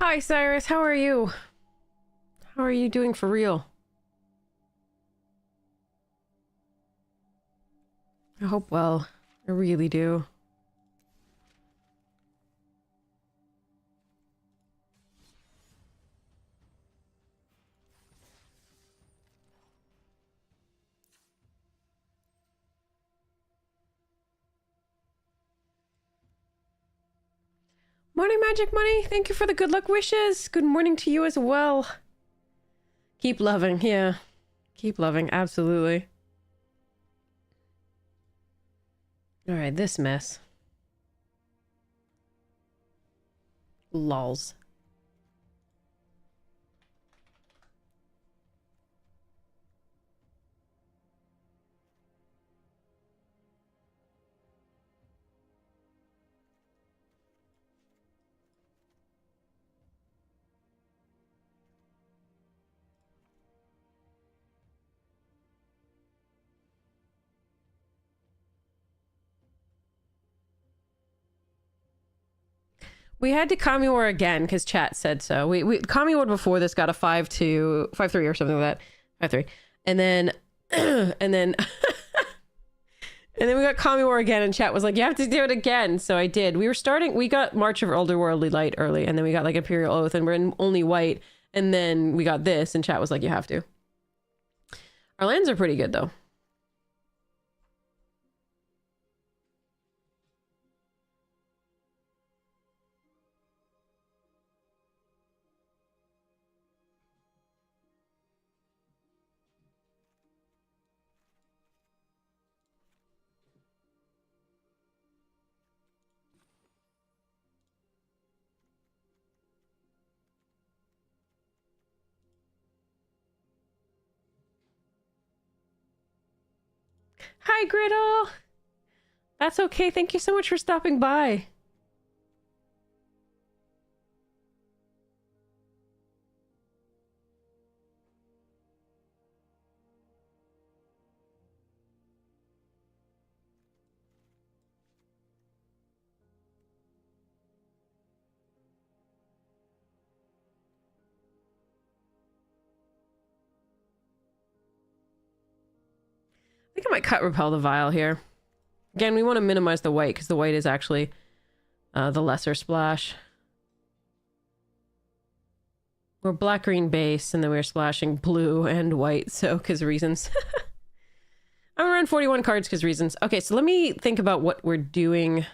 Hi, Cyrus. How are you? How are you doing for real? I hope well. I really do. Morning, Magic Money. Thank you for the good luck wishes. Good morning to you as well. Keep loving. Yeah. Keep loving. Absolutely. Alright, this mess. Lols. We had to Kami War again because chat said so. We Kami War before this got a 5-2, 5-3 or something like that. 5-3. And then and then and then we got Kami War again and chat was like, you have to do it again. So I did. We got March of Elderworldly Light early and then we got like Imperial Oath and we're in only white. And then we got this and chat was like, you have to. Our lands are pretty good though. Hi, Griddle. That's okay. Thank you so much for stopping by. I think I might cut Repel the Vial here. Again, we want to minimize the white because the white is actually the lesser splash. We're black-green base, and then we're splashing blue and white, so because reasons. I'm around 41 cards because reasons. Okay, so let me think about what we're doing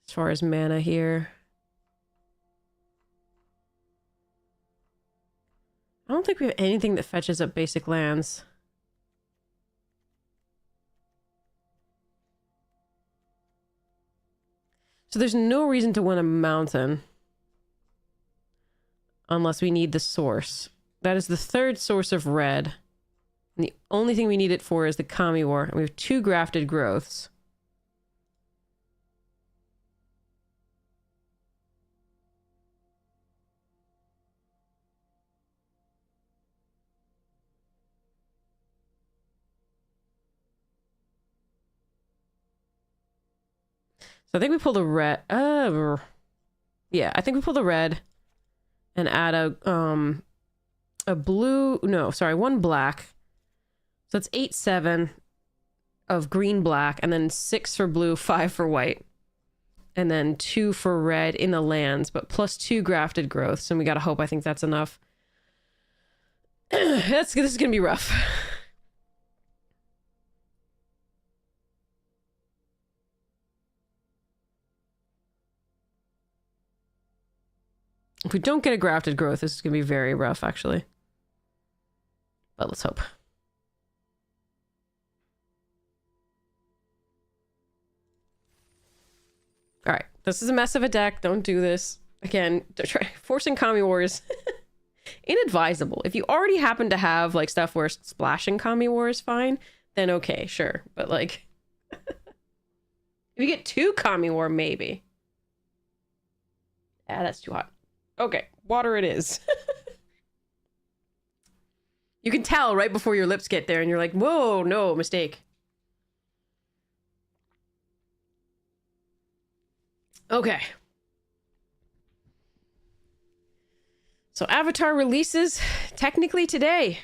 as far as mana here. I don't think we have anything that fetches up basic lands. So there's no reason to win a mountain. Unless we need the source. That is the third source of red. And the only thing we need it for is the Kami War. And we have 2 grafted growths. So I think we pull the red. Yeah, I think we pull the red and add a blue. No, sorry, 1 black. So it's 8-7 of green black, and then 6 for blue, 5 for white, and then 2 for red in the lands, but plus 2 grafted growths. And we gotta hope. I think that's enough. This is gonna be rough. If we don't get a grafted growth, this is going to be very rough, actually. But let's hope. Alright, this is a mess of a deck. Don't do this. Again, forcing Kami Wars. Inadvisable. If you already happen to have, like, stuff where splashing Kami War is fine, then okay, sure. But, like... if you get 2 Kami War, maybe. Ah, that's too hot. Okay, water it is. You can tell right before your lips get there and you're like, whoa, no, mistake. Okay. So Avatar releases technically today.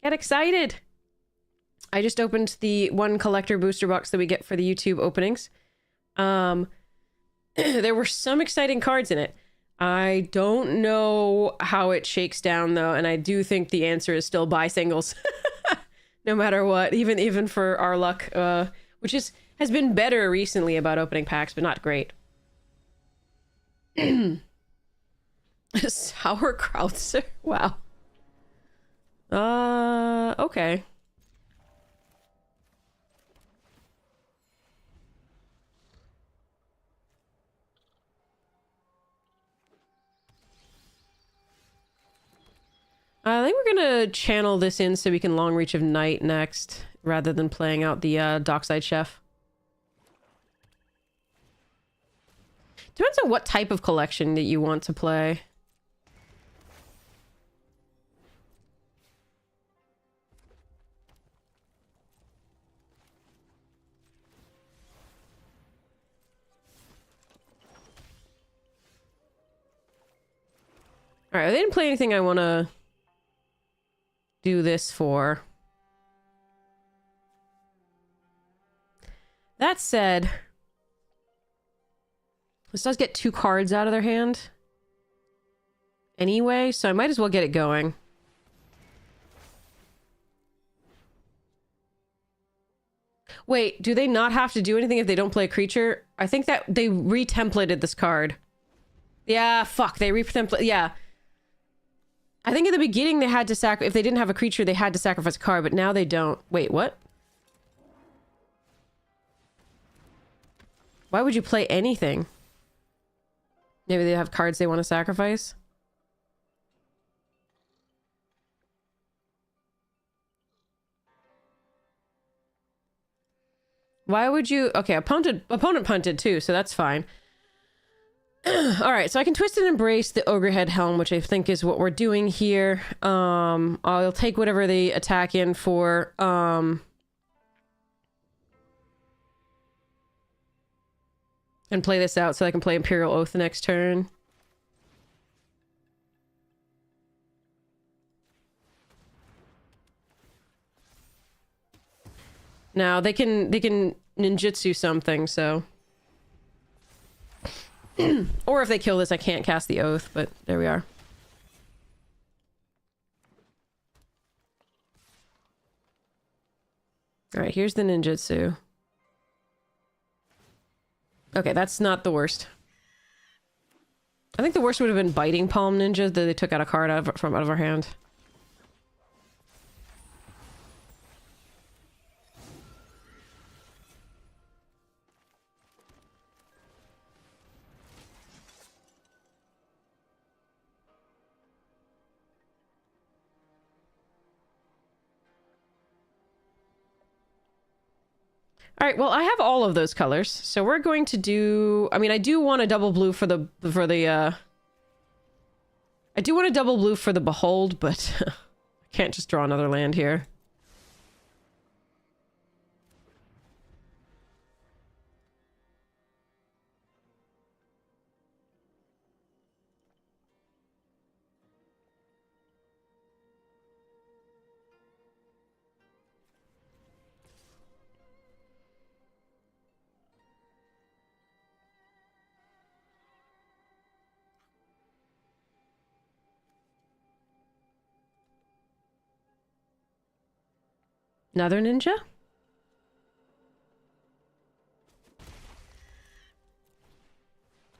Get excited. I just opened the one collector booster box that we get for the YouTube openings. There were some exciting cards in it. I don't know how it shakes down though, and I do think the answer is still buy singles. No matter what, even for our luck, which has been better recently about opening packs, but not great. Sauerkraut, sir. Wow. Okay. I think we're gonna channel this in so we can Long Reach of Night next, rather than playing out the Dockside Chef. Depends on what type of collection that you want to play. Alright, they didn't play anything I want to do this for. That said, this does get 2 cards out of their hand anyway, so I might as well get it going. Wait, do they not have to do anything if they don't play a creature? I think that they re-templated this card. Yeah, fuck, they re-templated, yeah. I think in the beginning they had to if they didn't have a creature, they had to sacrifice a card, but now they don't. Wait, what? Why would you play anything? Maybe they have cards they want to sacrifice? Why would you... Okay, opponent punted too, so that's fine. Alright, so I can twist and embrace the Ogrehead Helm, which I think is what we're doing here. I'll take whatever they attack in for, and play this out so I can play Imperial Oath the next turn. Now, they can ninjutsu something, so... Or if they kill this, I can't cast the Oath, but there we are. Alright, here's the ninjutsu. Okay, that's not the worst. I think the worst would have been Biting Palm Ninja that they took out a card out of our hand. All right, well, I have all of those colors, so we're going to do... I mean, I do want a double blue for the... I do want a double blue for the Behold, but I can't just draw another land here. Another ninja?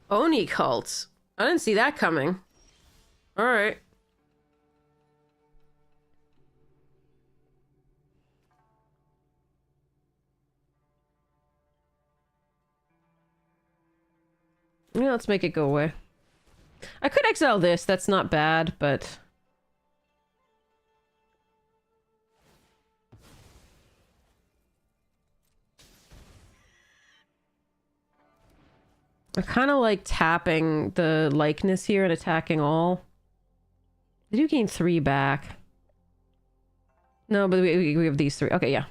Oni cults. I didn't see that coming. Alright. Yeah, let's make it go away. I could exile this, that's not bad, but... I kind of like tapping the likeness here and attacking all. They do gain 3 back. No, but we have these 3. Okay, yeah.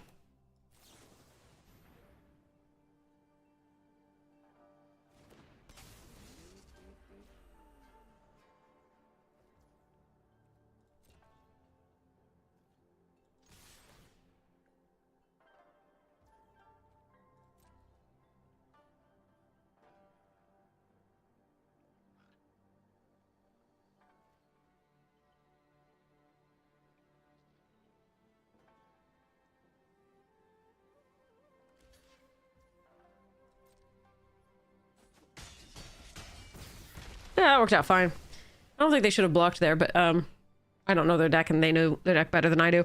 Yeah, that worked out fine. I don't think they should have blocked there, but I don't know their deck, and they know their deck better than I do.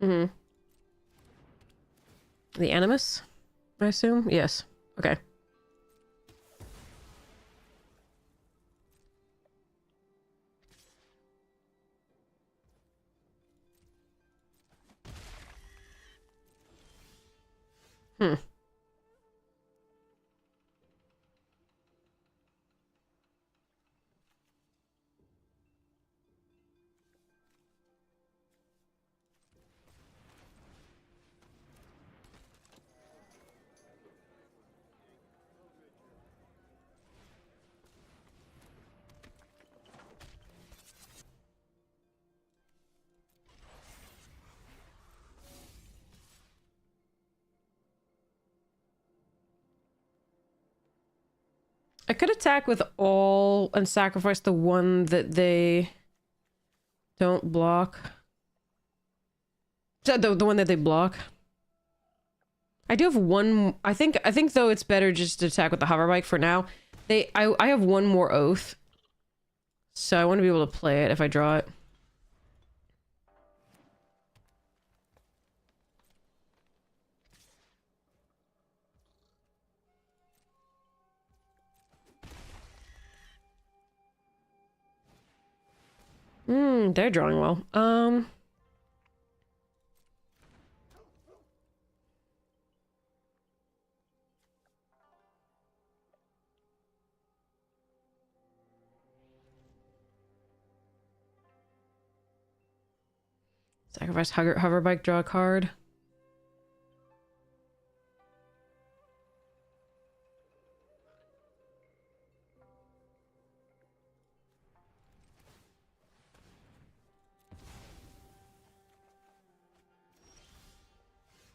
Mm-hmm. The Animus, I assume? Yes. Okay. Hmm. I could attack with all and sacrifice the one that they don't block. So the one that they block. I do have one. I think though it's better just to attack with the hover bike for now. I have one more oath, so I want to be able to play it if I draw it. They're drawing well. Sacrifice hover bike, draw a card.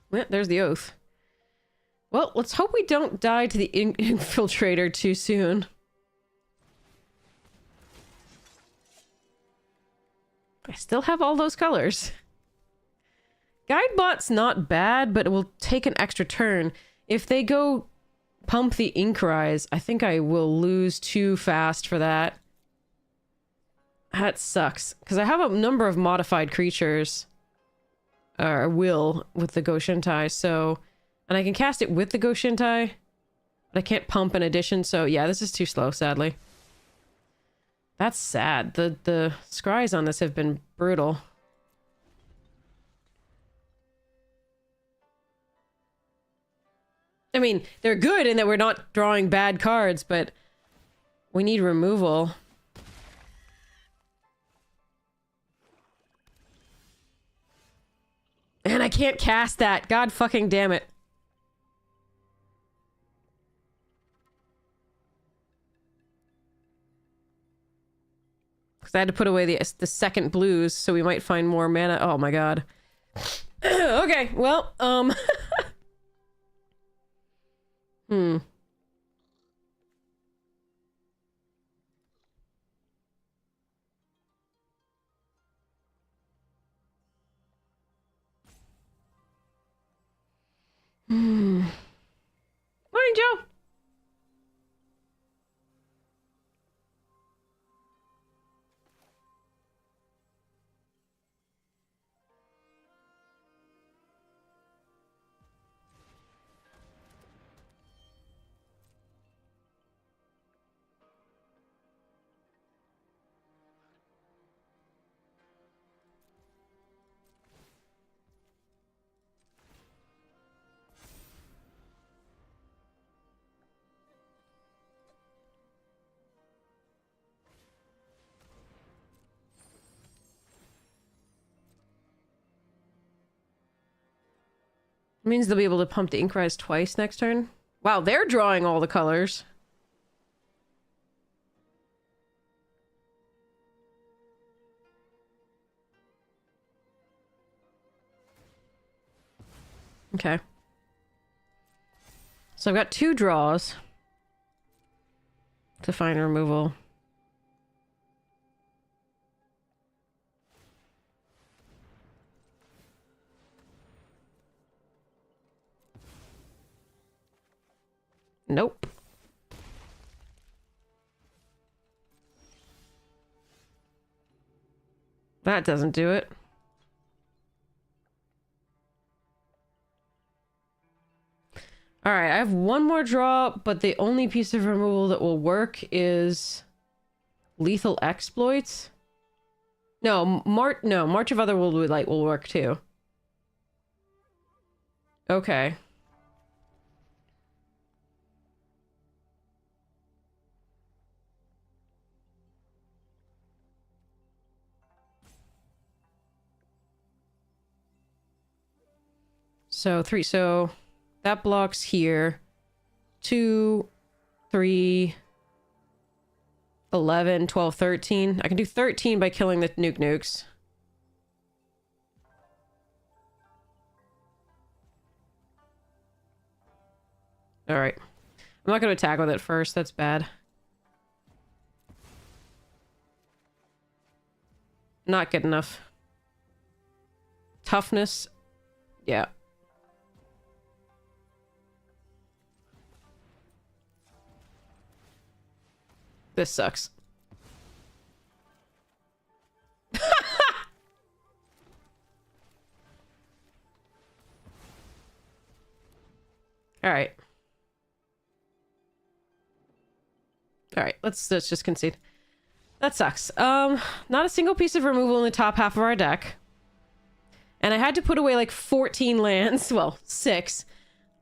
Yeah, there's the oath. Well, let's hope we don't die to the infiltrator too soon. I still have all those colors. Guidebot's not bad, but it will take an extra turn. If they go pump the Inkrise, I think I will lose too fast for that. That sucks. Because I have a number of modified creatures. Or will with the Goshintai, so... And I can cast it with the Goshintai. But I can't pump in addition, so yeah, this is too slow, sadly. That's sad. The scries on this have been brutal. I mean, they're good in that we're not drawing bad cards, but we need removal. And I can't cast that. God fucking damn it. Because I had to put away the second blues, so we might find more mana. Oh my god. Okay, well, Hmm. Morning, Joe. Means they'll be able to pump the Inkrise twice next turn. Wow, they're drawing all the colors. Okay. So I've got 2 draws to find removal. Nope. That doesn't do it. Alright, I have one more draw, but the only piece of removal that will work is Lethal Exploits. No, March of Otherworldly Light will work too. Okay. So that blocks here. 2, 3, 11, 12, 13. I can do 13 by killing the nukes. Alright. I'm not going to attack with it first. That's bad. Not good enough. Toughness. Yeah. This sucks. Alright. Alright, let's just concede. That sucks. Not a single piece of removal in the top half of our deck. And I had to put away like 14 lands, well, 6,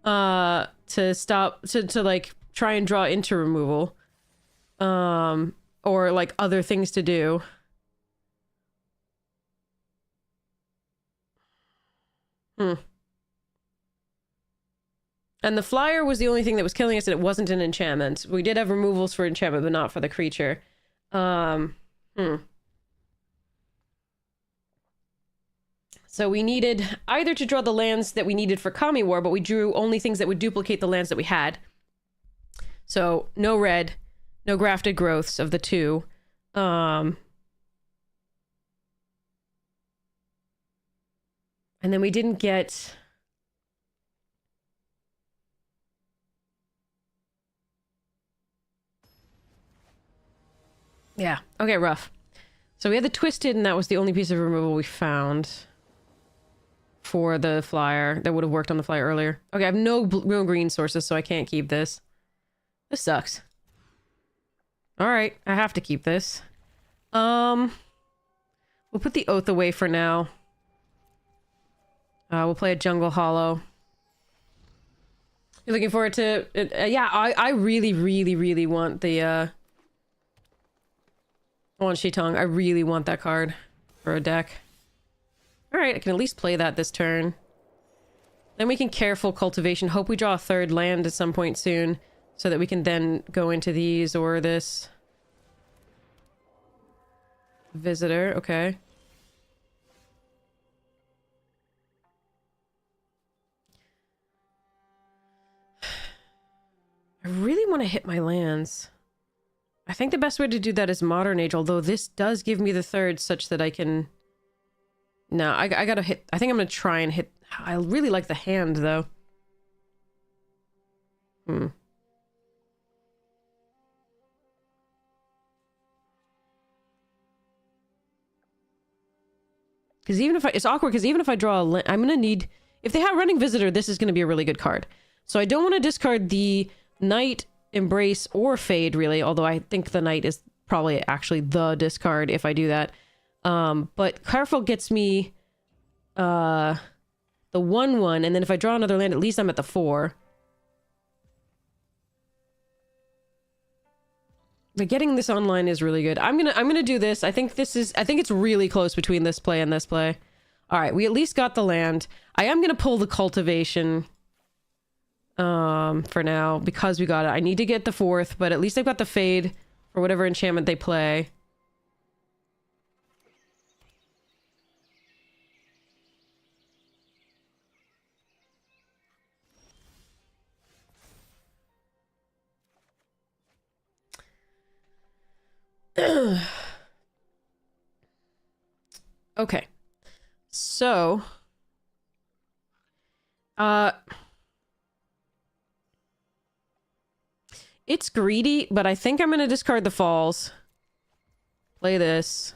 to stop, to like try and draw into removal. Or like other things to do. And the flyer was the only thing that was killing us, and it wasn't an enchantment. We did have removals for enchantment, but not for the creature. So we needed either to draw the lands that we needed for Kami War, but we drew only things that would duplicate the lands that we had. So no red, no grafted growths of the 2. And then we didn't get... Yeah. Okay, rough. So we had the Twisted, and that was the only piece of removal we found for the flyer that would have worked on the flyer earlier. Okay, I have no green sources, so I can't keep this. This sucks. Alright, I have to keep this. We'll put the Oath away for now. We'll play a Jungle Hollow. You're looking forward to... yeah, I really, really, really want the... Wan Shi Tong. I really want that card for a deck. Alright, I can at least play that this turn. Then we can Careful Cultivation. Hope we draw a 3rd land at some point soon, so that we can then go into these or this. Visitor, okay. I really want to hit my lands. I think the best way to do that is Modern Age, although this does give me the 3rd such that I can... No, I gotta hit... I think I'm gonna try and hit... I really like the hand, though. Because even if I... It's awkward, because even if I draw a... I'm gonna need... If they have Running Visitor, this is gonna be a really good card. So I don't want to discard the Knight, Embrace, or Fade, really, although I think the Knight is probably actually the discard if I do that. But Careful gets me the 1/1, and then if I draw another land, at least I'm at the 4. But getting this online is really good. I'm gonna do this. I think it's really close between this play and this play. Alright, we at least got the land. I am gonna pull the Cultivation for now, because we got it. I need to get the 4th, but at least I've got the Fade for whatever enchantment they play. Okay. So... It's greedy, but I think I'm going to discard the falls. Play this.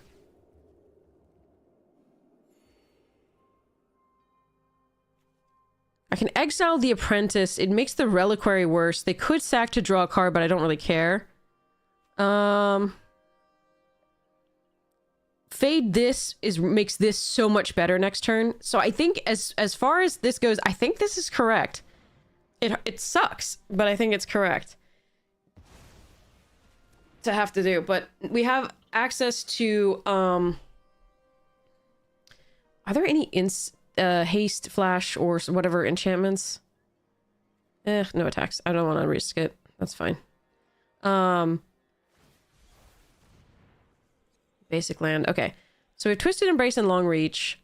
I can exile the apprentice. It makes the reliquary worse. They could sack to draw a card, but I don't really care. Fade this makes this so much better next turn. So I think as far as this goes, I think this is correct. It sucks, but I think it's correct to have to do. But we have access to are there any haste, flash, or whatever enchantments? No attacks. I don't want to risk it. That's fine. Basic land. Okay. So we have Twisted Embrace and Long Reach.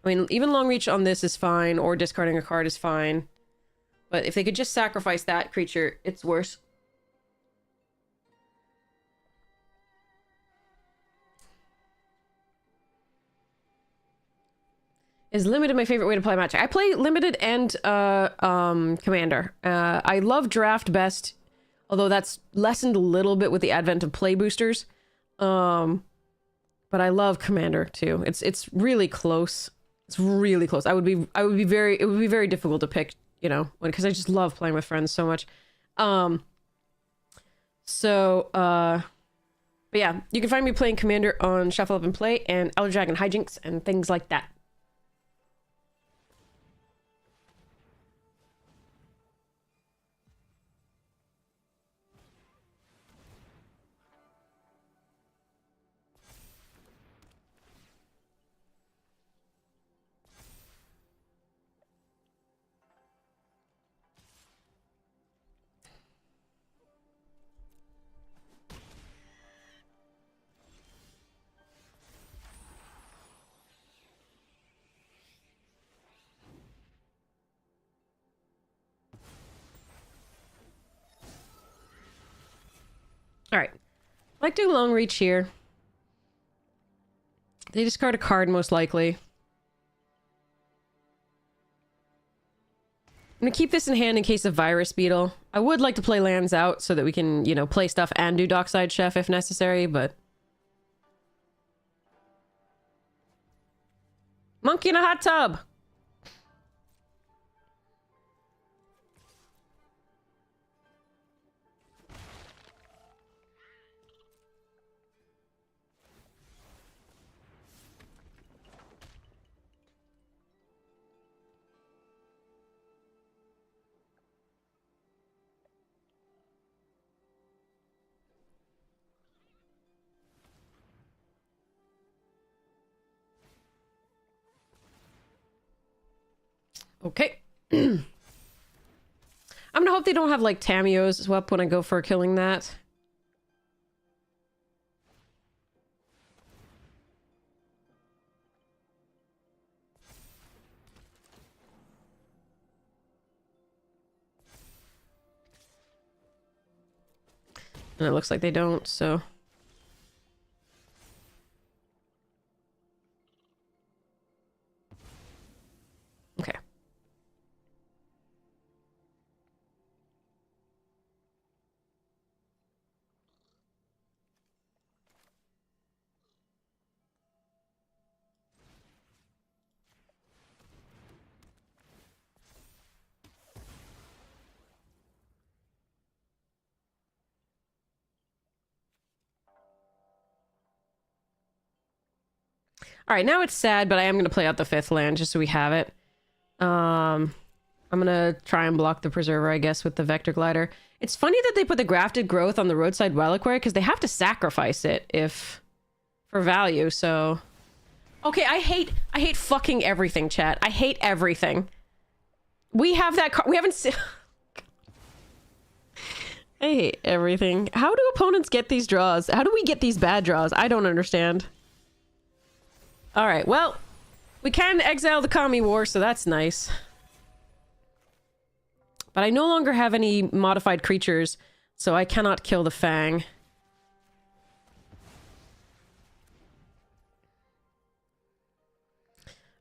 I mean, even Long Reach on this is fine, or discarding a card is fine. But if they could just sacrifice that creature, it's worse. Is limited my favorite way to play Magic? I play limited and commander. I love draft best, although that's lessened a little bit with the advent of play boosters. But I love commander too. It's really close. It's really close. It would be very difficult to pick, you know, because I just love playing with friends so much. But yeah, you can find me playing commander on Shuffle Up and Play and Elder Dragon Hijinks and things like that. All right. I like doing Long Reach here. They discard a card, most likely. I'm gonna keep this in hand in case of Virus Beetle. I would like to play lands out so that we can, you know, play stuff and do Dockside Chef if necessary, but... Monkey in a hot tub! Okay. I'm gonna hope they don't have, like, Tamiyo's up when I go for killing that. And it looks like they don't, so... Okay. All right, now it's sad, but I am going to play out the 5th land just so we have it. I'm going to try and block the Preserver, I guess, with the Vector Glider. It's funny that they put the Grafted Growth on the Roadside Reliquary because they have to sacrifice it for value, so... Okay, I hate fucking everything, chat. I hate everything. We have that we haven't seen... I hate everything. How do opponents get these draws? How do we get these bad draws? I don't understand. All right, well, we can exile the Kami War, so that's nice. But I no longer have any modified creatures, so I cannot kill the Fang.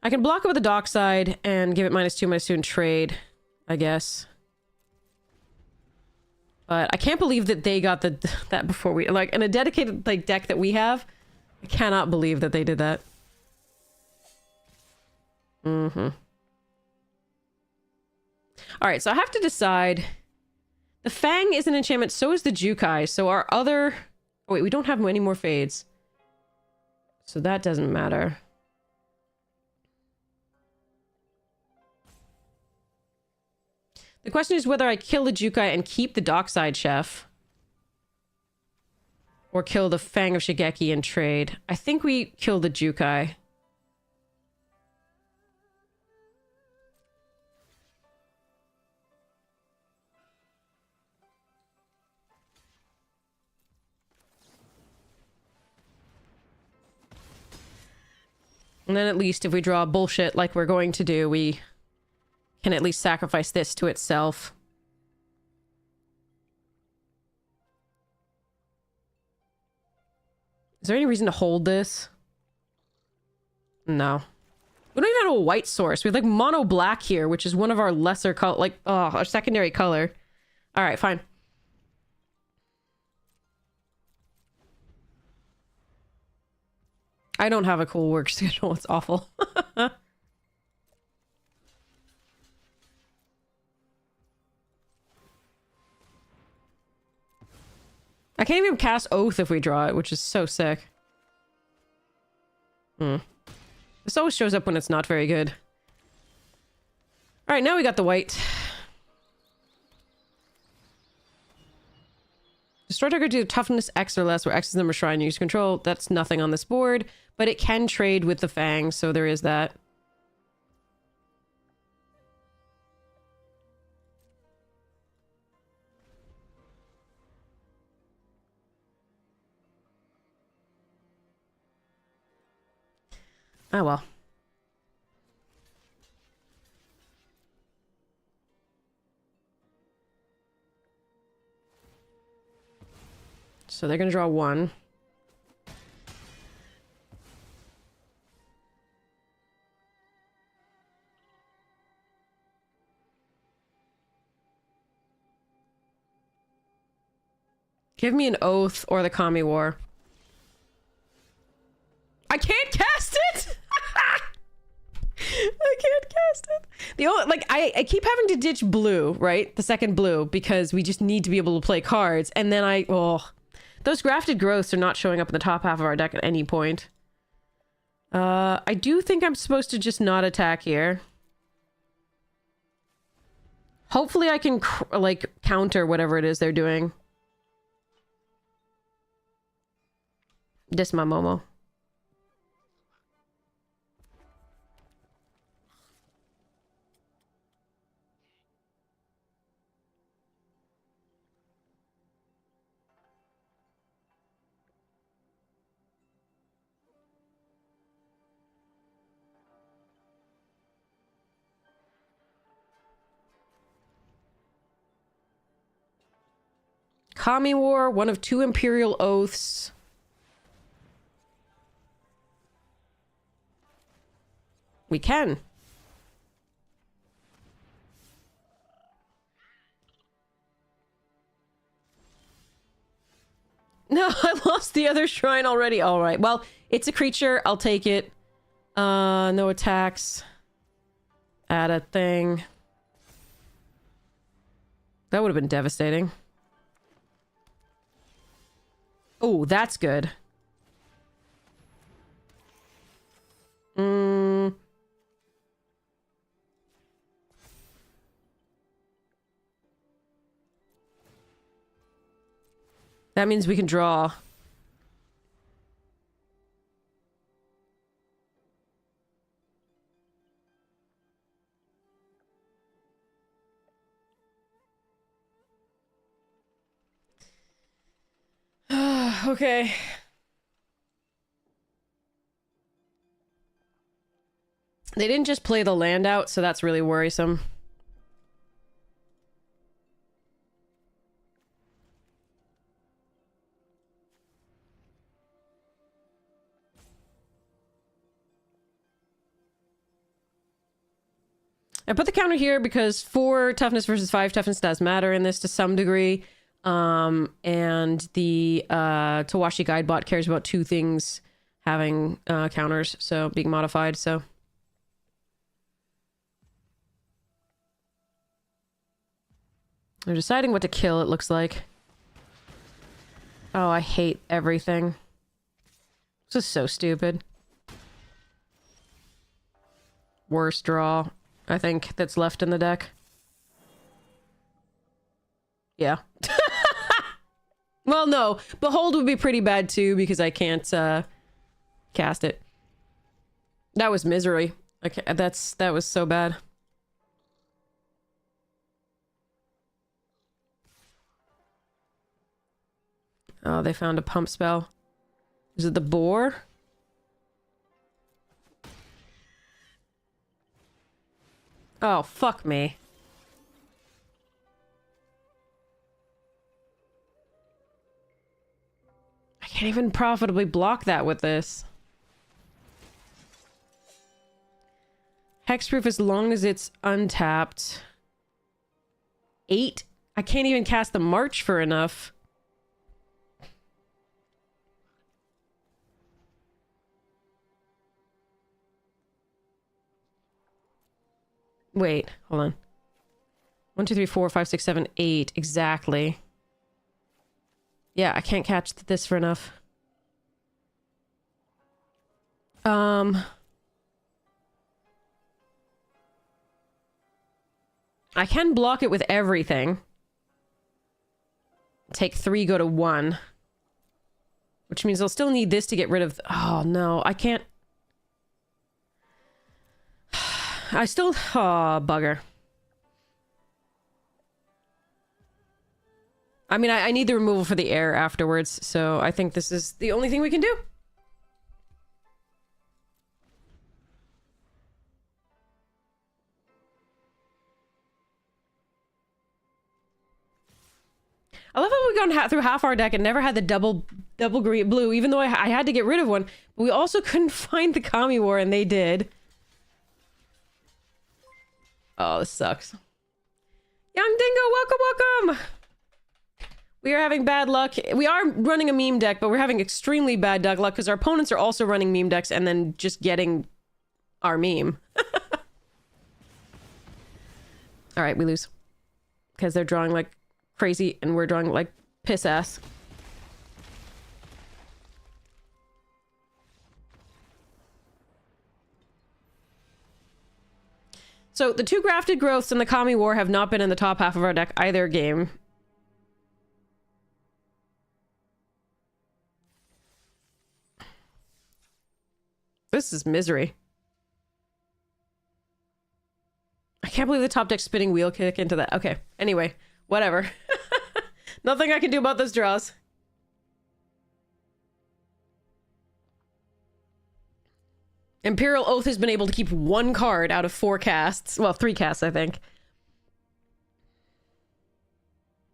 I can block it with the Dockside and give it -2/-2 and trade, I guess. But I can't believe that they got that before we... Like, in a dedicated, like, deck that we have, I cannot believe that they did that. Mm-hmm. Alright, so I have to decide... The Fang is an enchantment, so is the Jukai. So our other... Oh, wait, we don't have any more fades. So that doesn't matter. The question is whether I kill the Jukai and keep the Dockside Chef. Or kill the Fang of Shigeki and trade. I think we kill the Jukai. And then at least if we draw bullshit like we're going to do, we can at least sacrifice this to itself. Is there any reason to hold this? No. We don't even have a white source. We have like mono black here, which is one of our lesser color, like, oh, our secondary color. All right, fine. I don't have a cool work schedule. It's awful. I can't even cast Oath if we draw it, which is so sick. This always shows up when it's not very good. Alright, now we got the white. Destroy target to toughness X or less, where X is the number of shrine you use control. That's nothing on this board, but it can trade with the Fang, so there is that. Oh well. So they're gonna draw one. Give me an Oath or the Kami War. I can't cast it! I can't cast it. The only, like, I keep having to ditch blue, right? The second blue, because we just need to be able to play cards. And then those grafted growths are not showing up in the top half of our deck at any point. I do think I'm supposed to just not attack here. Hopefully I can, like, counter whatever it is they're doing. Disma Momo. Kami War, one of two Imperial Oaths. We can. No, I lost the other shrine already. All right. Well, it's a creature. I'll take it. No attacks. Add a thing. That would have been devastating. Oh, that's good. That means we can draw. Okay. They didn't just play the land out, so that's really worrisome. I put the counter here because 4 toughness versus 5 toughness does matter in this to some degree. And the Tawashi Guide bot cares about 2 things having counters, so being modified, so. They're deciding what to kill, it looks like. Oh, I hate everything. This is so stupid. Worst draw, I think, that's left in the deck. Yeah. Well, no. Behold would be pretty bad, too, because I can't, cast it. That was misery. Okay, that was so bad. Oh, they found a pump spell. Is it the boar? Oh, fuck me. I can't even profitably block that with this. Hexproof as long as it's untapped. 8? I can't even cast the March for enough. Wait, hold on. 1, 2, 3, 4, 5, 6, 7, 8. Exactly. Yeah, I can't catch this for enough. I can block it with everything. Take 3, go to 1. Which means I'll still need this to get rid of... Oh, no. I can't... I still... Oh, bugger. I mean, I need the removal for the air afterwards, so I think this is the only thing we can do. I love how we've gone through half our deck and never had the double green blue, even though I had to get rid of one. But we also couldn't find the Kami War, and they did. Oh, this sucks. Young Dingo, welcome, welcome! We are having bad luck. We are running a meme deck, but we're having extremely bad luck because our opponents are also running meme decks and then just getting our meme. Alright, we lose. Because they're drawing like crazy and we're drawing like piss ass. So the 2 Grafted Growths and the Kami War have not been in the top half of our deck either game. This is misery. I can't believe the top deck spinning wheel kick into that. Okay, anyway, whatever. Nothing I can do about those draws. Imperial Oath has been able to keep 1 card out of 4 casts. Well, 3 casts, I think.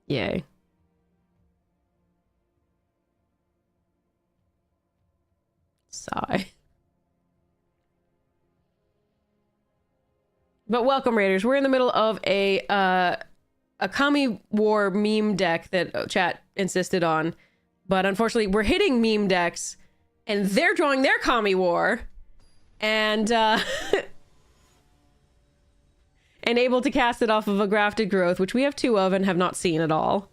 Yay. Sigh. But welcome, Raiders. We're in the middle of a Kami War meme deck that chat insisted on. But unfortunately, we're hitting meme decks, and they're drawing their Kami War. And, and able to cast it off of a Grafted Growth, which we have 2 of and have not seen at all.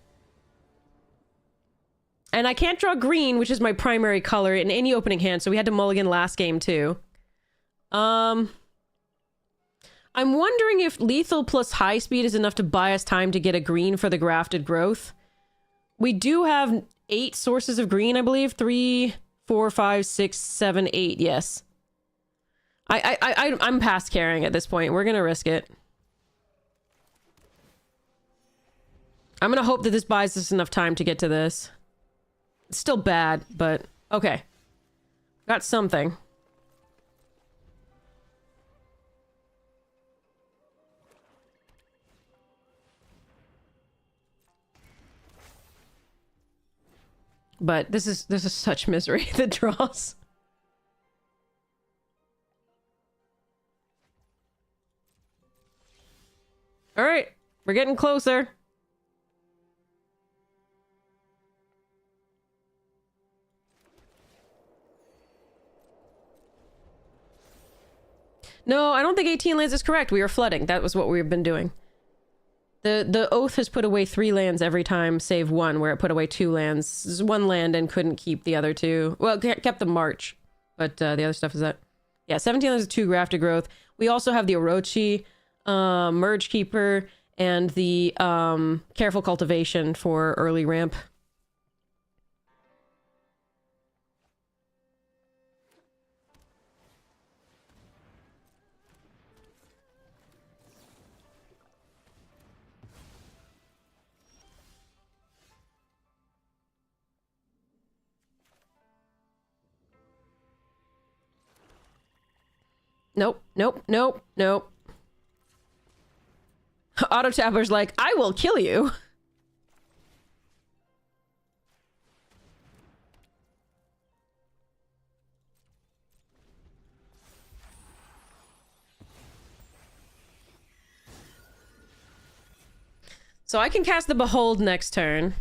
And I can't draw green, which is my primary color, in any opening hand, so we had to mulligan last game, too. I'm wondering if lethal plus high speed is enough to buy us time to get a green for the Grafted Growth. We do have 8 sources of green, I believe. 3, 4, 5, 6, 7, 8. Yes. I'm past caring at this point. We're gonna risk it. I'm gonna hope that this buys us enough time to get to this. It's still bad, but okay. Got something. But this is such misery, the draws. All right, we're getting closer. No, I don't think 18 lands is correct. We were flooding. That was what we've been doing. The Oath has put away 3 lands every time, save 1, where it put away 2 lands. This is 1 land and couldn't keep the other 2. Well, it kept the March, but the other stuff is that. Yeah, 17 lands is 2 Grafted Growth. We also have the Orochi, Merge Keeper, and the Careful Cultivation for early ramp. Nope, nope, nope, nope. Auto Tapper's like, I will kill you. So I can cast the Behold next turn.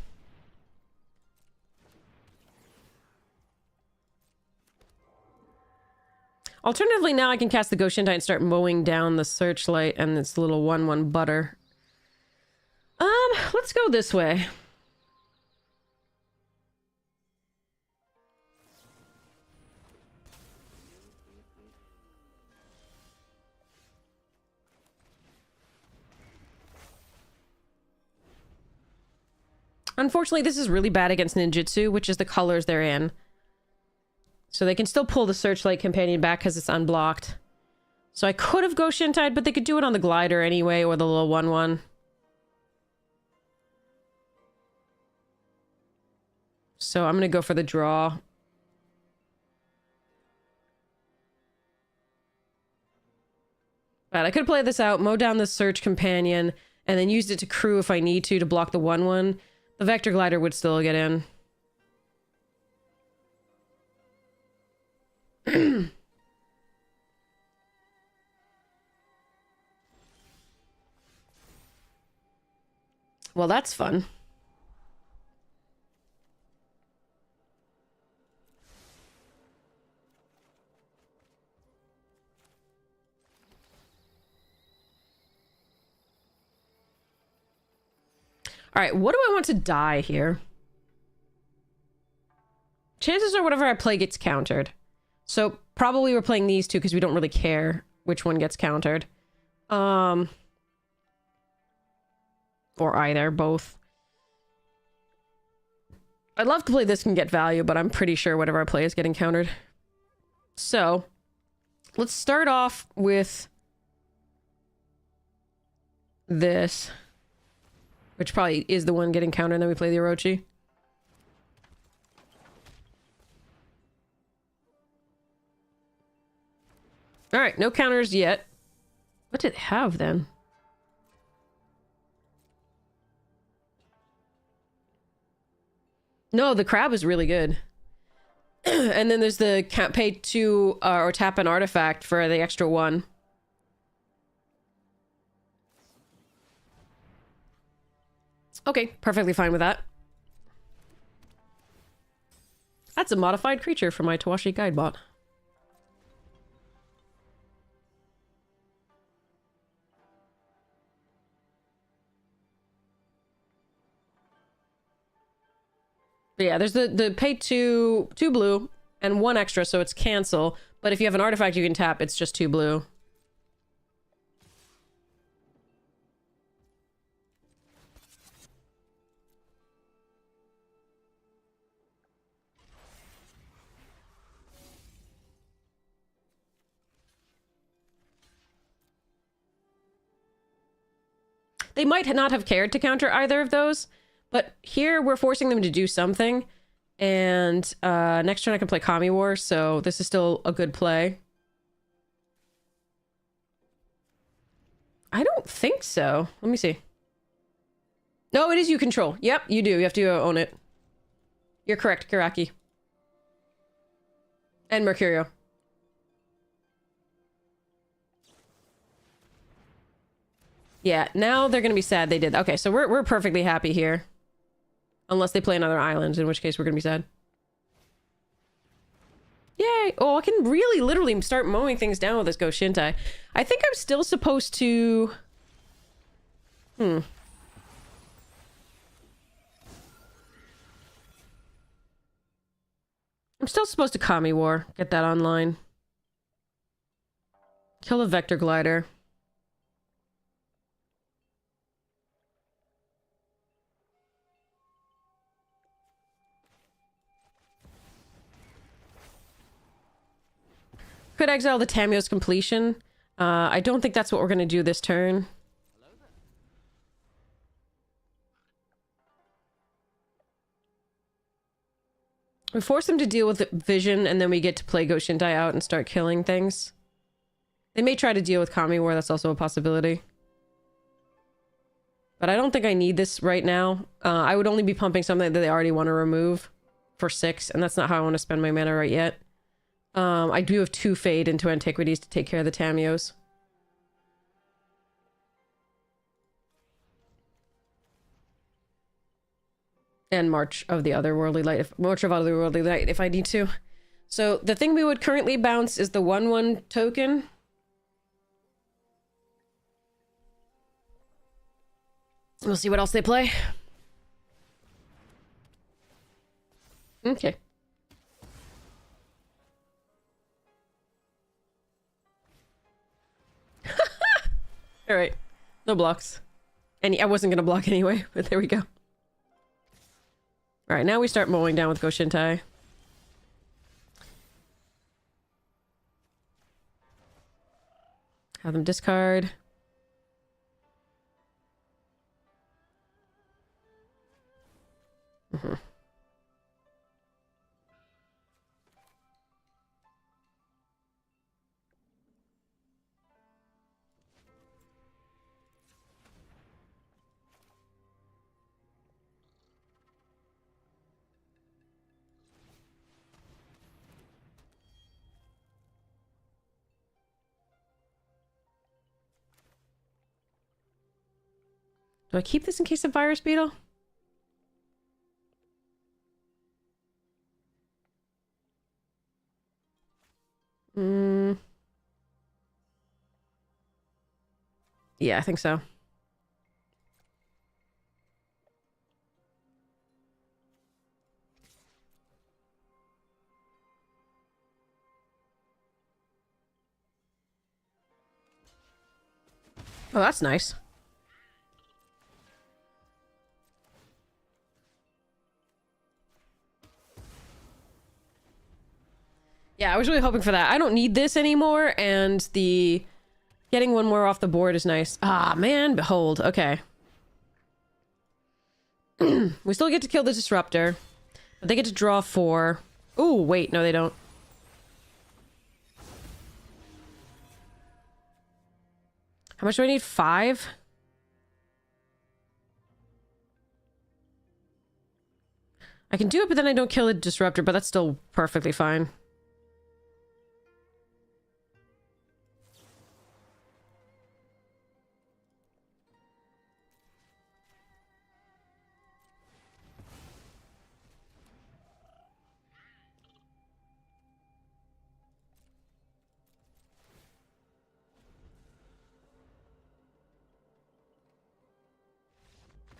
Alternatively, now I can cast the Goshintai and start mowing down the Searchlight and this little 1/1 butter. Let's go this way. Unfortunately, this is really bad against Ninjutsu, which is the colors they're in. So they can still pull the Searchlight Companion back because it's unblocked. So I could have Goshintai, but they could do it on the Glider anyway, or the little 1/1. So I'm going to go for the draw. But I could play this out, mow down the Search Companion, and then use it to crew if I need to block the 1/1. The Vector Glider would still get in. Well, that's fun. All right, what do I want to die here? Chances are whatever I play gets countered. So probably we're playing these two because we don't really care which one gets countered. Or either, both. I'd love to play this and get value, but I'm pretty sure whatever I play is getting countered. So, let's start off with this, which probably is the one getting countered, and then we play the Orochi. Alright, no counters yet. What did it have then? No, the crab is really good. And then there's the pay 2 or tap an artifact for the extra 1. Okay, perfectly fine with that. That's a modified creature for my Tawashi Guidebot. But yeah, there's the pay 2 blue and 1 extra, so it's cancel. But if you have an artifact you can tap, it's just 2 blue. They might not have cared to counter either of those, but here we're forcing them to do something. And next turn I can play Kami War, so this is still a good play. I don't think so. Let me see. No, it is you control. Yep, you do. You have to own it. You're correct, Kiraki. And Mercurio. Yeah, now they're gonna be sad they did. Okay, so we're perfectly happy here. Unless they play another island, in which case we're gonna be sad. Yay! Oh, I can really literally start mowing things down with this Go Shintai. I think I'm still supposed to... I'm still supposed to Kami War. Get that online. Kill the Vector Glider. Could exile the Tamiyo's completion. I don't think that's what we're going to do this turn. We force them to deal with Vision, and then we get to play Go Shintai out and start killing things. They may try to deal with Kami War, that's also a possibility. But I don't think I need this right now. I would only be pumping something that they already want to remove for 6, and that's not how I want to spend my mana right yet. I do have 2 Fade into Antiquities to take care of the Tamiyos. And March of the Otherworldly Light. March of Otherworldly Light if I need to. So the thing we would currently bounce is the 1/1 token. We'll see what else they play. Okay. Alright. No blocks. And I wasn't gonna block anyway, but there we go. Alright, now we start mowing down with Go Shintai. Have them discard. Do I keep this in case of Virus Beetle? Yeah, I think so. Oh, that's nice. Yeah, I was really hoping for that. I don't need this anymore, and the getting one more off the board is nice. Ah, man, behold. Okay. We still get to kill the Disruptor, but they get to draw 4. Ooh, wait, no, they don't. How much do I need? 5? I can do it, but then I don't kill the Disruptor, but that's still perfectly fine.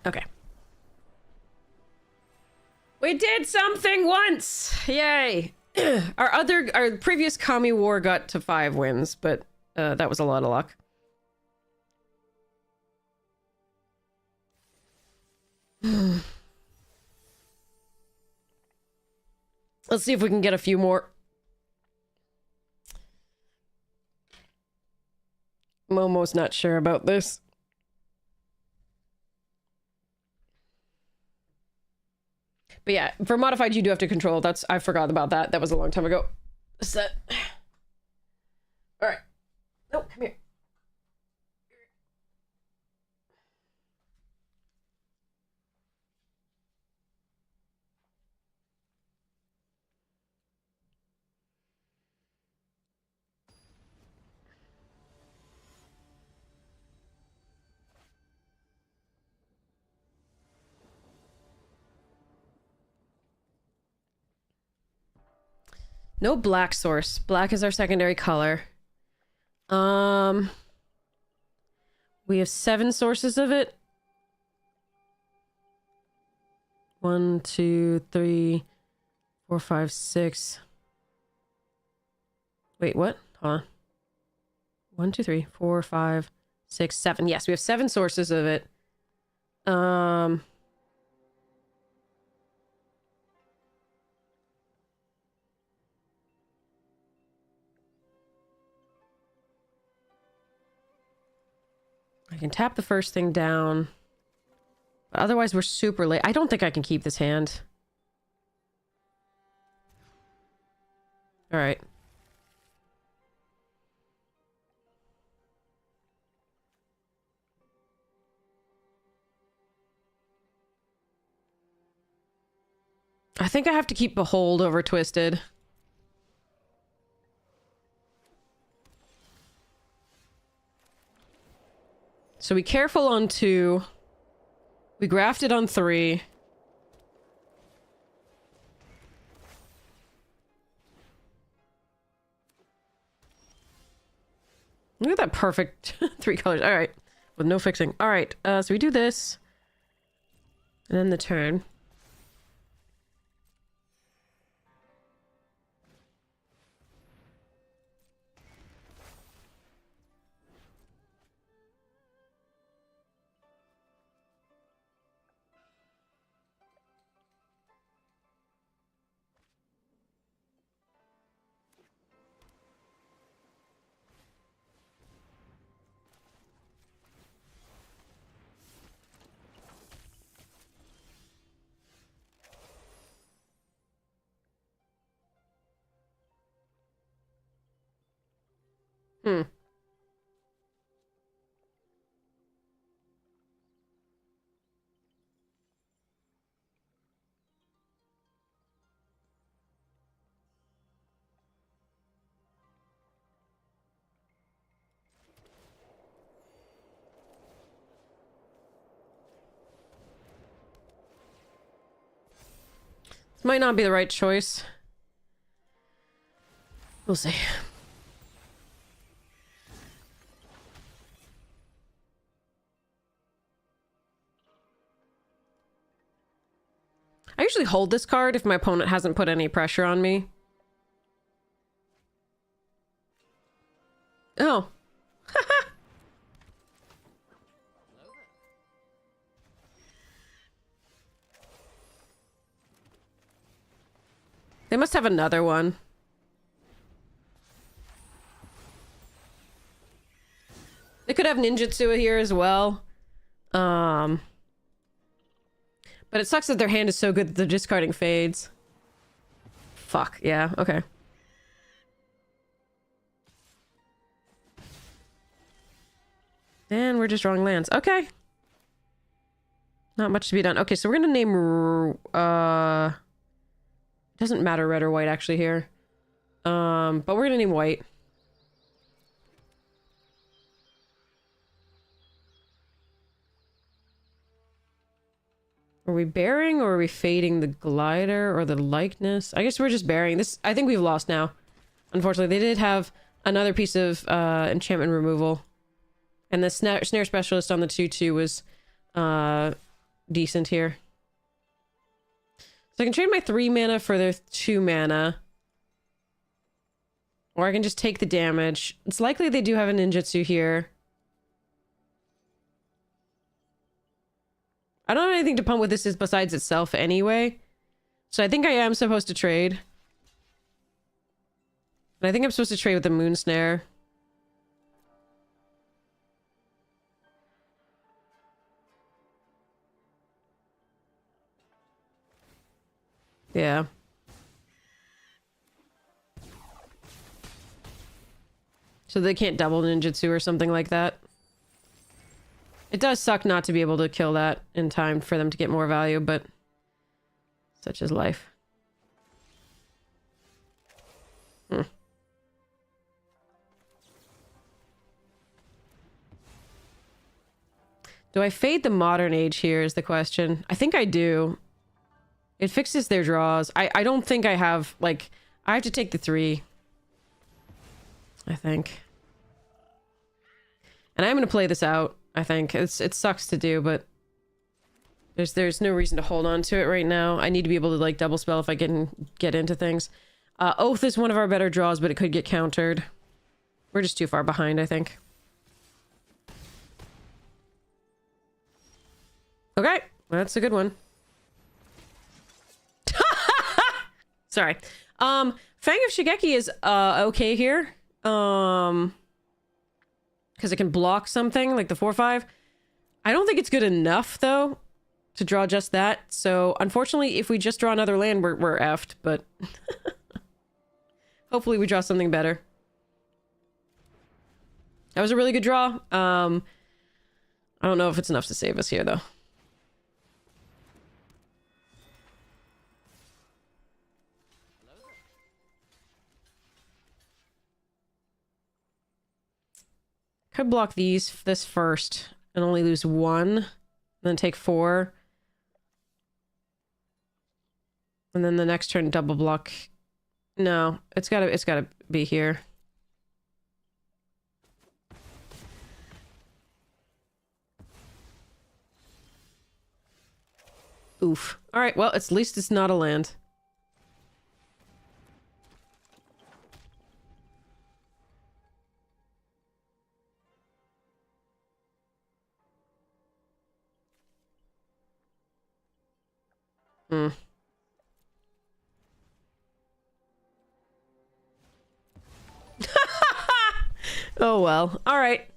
Okay. We did something once! Yay! Our previous Kami War got to 5 wins, but that was a lot of luck. Let's see if we can get a few more. I'm almost not sure about this. But yeah, for modified, you do have to control. That's I forgot about that. That was a long time ago. Set. All right. No, come here. No black source. Black is our secondary color. We have 7 sources of it. 1, 2, 3, 4, 5, 6. Wait, what? Hold on. 1, 2, 3, 4, 5, 6, 7. Yes, we have 7 sources of it. I can tap the first thing down. But otherwise, we're super late. I don't think I can keep this hand. All right. I think I have to keep Behold over Twisted. So be careful on 2. We grafted on 3. Look at that perfect 3 colors. All right. With no fixing. All right. So we do this. And then the turn. Hmm. This might not be the right choice. We'll see. I usually hold this card if my opponent hasn't put any pressure on me. Oh. They must have another one. They could have ninjutsu here as well. But it sucks that their hand is so good that the discarding fades. Fuck, yeah, okay. And we're just drawing lands. Okay. Not much to be done. Okay, so we're gonna name... Doesn't matter red or white actually here. But we're gonna name white. Are we bearing or are we fading the glider or the likeness? I guess we're just bearing this. I think we've lost now. Unfortunately, they did have another piece of enchantment removal. And the snare specialist on the 2/2 was decent here. So I can trade my 3 mana for their 2 mana. Or I can just take the damage. It's likely they do have a ninjutsu here. I don't have anything to pump with this besides itself anyway. So I think I am supposed to trade. And I think I'm supposed to trade with the Moon Snare. Yeah. So they can't double ninjutsu or something like that. It does suck not to be able to kill that in time for them to get more value, but such is life. Do I fade the Modern Age here is the question. I think I do. It fixes their draws. I don't think I have, like, I have to take the 3. I think. And I'm going to play this out, I think. It sucks to do, but there's no reason to hold on to it right now. I need to be able to, like, double spell if I get into things. Oath is one of our better draws, but it could get countered. We're just too far behind, I think. Okay, that's a good one. Sorry. Fang of Shigeki is okay here. Because it can block something like the 4/5. I don't think it's good enough though to draw just that. So unfortunately, if we just draw another land, we're effed. But hopefully, we draw something better. That was a really good draw. I don't know if it's enough to save us here though. Could block this first and only lose 1, and then take 4. And then the next turn double block. No, it's gotta be here. Oof. Alright, well, at least it's not a land. Hmm. Oh well. Alright.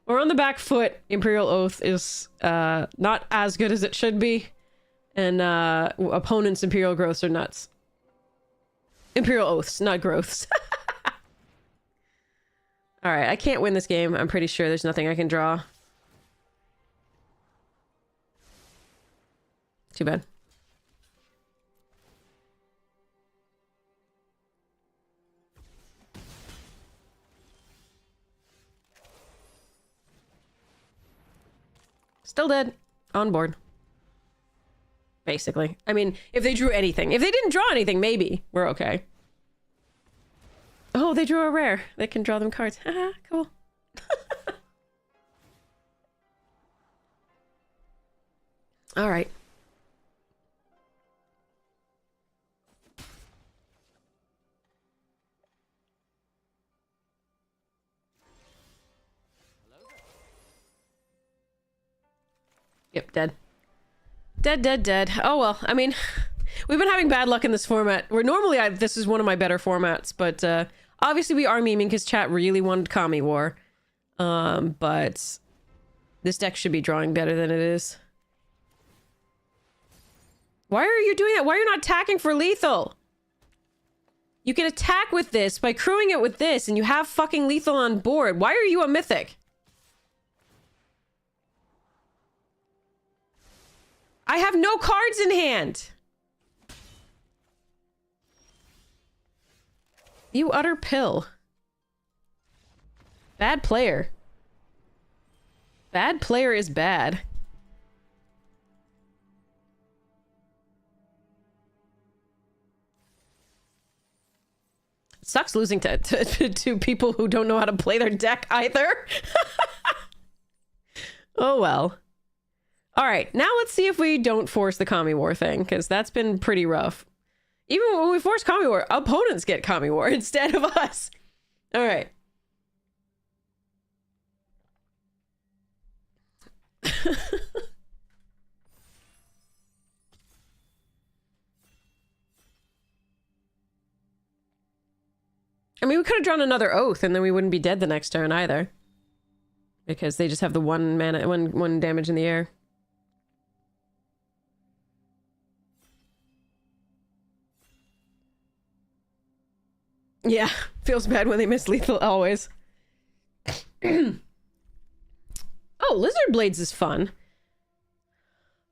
We're on the back foot. Imperial Oath is not as good as it should be. And opponents' Imperial Growths are nuts. Imperial Oaths, not Growths. Alright, I can't win this game. I'm pretty sure there's nothing I can draw. Too bad. Still dead. On board. Basically. I mean, if they drew anything. If they didn't draw anything, maybe. We're okay. Oh, they drew a rare. They can draw them cards. Haha, cool. Alright. Yep, dead. Dead. Oh well, I mean, we've been having bad luck in this format. Where normally this is one of my better formats, but obviously we are memeing because chat really wanted Kami War. But this deck should be drawing better than it is. Why are you doing that? Why are you not attacking for lethal? You can attack with this by crewing it with this, and you have fucking lethal on board. Why are you a mythic? I have no cards in hand. You utter pill. Bad player. Bad player is bad. It sucks losing to people who don't know how to play their deck either. Oh well. All right, now let's see if we don't force the Kami War thing, because that's been pretty rough. Even when we force Kami War, opponents get Kami War instead of us. All right. I mean, we could have drawn another Oath, and then we wouldn't be dead the next turn either. Because they just have the one damage in the air. Yeah, feels bad when they miss lethal always. Oh, Lizard Blades is fun.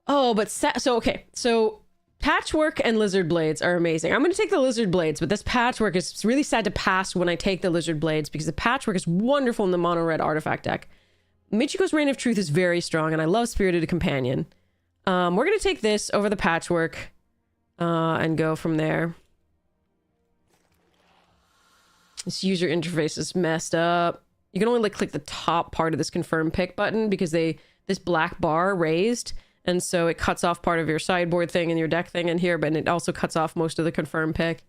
Oh, but okay. So Patchwork and Lizard Blades are amazing. I'm going to take the Lizard Blades, but this Patchwork is really sad to pass when I take the Lizard Blades because the Patchwork is wonderful in the mono red artifact deck. Michiko's Reign of Truth is very strong, and I love Spirited Companion. We're going to take this over the Patchwork and go from there. This user interface is messed up. You can only like click the top part of this confirm pick button because this black bar raised, and so it cuts off part of your sideboard thing and your deck thing in here, but it also cuts off most of the confirm pick.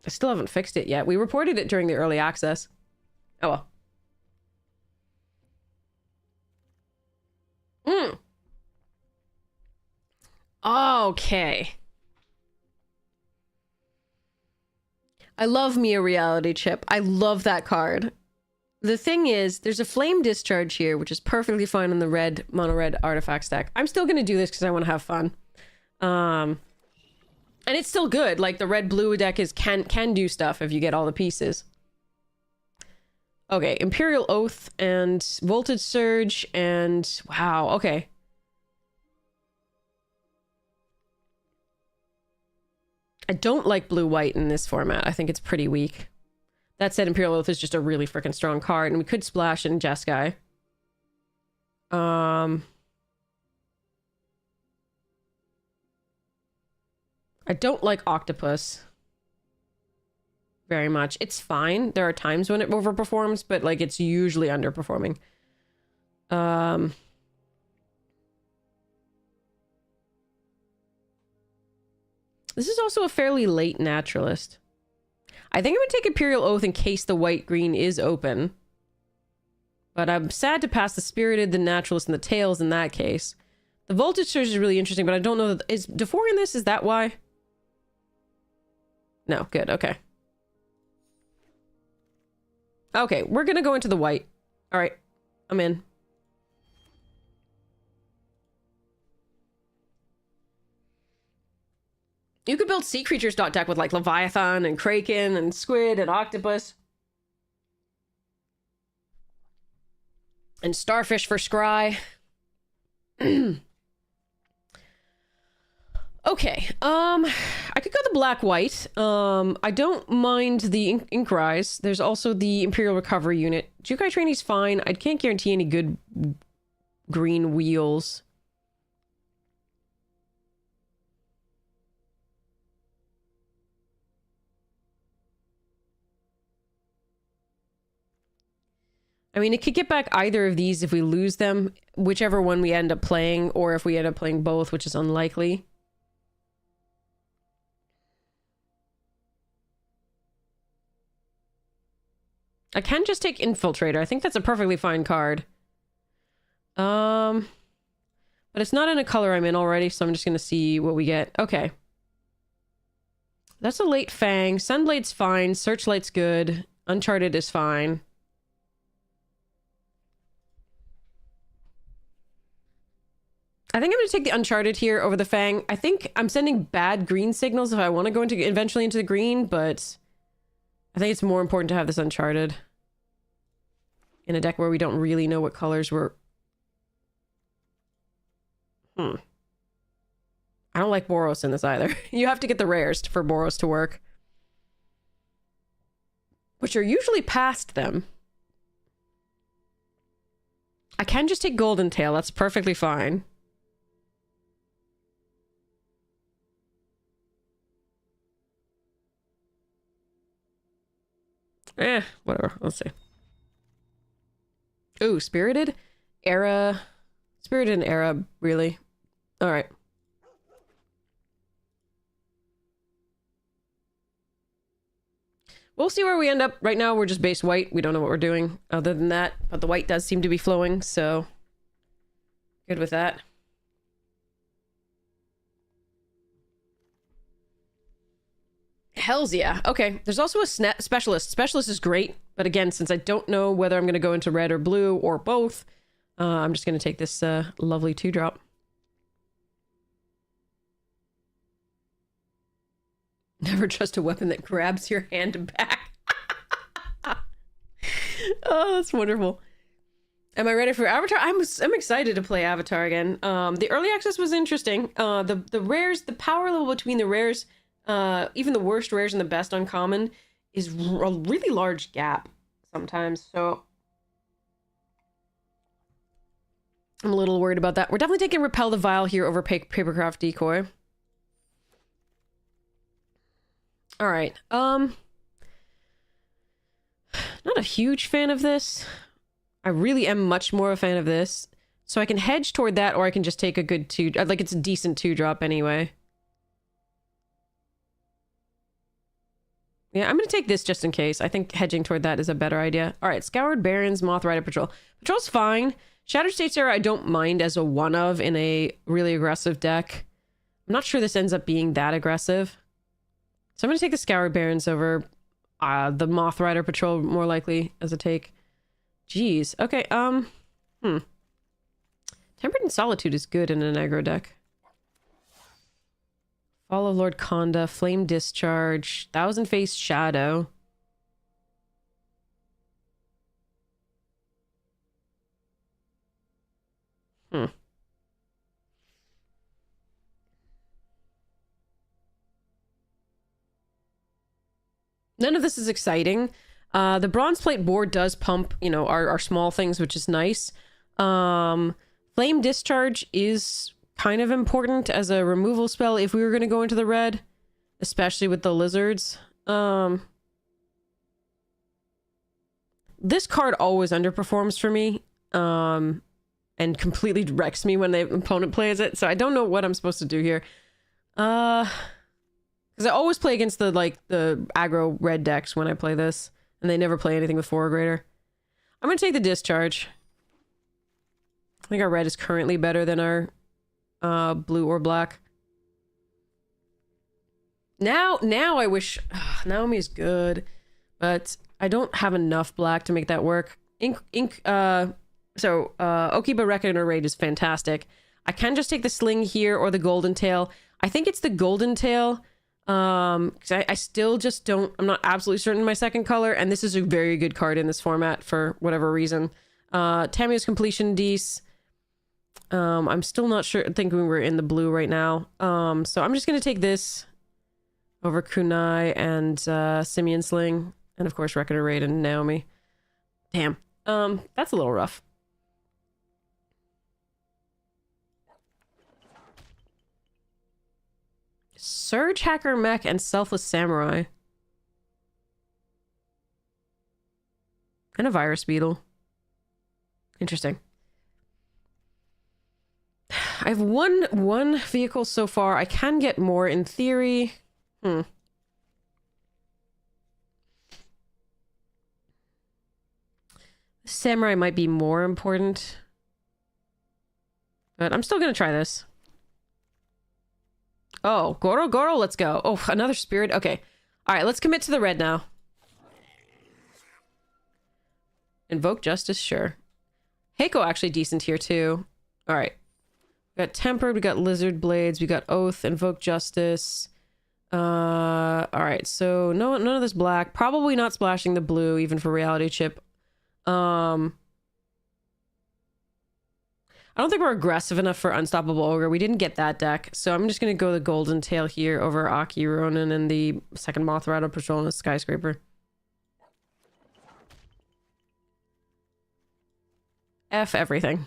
I still haven't fixed it yet. We reported it during the early access. Oh well. Okay. I love me a reality chip. I love that card. The thing is, there's a flame discharge here, which is perfectly fine on the red, mono red artifact stack. I'm still going to do this because I want to have fun. And it's still good. Like, the red blue deck can do stuff if you get all the pieces. Okay, Imperial Oath and Voltage Surge and... Wow, okay. I don't like blue-white in this format. I think it's pretty weak. That said, Imperial Oath is just a really freaking strong card, and we could splash in Jeskai. I don't like Octopus very much. It's fine. There are times when it overperforms, but like it's usually underperforming. This is also a fairly late naturalist. I think I'm going to take Imperial Oath in case the white-green is open. But I'm sad to pass the Spirited, the Naturalist, and the Tails in that case. The Voltage Surge is really interesting, but I don't know... Is D4 in this? Is that why? No, good, okay. Okay, we're going to go into the white. Alright, I'm in. You could build sea creatures deck with like Leviathan and Kraken and Squid and Octopus. And Starfish for Scry. Okay, I could go the black-white. I don't mind the Inkrise. There's also the Imperial Recovery unit. Jukai Trainee's fine. I can't guarantee any good green wheels. I mean, it could get back either of these if we lose them, whichever one we end up playing, or if we end up playing both, which is unlikely. I can just take Infiltrator. I think that's a perfectly fine card. But it's not in a color I'm in already, so I'm just going to see what we get. Okay. That's a late Fang. Sunblade's fine. Searchlight's good. Uncharted is fine. I think I'm going to take the Uncharted here over the Fang. I think I'm sending bad green signals if I want to go into eventually into the green, but I think it's more important to have this Uncharted in a deck where we don't really know what colors we're... I don't like Boros in this either. You have to get the rares for Boros to work, which are usually past them. I can just take Golden Tail. That's perfectly fine. Whatever. Let's see. Ooh, Spirited? Era. Spirited and Era, really. Alright. We'll see where we end up. Right now, we're just base white. We don't know what we're doing other than that. But the white does seem to be flowing, so... good with that. Hells yeah. Okay, there's also a Specialist. Specialist is great, but again, since I don't know whether I'm going to go into red or blue or both, I'm just going to take this lovely 2-drop. Never trust a weapon that grabs your hand back. Oh, that's wonderful. Am I ready for Avatar? I'm excited to play Avatar again. The early access was interesting. The rares, the power level between the rares, even the worst rares and the best uncommon, is a really large gap sometimes. So I'm a little worried about that. We're definitely taking Repel the Vile here over Papercraft Decoy. All right. Not a huge fan of this. I really am much more a fan of this. So I can hedge toward that, or I can just take a good two. Like, it's a decent 2-drop anyway. Yeah, I'm going to take this just in case. I think hedging toward that is a better idea. All right, Scoured Barrens, Moth Rider Patrol. Patrol's fine. Shattered States Era I don't mind as a one of in a really aggressive deck. I'm not sure this ends up being that aggressive. So I'm going to take the Scoured Barrens over the Moth Rider Patrol more likely as a take. Jeez. Okay, Tempered in Solitude is good in an aggro deck. Fall of Lord Konda, Flame Discharge, Thousand Face Shadow. None of this is exciting. The Bronze Plate board does pump, you know, our small things, which is nice. Flame Discharge is kind of important as a removal spell if we were going to go into the red, especially with the lizards. This card always underperforms for me, and completely wrecks me when the opponent plays it, so I don't know what I'm supposed to do here. Because I always play against the aggro red decks when I play this, and they never play anything with 4 or greater. I'm going to take the Discharge. I think our red is currently better than our blue or black. Now I wish Naomi's good, but I don't have enough black to make that work. Okiba Reckoner Raid is fantastic. I can just take the Sling here or the Golden Tail. I think it's the Golden Tail. Because I still just don't, I'm not absolutely certain my second color, and this is a very good card in this format for whatever reason. Tamiyo's Completion Dees. I'm still not sure, thinking we're in the blue right now. So I'm just gonna take this over Kunai and Simian Sling, and of course Reckoner Raid and Naomi. Damn. That's a little rough. Surge Hacker Mech and Selfless Samurai. And a Virus Beetle. Interesting. I have one vehicle so far. I can get more in theory. Samurai might be more important. But I'm still gonna try this. Oh, Goro, let's go. Oh, another spirit. Okay. All right, let's commit to the red now. Invoke Justice, sure. Heiko actually decent here too. All right. We got Tempered, we got Lizard Blades, we got Oath, Invoke Justice. All right, so none of this black. Probably not splashing the blue, even for Reality Chip. I don't think we're aggressive enough for Unstoppable Ogre. We didn't get that deck. So I'm just going to go the Golden Tail here over Aki Ronin and the second Moth Rider Patrol and the Skyscraper. F everything.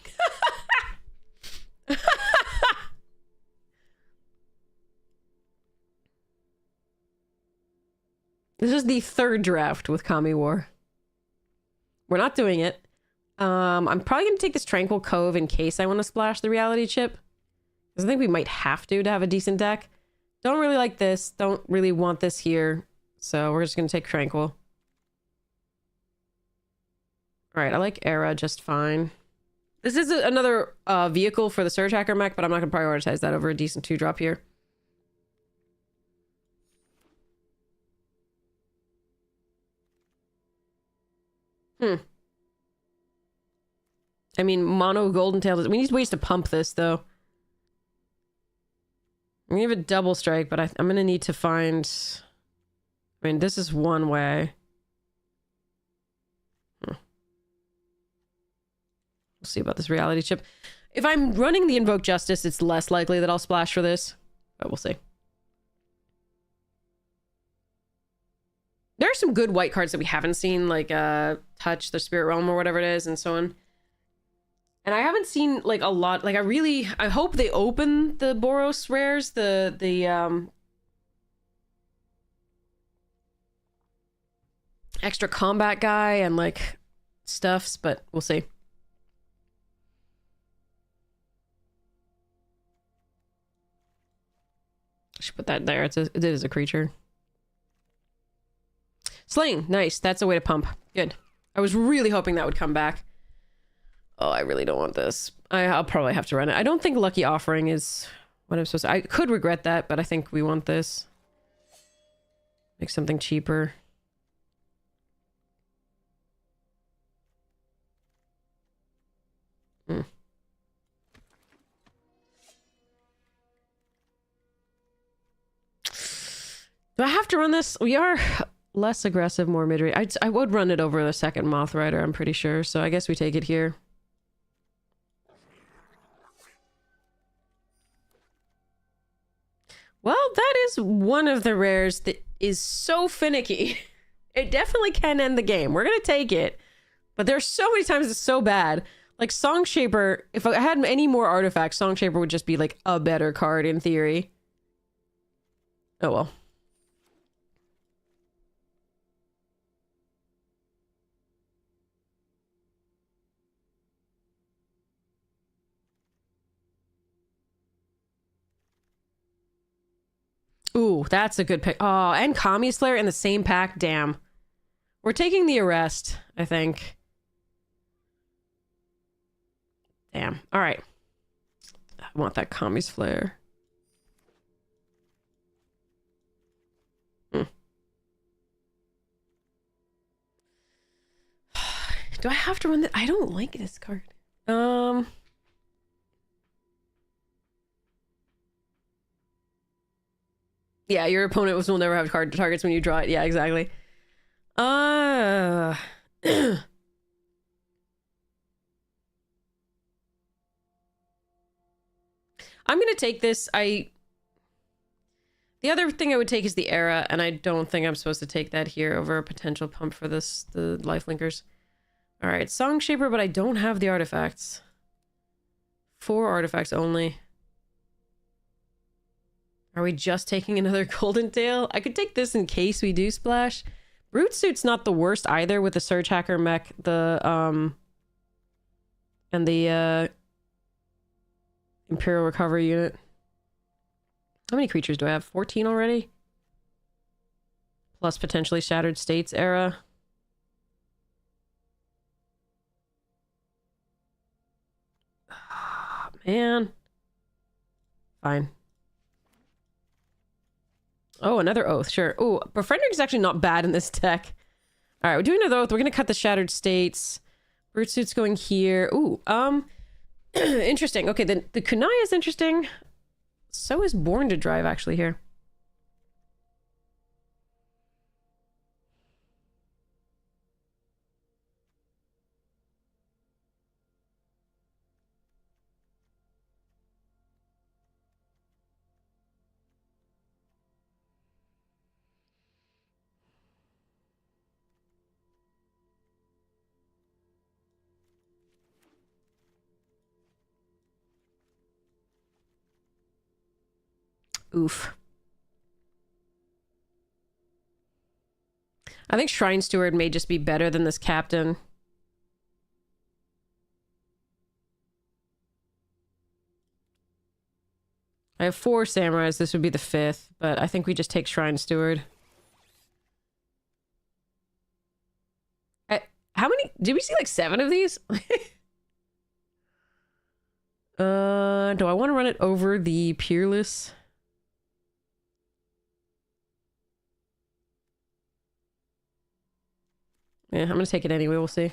This is the 3rd draft with Kami War. We're not doing it. I'm probably going to take this Tranquil Cove in case I want to splash the Reality Chip. Because I think we might have to have a decent deck. Don't really like this. Don't really want this here. So we're just going to take Tranquil. Alright, I like Era just fine. This is another vehicle for the Surge Hacker Mech, but I'm not going to prioritize that over a decent 2-drop here. I mean, mono Golden Tail. We need ways to pump this, though. I'm gonna give it double strike, but I'm gonna need to find... I mean, this is one way. We'll see about this Reality Chip. If I'm running the Invoke Justice, it's less likely that I'll splash for this. But we'll see. There are some good white cards that we haven't seen, like Touch, the Spirit Realm, or whatever it is, and so on. And I haven't seen like a lot. Like I hope they open the Boros rares, the extra combat guy and like stuffs, but we'll see. I should put that there. It is a creature. Slaying. Nice. That's a way to pump. Good. I was really hoping that would come back. Oh, I really don't want this. I'll probably have to run it. I don't think Lucky Offering is what I'm supposed to... I could regret that, but I think we want this. Make something cheaper. Hmm. Do I have to run this? We are less aggressive, more mid-range. I would run it over the second Moth Rider, I'm pretty sure. So I guess we take it here. Well, that is one of the rares that is so finicky. It definitely can end the game. We're going to take it. But there's so many times it's so bad. Like Song Shaper, if I had any more artifacts, Song Shaper would just be like a better card in theory. Oh well. Ooh, that's a good pick. Oh, and Kami Slayer in the same pack. Damn. We're taking the arrest, I think. Damn. All right. I want that Kami's Flare. Hmm. Do I have to run that? I don't like this card. Yeah, your opponent will never have card targets when you draw it. Yeah, exactly. I'm gonna take this. The other thing I would take is the Era, and I don't think I'm supposed to take that here over a potential pump for this, the Lifelinkers. All right, Song Shaper, but I don't have the artifacts. 4 artifacts only. Are we just taking another Golden Tail? I could take this in case we do splash. Brute Suit's not the worst either with the Surge Hacker mech, and the Imperial Recovery unit. How many creatures do I have? 14 already? Plus potentially Shattered States Era. Oh, man. Fine. Oh, another Oath, sure. Oh, Befriending is actually not bad in this deck. All right, we're doing another Oath. We're going to cut the Shattered States. Brute Suit's going here. Ooh, interesting. Okay, then the Kunai is interesting. So is Born to Drive actually here. Oof. I think Shrine Steward may just be better than this Captain. I have 4 Samurais. This would be the 5th, but I think we just take Shrine Steward. How many? Did we see like 7 of these? Do I want to run it over the Peerless? Yeah, I'm gonna take it anyway. We'll see.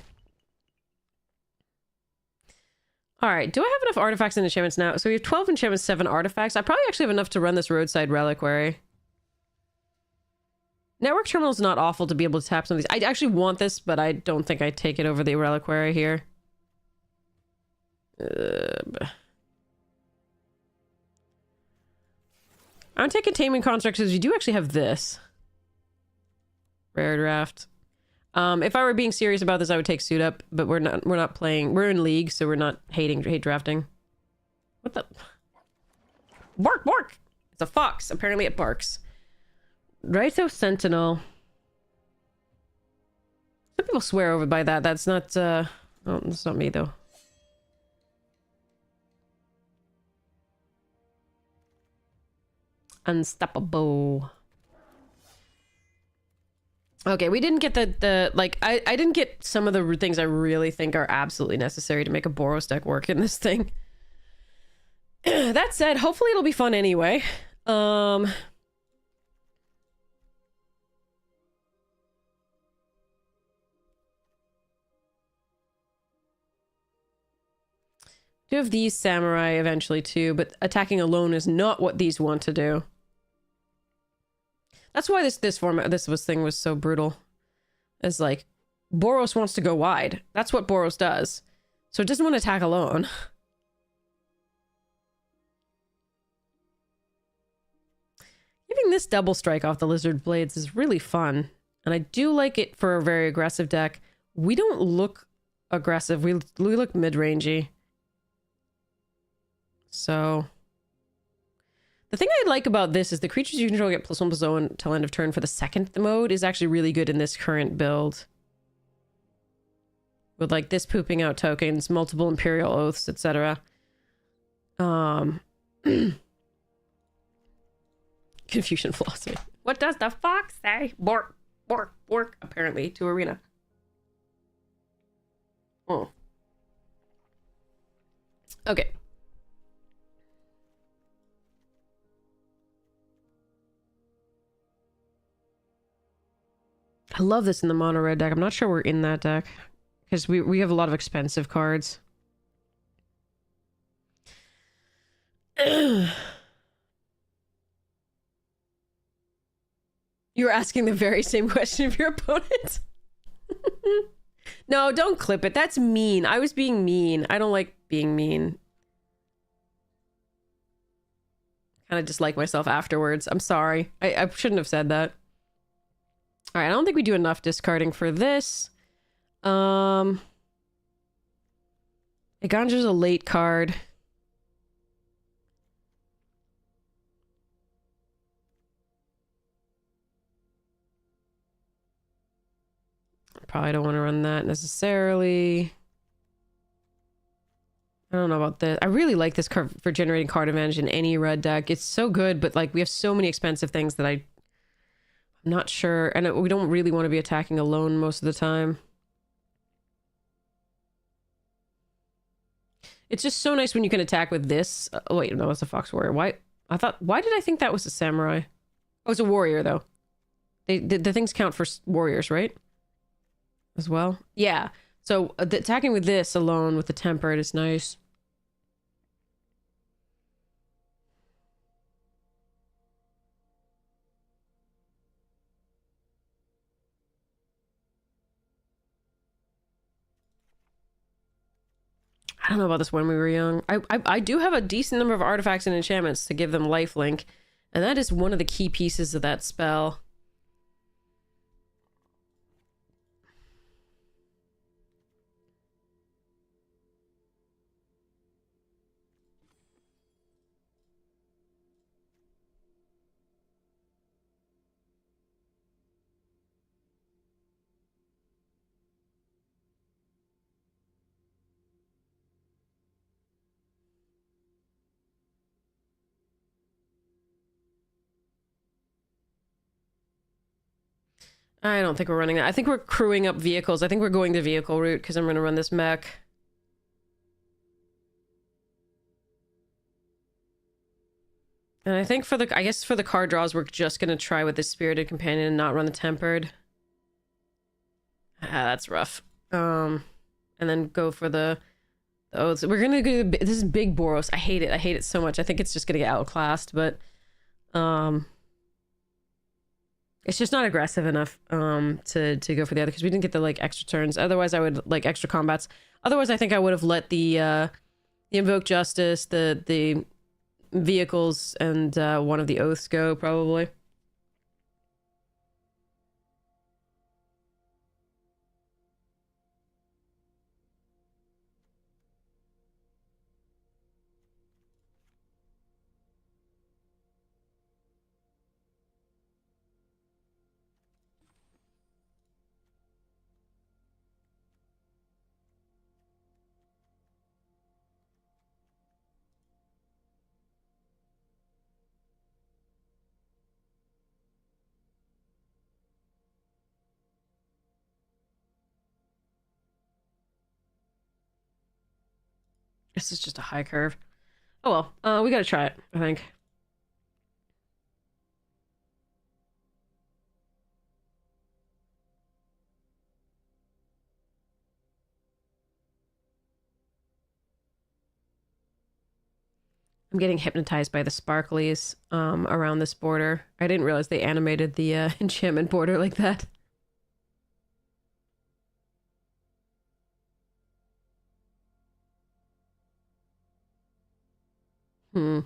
All right. Do I have enough artifacts and enchantments now? So we have 12 enchantments, 7 artifacts. I probably actually have enough to run this Roadside Reliquary. Network Terminal is not awful to be able to tap some of these. I actually want this, but I don't think I take it over the Reliquary here. I'm taking Containment Construct because we do actually have this. Rare Draft. If I were being serious about this, I would take Suit Up, but we're not playing. We're in League, so we're not hate drafting. What the? Bark, bark! It's a fox. Apparently it barks. Rhytho Sentinel. people swear over by that. That's not, oh, that's not me, though. Unstoppable. Okay, we didn't get the like, I didn't get some of the things I really think are absolutely necessary to make a Boros deck work in this thing. That said, hopefully it'll be fun anyway. Do have these samurai eventually too, but attacking alone is not what these want to do. That's why this thing was so brutal. Is like, Boros wants to go wide. That's what Boros does. So it doesn't want to attack alone. Giving this double strike off the Lizard Blades is really fun. And I do like it for a very aggressive deck. We don't look aggressive. We look mid-rangey. So... the thing I like about this is the creatures you control get +1/+0 until end of turn for the second mode is actually really good in this current build. With like this pooping out tokens, multiple Imperial Oaths, etc. Confucian philosophy. What does the fox say? Bork, bork, bork, apparently, to Arena. Oh. Okay. I love this in the mono red deck. I'm not sure we're in that deck. Because we have a lot of expensive cards. You're asking the very same question of your opponent. No, don't clip it. That's mean. I was being mean. I don't like being mean. Kind of dislike myself afterwards. I'm sorry. I shouldn't have said that. Alright, I don't think we do enough discarding for this. Iganja's a late card. Probably don't want to run that necessarily. I don't know about this. I really like this card for generating card advantage in any red deck. It's so good, but like we have so many expensive things that I'm not sure. And we don't really want to be attacking alone most of the time. It's just so nice when you can attack with this. Oh, wait, no, it's a Fox Warrior. Why did I think that was a Samurai? Oh, it's a Warrior, though. The things count for warriors, right? As well? Yeah. So attacking with this alone with the Tempered is nice. I don't know about this when we were young. I do have a decent number of artifacts and enchantments to give them lifelink, and that is one of the key pieces of that spell. I don't think we're running that. I think we're crewing up vehicles. I think we're going the vehicle route because I'm going to run this mech. And I think I guess for the card draws, we're just going to try with the Spirited Companion and not run the Tempered. Ah, that's rough. And then go for the Oaths. We're going to go, this is big Boros. I hate it. I hate it so much. I think it's just going to get outclassed, but, it's just not aggressive enough to go for the other because we didn't get the like extra turns. Otherwise, I would like extra combats. Otherwise, I think I would have let the Invoke Justice, the vehicles, and one of the Oaths go probably. This is just a high curve. Oh well, we gotta try it, I think. I'm getting hypnotized by the sparklies around this border. I didn't realize they animated the enchantment border like that. Hmm.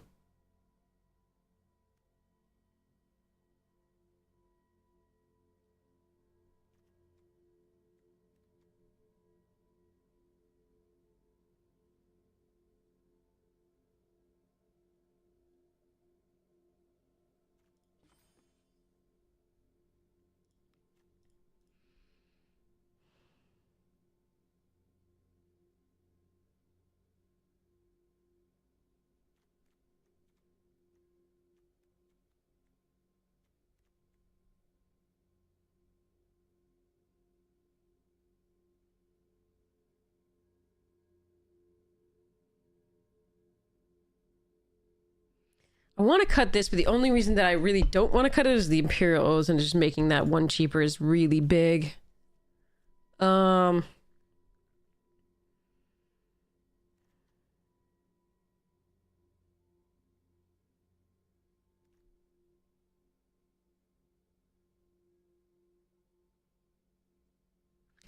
I want to cut this, but the only reason that I really don't want to cut it is the Imperial O's and just making that one cheaper is really big.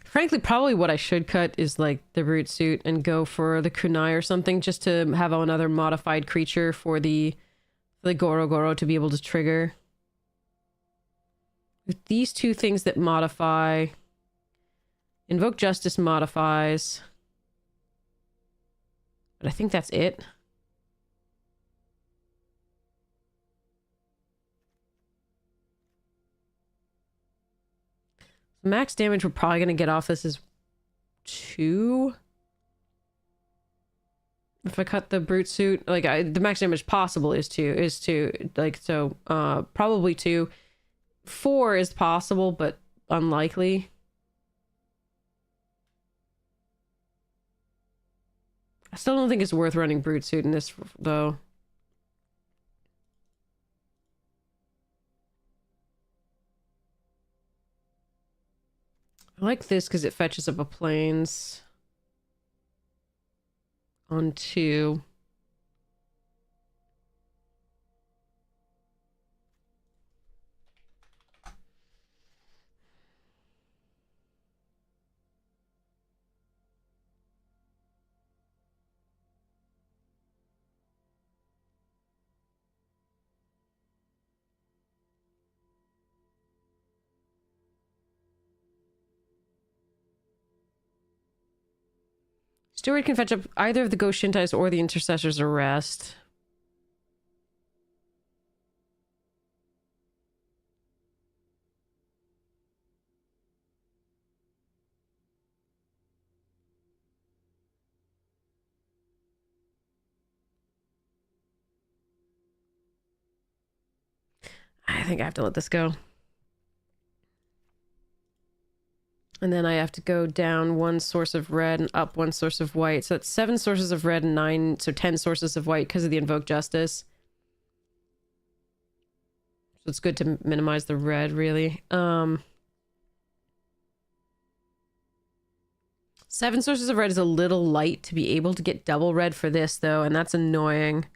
Frankly, probably what I should cut is like the Brute Suit and go for the Kunai or something just to have another modified creature for the Goro Goro to be able to trigger. With these two things that modify... Invoke Justice modifies. But I think that's it. Max damage we're probably going to get off this is 2. If I cut the Brute Suit, like the max damage possible is 2, like, so probably 2. 4 is possible, but unlikely. I still don't think it's worth running Brute Suit in this, though. I like this because it fetches up a plains on 2. Steward can fetch up either of the Ghost Shintais or the Intercessor's Arrest. I think I have to let this go. And then I have to go down 1 source of red and up 1 source of white. So that's 7 sources of red and 9, so 10 sources of white because of the Invoke Justice. So it's good to minimize the red, really. 7 sources of red is a little light to be able to get double red for this, though, and that's annoying.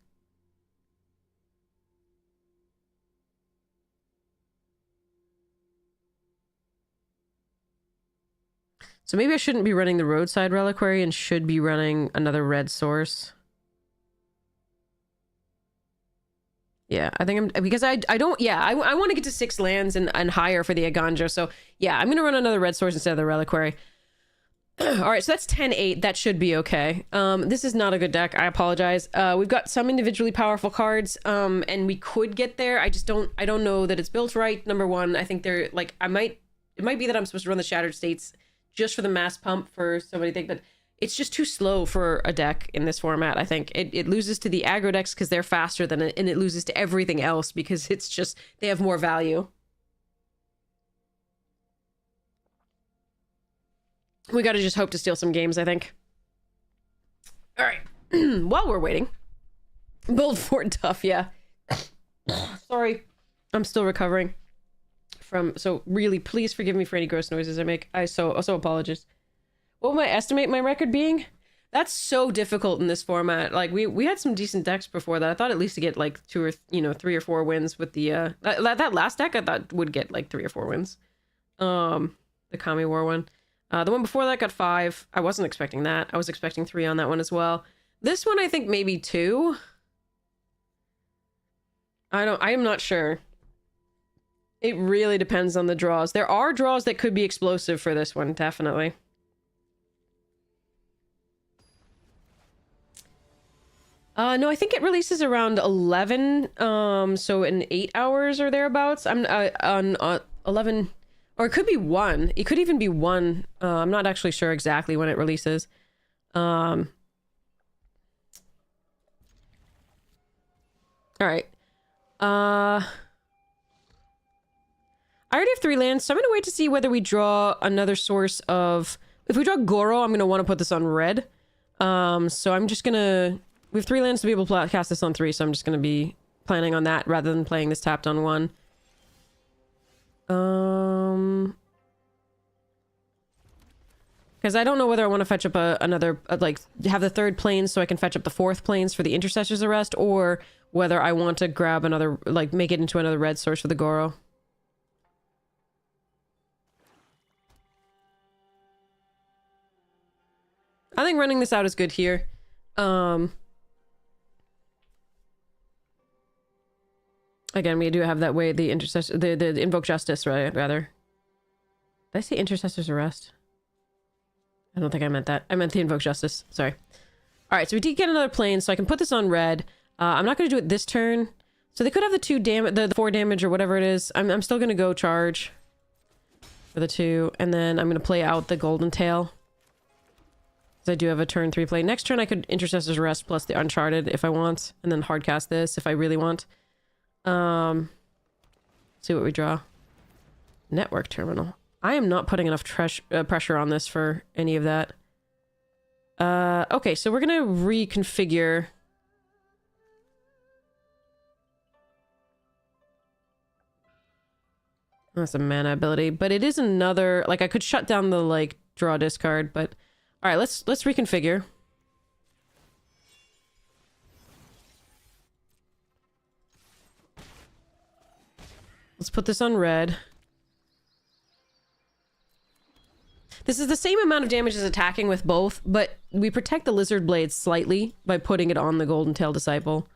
So maybe I shouldn't be running the Roadside Reliquary and should be running another red source. Yeah, I think I'm... Because I don't... Yeah, I want to get to 6 lands and higher for the Aganjo. So, yeah, I'm going to run another red source instead of the Reliquary. Alright, so that's 10-8. That should be okay. This is not a good deck. I apologize. We've got some individually powerful cards, and we could get there. I just don't... I don't know that it's built right, number one. I think they're... Like, I might... It might be that I'm supposed to run the Shattered States just for the mass pump for so many things, but it's just too slow for a deck in this format. I think it loses to the aggro decks because they're faster than it, and it loses to everything else because it's just they have more value. We got to just hope to steal some games, I think. All right. while we're waiting, build Fort Tough. Yeah. Sorry, I'm still recovering from. So really, please forgive me for any gross noises I make. I so apologize. What would I estimate my record being? That's so difficult in this format. Like we had some decent decks before that. I thought at least to get like 3 or 4 wins with the that last deck I thought would get like 3 or 4 wins. The Kami War one. The one before that got 5. I wasn't expecting that. I was expecting 3 on that one as well. This one I think maybe 2. I am not sure. It really depends on the draws. There are draws that could be explosive for this one, definitely. No, I think it releases around 11, so in 8 hours or thereabouts. I'm on 11, or it could be 1. It could even be 1. I'm not actually sure exactly when it releases. All right. I already have 3 lands, so I'm gonna wait to see whether we draw another source of... If we draw Goro, I'm gonna want to put this on red. So I'm just gonna... We have 3 lands to be able to cast this on 3, so I'm just going to be planning on that rather than playing this tapped on 1. Because I don't know whether I want to fetch up another, like, have the 3rd planes so I can fetch up the 4th planes for the Intercessor's Arrest, or whether I want to grab another, like, make it into another red source for the Goro. I think running this out is good here. Again, we do have that way, the Intercessor, the Invoke Justice, right, rather. Did I say Intercessor's Arrest? I don't think I meant that. I meant the Invoke Justice. Sorry. Alright, so we did get another plane, so I can put this on red. I'm not going to do it this turn. So they could have the 2 damage, the 4 damage or whatever it is. I'm still going to go charge for the 2, and then I'm going to play out the Golden Tail. Because I do have a turn 3 play. Next turn I could Intercessor's Arrest plus the Uncharted if I want, and then hardcast this if I really want. See what we draw. Network terminal. I am not putting enough pressure on this for any of that. Okay, so we're gonna reconfigure. That's a mana ability, but it is another, like, I could shut down the, like, draw discard, but all right, let's reconfigure. Let's put this on red. This is the same amount of damage as attacking with both, but we protect the Lizard Blade slightly by putting it on the Golden Tail Disciple.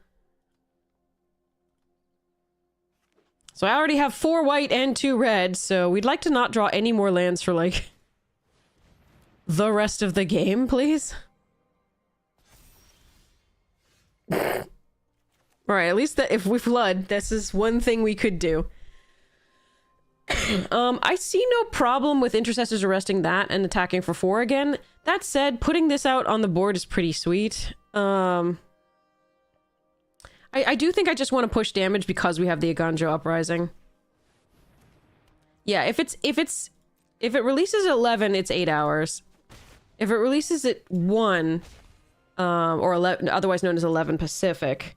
So I already have 4 white and 2 red, so we'd like to not draw any more lands for, like, the rest of the game, please. Alright, at least that if we flood, this is one thing we could do. I see no problem with Intercessors arresting that and attacking for 4 again. That said, putting this out on the board is pretty sweet. I do think I just want to push damage because we have the Aganjo Uprising. Yeah, if it releases at 11, it's 8 hours. If it releases at 1, or 11, otherwise known as 11 Pacific,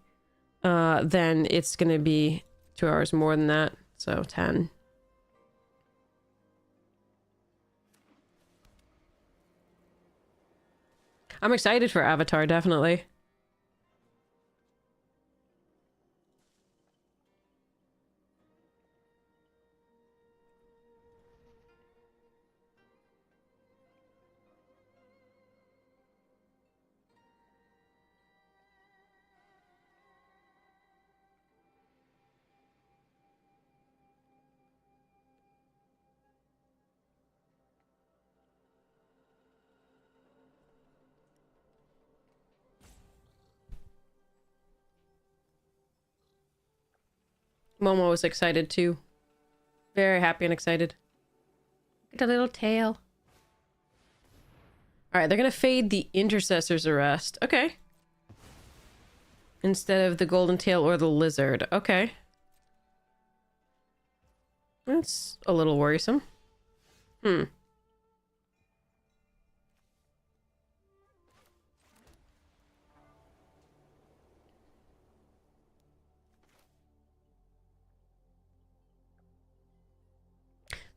then it's gonna be 2 hours more than that, so 10. I'm excited for Avatar, definitely. Momo was excited too. Very happy and excited. Look at a little tail. Alright, they're gonna fade the Intercessor's Arrest. Okay. Instead of the Golden Tail or the Lizard. Okay. That's a little worrisome. Hmm.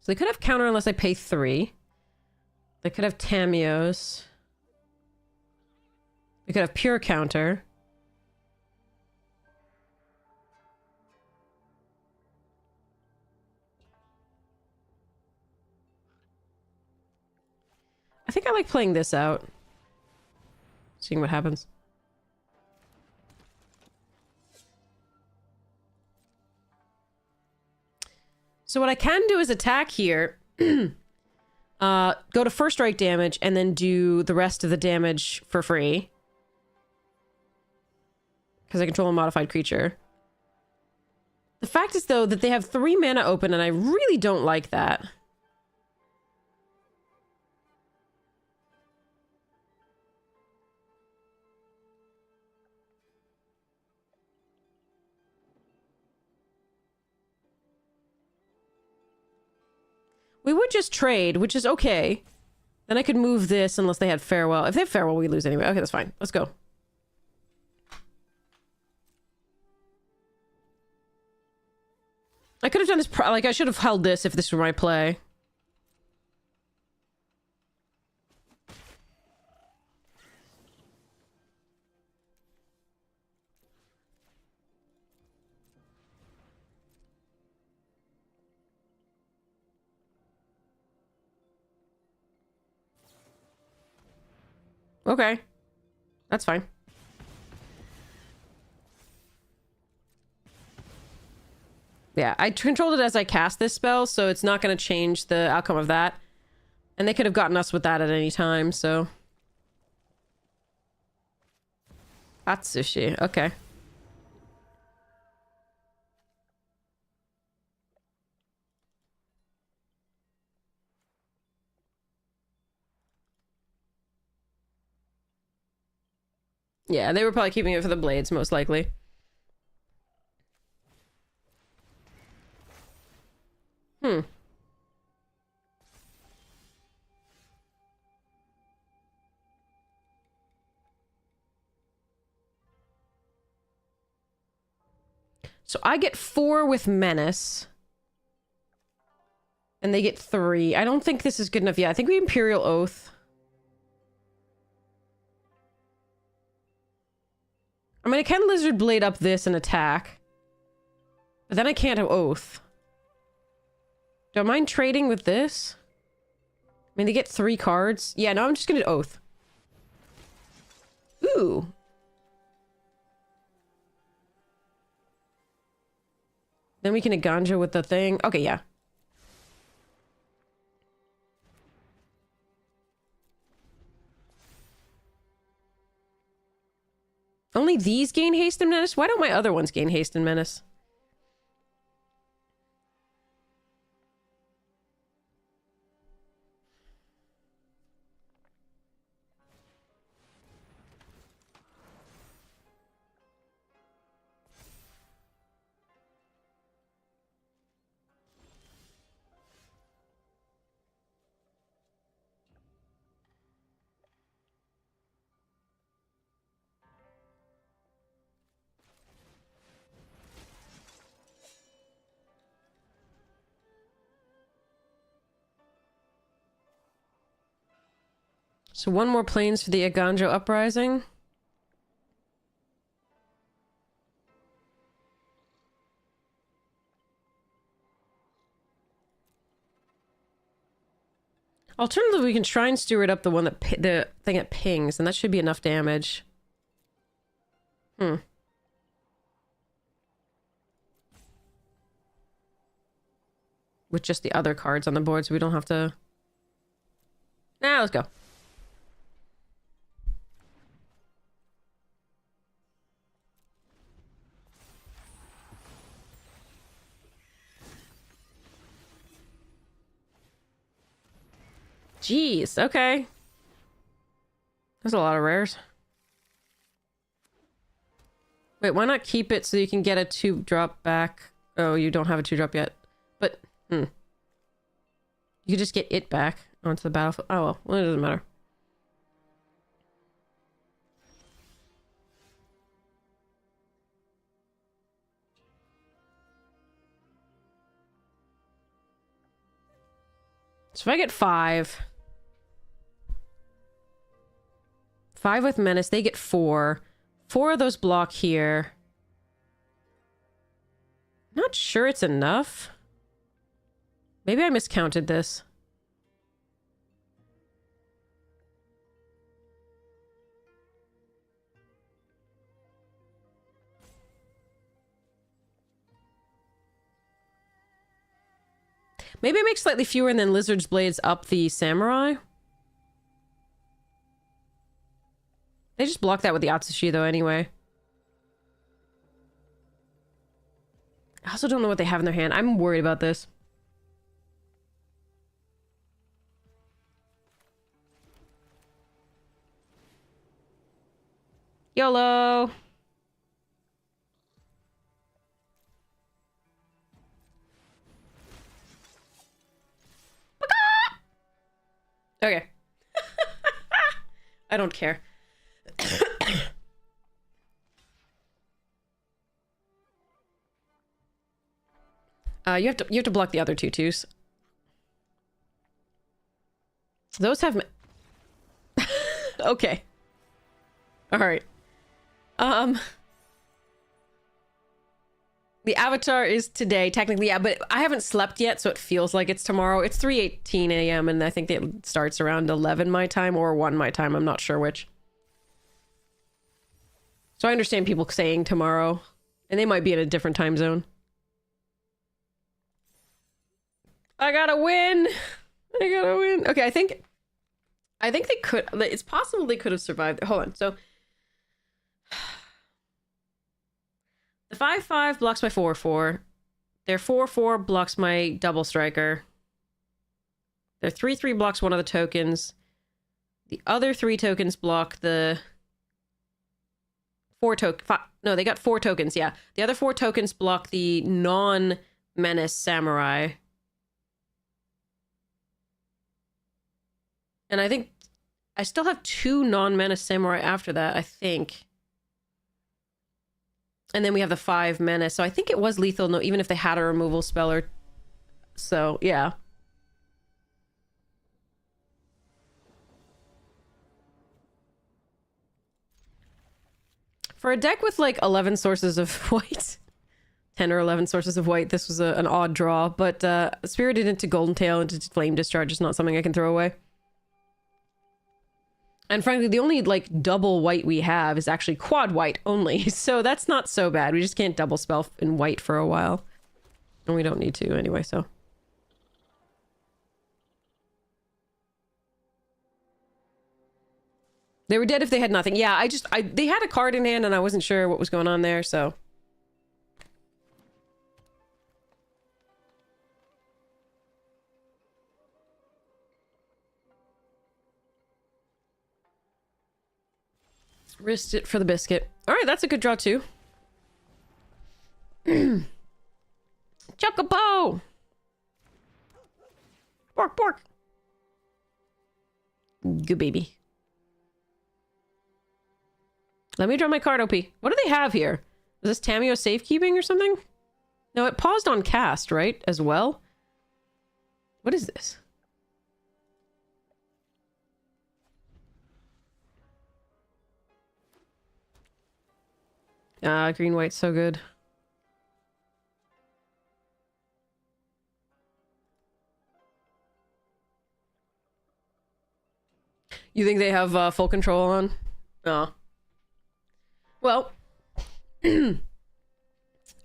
So they could have counter unless I pay 3. They could have Tamios. They could have pure counter. I think I like playing this out. Seeing what happens. So what I can do is attack here. Go to first strike damage and then do the rest of the damage for free. Because I control a modified creature. The fact is, though, that they have 3 mana open and I really don't like that. We would just trade, which is okay. Then I could move this unless they had Farewell. If they have Farewell, we lose anyway. Okay, that's fine. Let's go. I could have done this, like, I should have held this if this were my play. Okay. That's fine. Yeah, I controlled it as I cast this spell, so it's not going to change the outcome of that. And they could have gotten us with that at any time, so... Atsushi, okay. Yeah, they were probably keeping it for the blades, most likely. Hmm. So I get 4 with Menace. And they get 3. I don't think this is good enough yet. I think we Imperial Oath. I mean, I can Lizard Blade up this and attack. But then I can't have Oath. Do I mind trading with this? I mean, they get 3 cards. Yeah, no, I'm just gonna do Oath. Ooh. Then we can Aganja with the thing. Okay, yeah. Only these gain haste and menace? Why don't my other ones gain haste and menace? So 1 more planes for the Aganjo Uprising. Alternatively, we can Shrine Steward up the one that the thing that pings, and that should be enough damage. Hmm. With just the other cards on the board, so we don't have to... Nah, let's go. Jeez, okay. There's a lot of rares. Wait, why not keep it so you can get a 2-drop back? Oh, you don't have a 2-drop yet. But, You could just get it back onto the battlefield. Oh, well, it doesn't matter. So if I get 5... 5 with Menace, they get 4. 4 of those block here. Not sure it's enough. Maybe I miscounted this. Maybe I make slightly fewer and then Lizard's Blades up the Samurai. They just block that with the Atsushi though anyway. I also don't know what they have in their hand. I'm worried about this. YOLO! Okay. I don't care. You have to block the other 2/2s. Those have okay. All right. The Avatar is today, technically, yeah, but I haven't slept yet, so it feels like it's tomorrow. It's 3:18 a.m. and I think it starts around 11 my time or 1 my time. I'm not sure which. So I understand people saying tomorrow, and they might be in a different time zone. I gotta win! I gotta win. Okay, I think they could... It's possible they could have survived. Hold on, so... The 5/5 blocks my 4/4. Their 4/4 blocks my double striker. Their 3/3 blocks one of the tokens. The other 3 tokens block the... 4 token... No, they got 4 tokens, yeah. The other 4 tokens block the non-menace samurai. And I think I still have 2 non-menace samurai after that, I think. And then we have the 5 menace. So I think it was lethal, no, even if they had a removal spell or... So, yeah. For a deck with like 11 sources of white, 10 or 11 sources of white, this was an odd draw. But Spirited into Golden Tail into Flame Discharge is not something I can throw away. And frankly, the only, like, double white we have is actually quad white only. So that's not so bad. We just can't double spell in white for a while. And we don't need to anyway, so. They were dead if they had nothing. Yeah, they had a card in hand and I wasn't sure what was going on there, so. Risked it for the biscuit. All right, that's a good draw too. Chocobo! Pork, pork! Good baby. Let me draw my card, OP. What do they have here? Is this Tamiyo safekeeping or something? No, it paused on cast, right? As well? What is this? Ah, green white's so good. You think they have full control on? Oh. Well,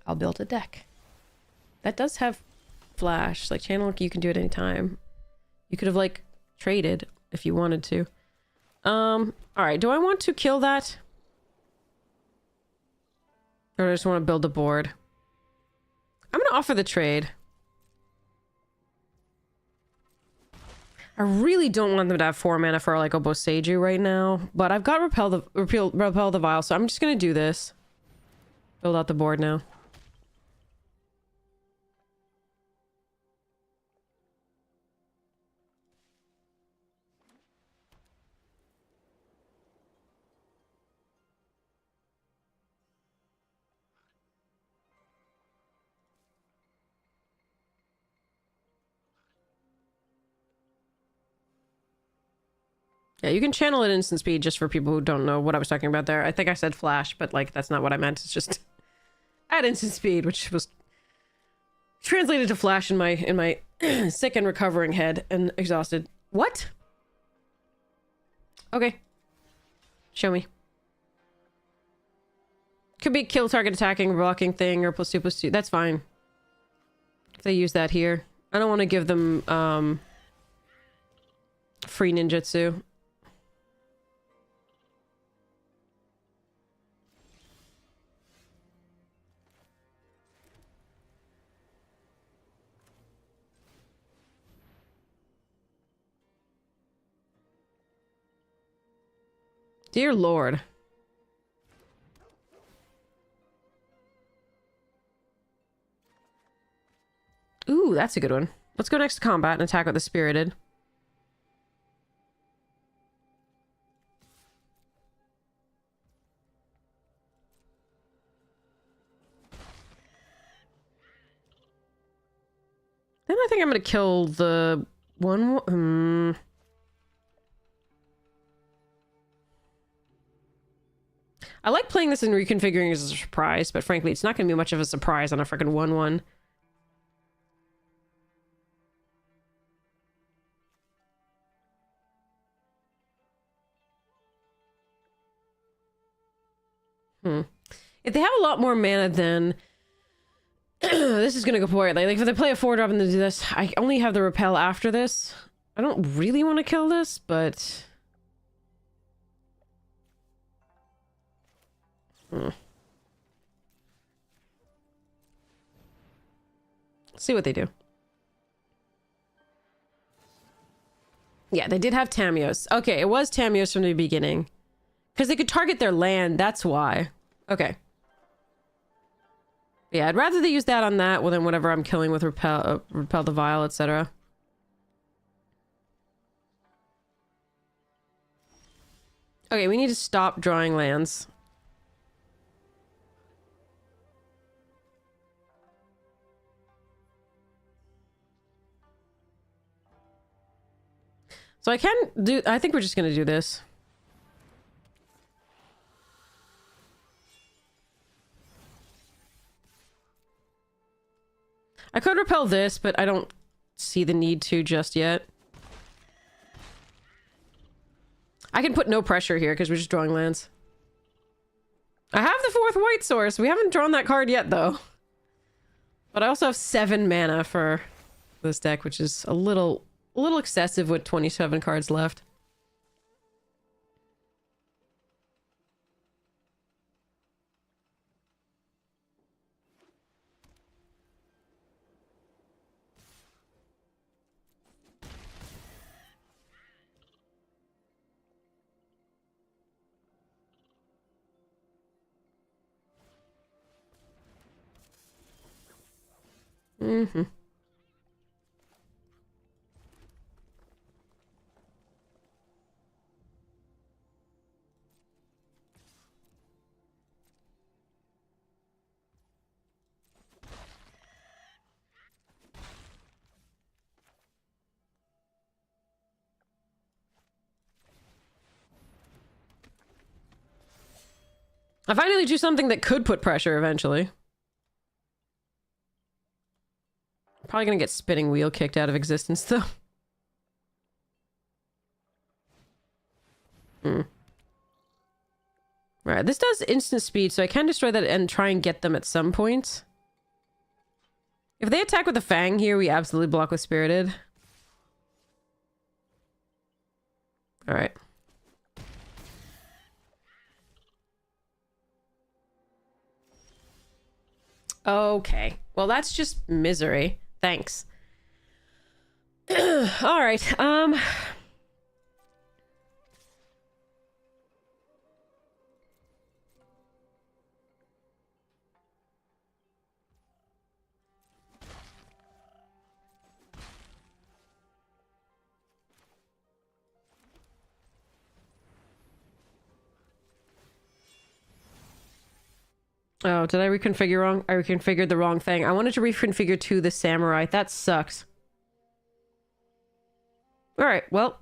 I'll build a deck. That does have flash. Like, channel you can do it anytime. You could have, like, traded if you wanted to. Alright, do I want to kill that? Or do I just want to build a board? I'm gonna offer the trade. I really don't want them to have 4 mana for like Oboseiju right now, but I've got Repel the Vile, so I'm just gonna do this. Build out the board now. Yeah, you can channel at instant speed just for people who don't know what I was talking about there. I think I said flash, but like that's not what I meant. It's just at instant speed, which was translated to flash in my sick and recovering head and exhausted. What? Okay. Show me. Could be kill target attacking, blocking thing, or +2/+2. That's fine. If they use that here. I don't want to give them free ninjutsu. Dear Lord. Ooh, that's a good one. Let's go next to combat and attack with the spirited. Then I think I'm gonna kill the one. I like playing this and reconfiguring as a surprise, but frankly, it's not gonna be much of a surprise on a freaking 1/1. If they have a lot more mana, then this is gonna go poorly. Like if they play a 4-drop and they do this, I only have the repel after this. I don't really want to kill this, but let's see what they do. Yeah, they did have Tamios. Okay, it was Tamios from the beginning. Because they could target their land, that's why. Okay. Yeah, I'd rather they use that on that than whatever I'm killing with Repel the Vile, etc. Okay, we need to stop drawing lands. So I can do... I think we're just gonna do this. I could repel this, but I don't see the need to just yet. I can put no pressure here because we're just drawing lands. I have the 4th white source. We haven't drawn that card yet, though. But I also have 7 mana for this deck, which is a little excessive with 27 cards left. Mm-hmm. I finally do something that could put pressure eventually. Probably gonna get Spinning Wheel kicked out of existence, though. Right, this does instant speed, so I can destroy that and try and get them at some point. If they attack with the Fang here, we absolutely block with Spirited. Alright. Okay. Well, that's just misery. Thanks. Alright, oh, did I reconfigure wrong? I reconfigured the wrong thing. I wanted to reconfigure to the Samurai. That sucks. Alright, well,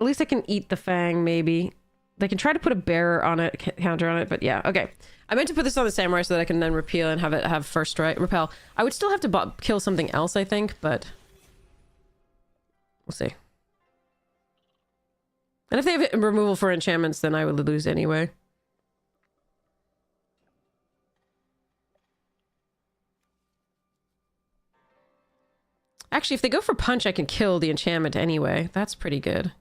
At least I can eat the fang, maybe. They can try to put a bear on it, counter on it, but yeah, okay. I meant to put this on the samurai so that I can then repeal and have it have first strike, repel. I would still have to kill something else, I think, but we'll see. And if they have removal for enchantments, then I would lose anyway. Actually, if they go for punch, I can kill the enchantment anyway. That's pretty good.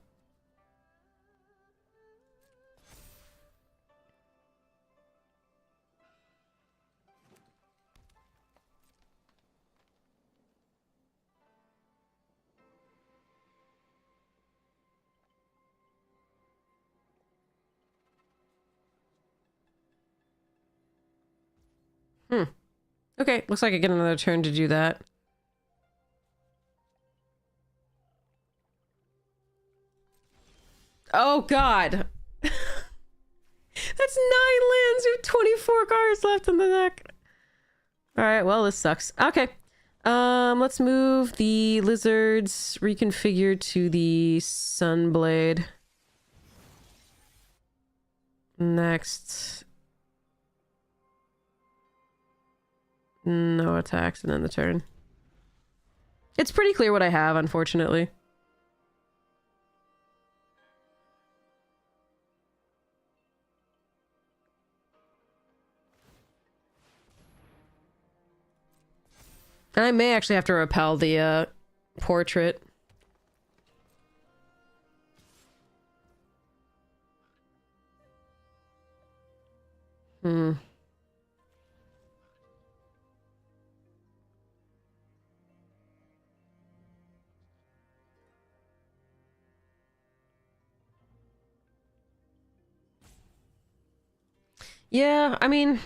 Okay, looks like I get another turn to do that. Oh god! That's 9 lands! We have 24 cards left in the deck! Alright, well, this sucks. Okay. Let's move the lizards reconfigured to the Sunblade. Next. No attacks and then the turn. It's pretty clear what I have, unfortunately. And I may actually have to repel the portrait. Yeah, I mean...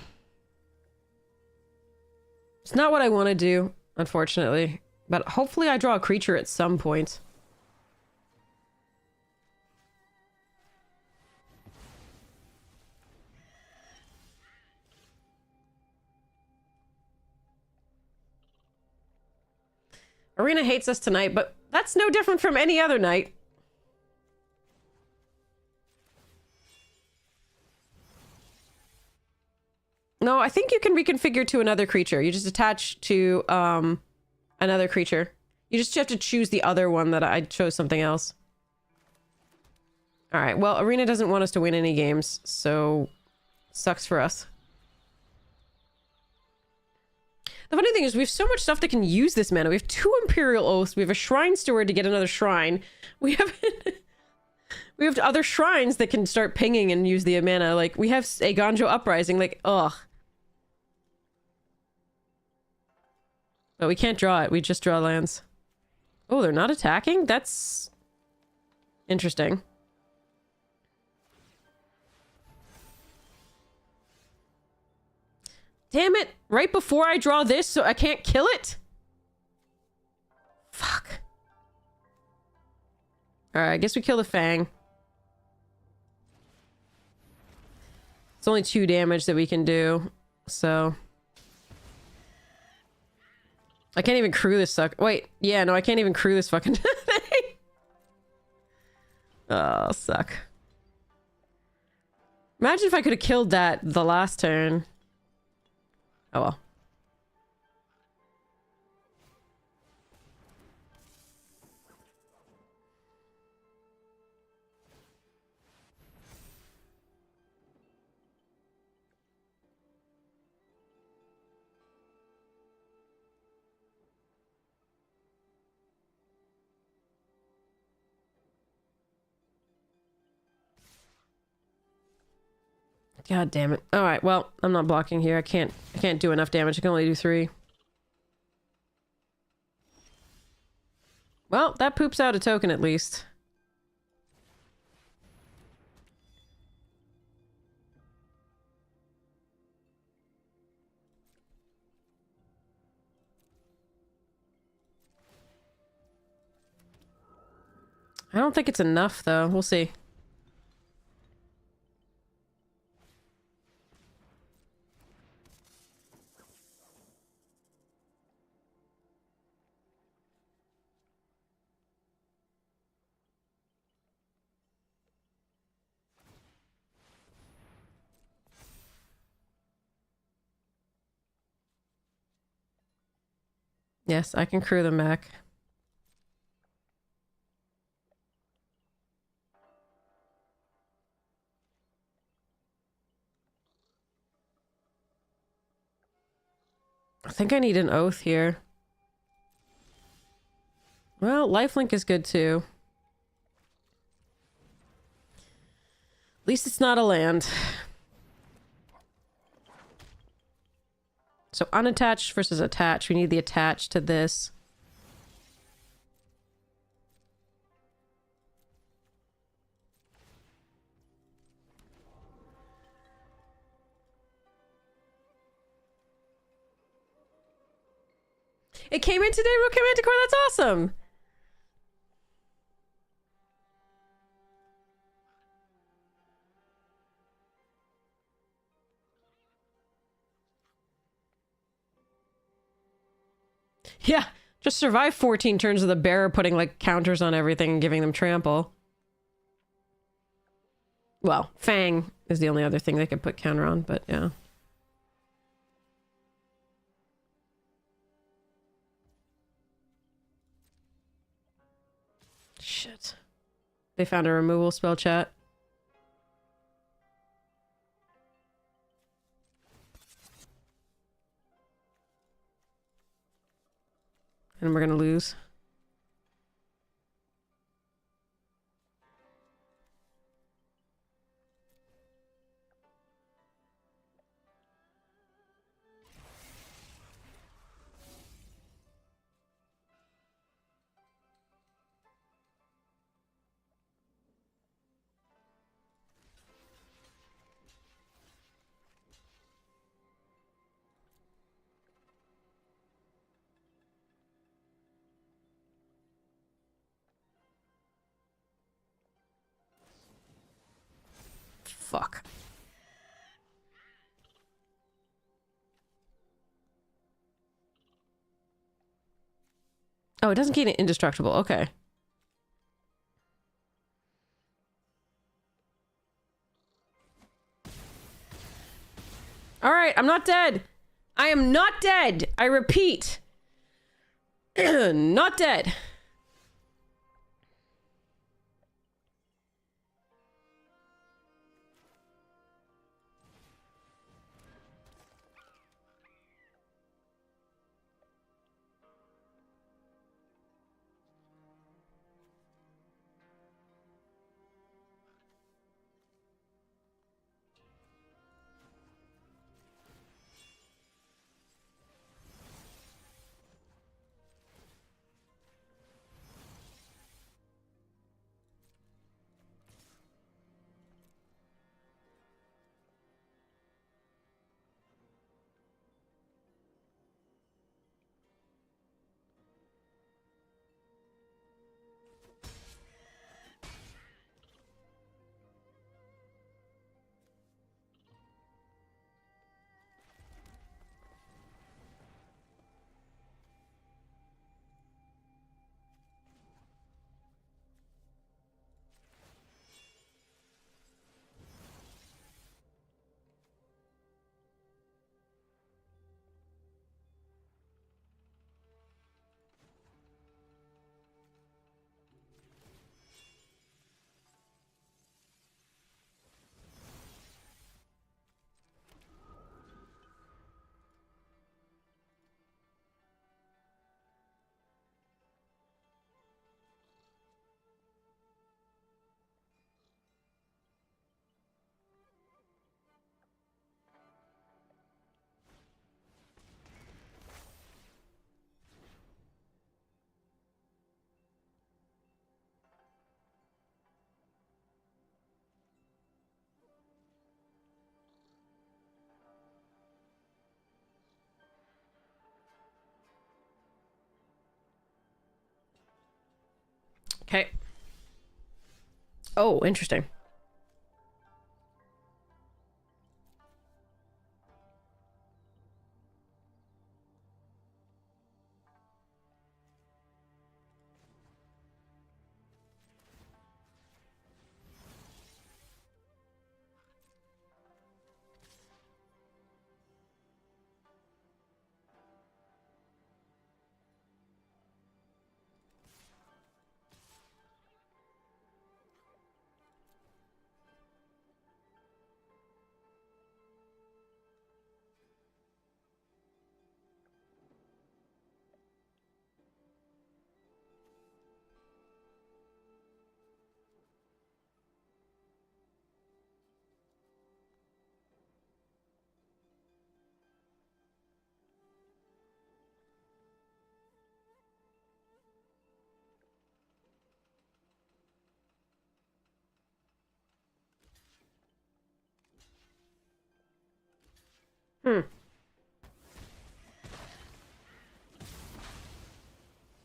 It's not what I want to do, unfortunately. But hopefully I draw a creature at some point. Arena hates us tonight, but that's no different from any other night. No, I think you can reconfigure to another creature. You just attach to another creature. You just have to choose the other one that I chose something else. Alright, well, Arena doesn't want us to win any games, so sucks for us. The funny thing is we have so much stuff that can use this mana. We have 2 Imperial Oaths, we have a Shrine Steward to get another shrine. We have we have other shrines that can start pinging and use the mana. Like, we have a Ganjo Uprising, like, ugh. But we can't draw it, we just draw lands. Oh, they're not attacking? That's interesting. Damn it! Right before I draw this, so I can't kill it? Fuck. Alright, I guess we kill the Fang. It's only 2 damage that we can do, so... I can't even crew this suck. Wait, yeah, no, I can't even crew this fucking thing. Oh, suck. Imagine if I could have killed that the last turn. Oh well. God damn it. Alright, well, I'm not blocking here. I can't do enough damage. I can only do 3. Well, that poops out a token at least. I don't think it's enough, though. We'll see. Yes, I can crew them back. I think I need an oath here. Well, lifelink is good too. At least it's not a land. So unattached versus attached. We need the attached to this. It came in today, Rook Manticore. That's awesome. Yeah, just survive 14 turns of the bearer putting like counters on everything and giving them trample. Well, Fang is the only other thing they could put counter on, but yeah. Shit. They found a removal spell, chat. And we're gonna lose. Fuck. Oh, it doesn't gain it indestructible. Okay. All right, I'm not dead. I am not dead. I repeat. Not dead. Okay. Oh, interesting. Hmm.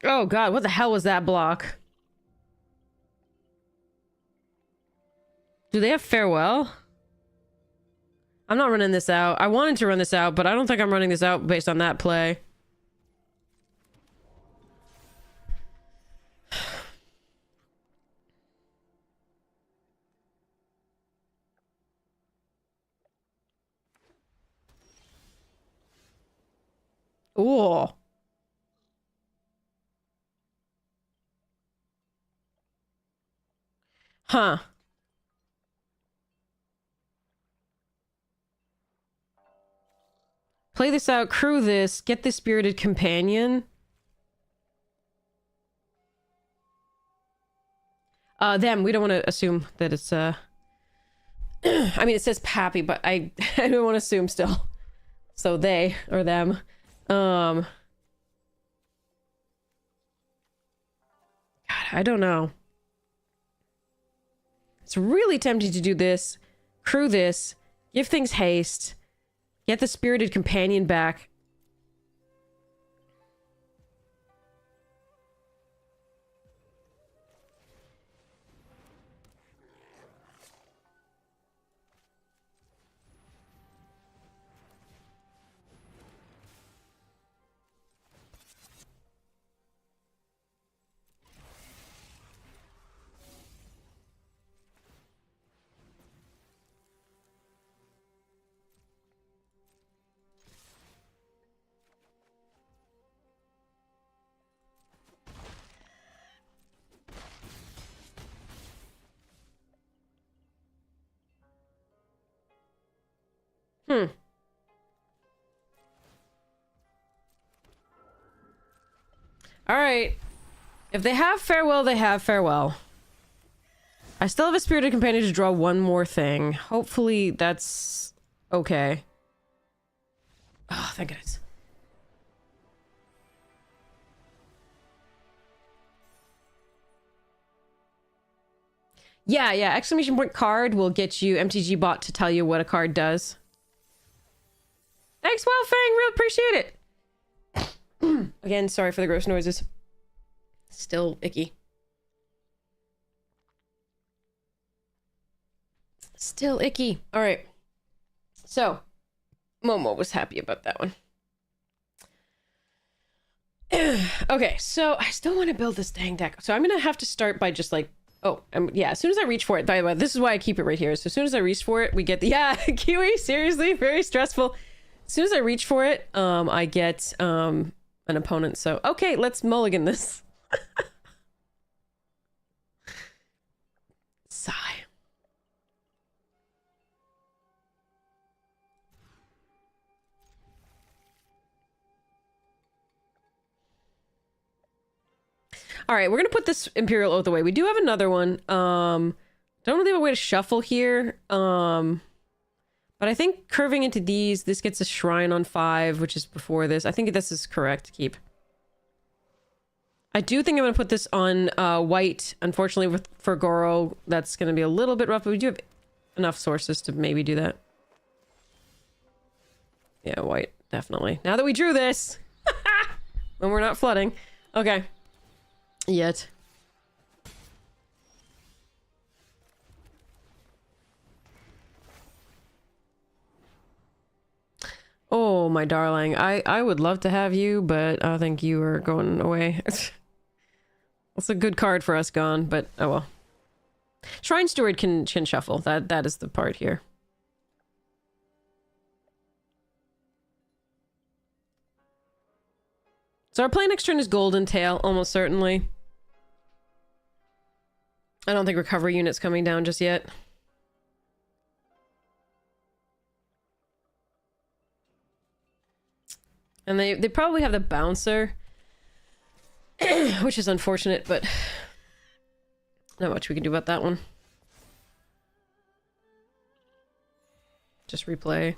Oh god, what the hell was that block? Do they have farewell? I'm not running this out. I wanted to run this out, but I don't think I'm running this out based on that play. Ooh. Huh. Play this out, crew this, get the spirited companion. Them, we don't want to assume that it's, I mean, it says Pappy, but I don't want to assume still. So they, or them. God, I don't know. It's really tempting to do this, crew this, give things haste, get the spirited companion back. Hmm. Alright. If they have farewell, they have farewell. I still have a spirited companion to draw one more thing. Hopefully that's okay. Oh, thank goodness. Yeah, yeah. Exclamation point card will get you MTG bot to tell you what a card does. Thanks, Wildfang. Real appreciate it. Again, sorry for the gross noises. Still icky. Still icky. All right. So, Momo was happy about that one. Okay, so I still want to build this dang deck. So I'm going to have to start by just like, oh, yeah, as soon as I reach for it, by the way, this is why I keep it right here. So as soon as I reach for it, we get the, yeah, Kiwi, seriously, very stressful. As soon as I reach for it, I get an opponent. So, okay, let's mulligan this. Sigh. All right, we're gonna put this Imperial Oath away. We do have another one. Don't really have a way to shuffle here. But I think curving into these, this gets a Shrine on 5, which is before this. I think this is correct to keep. I do think I'm gonna put this on white. Unfortunately, for Goro, that's gonna be a little bit rough, but we do have enough sources to maybe do that. Yeah, white, definitely. Now that we drew this, when we're not flooding. Okay. Yet. Oh, my darling. I would love to have you, but I think you are going away. It's a good card for us gone, but oh well. Shrine Steward can chin shuffle. That is the part here. So our play next turn is Golden Tail, almost certainly. I don't think recovery unit's coming down just yet. And they probably have the bouncer. Which is unfortunate, but not much we can do about that one. Just replay.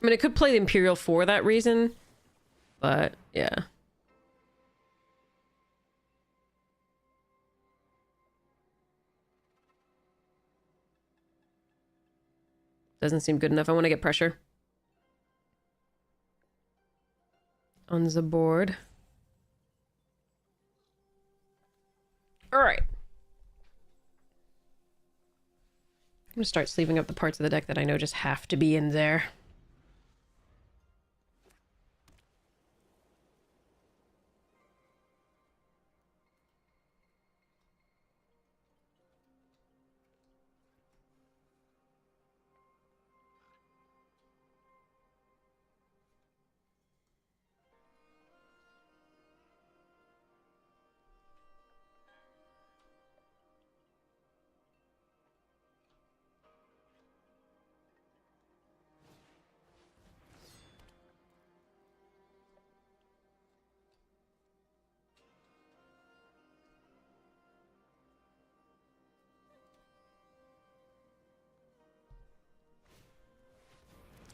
I mean, it could play the Imperial for that reason, but yeah. Doesn't seem good enough. I want to get pressure on the board. All right. I'm going to start sleeving up the parts of the deck that I know just have to be in there.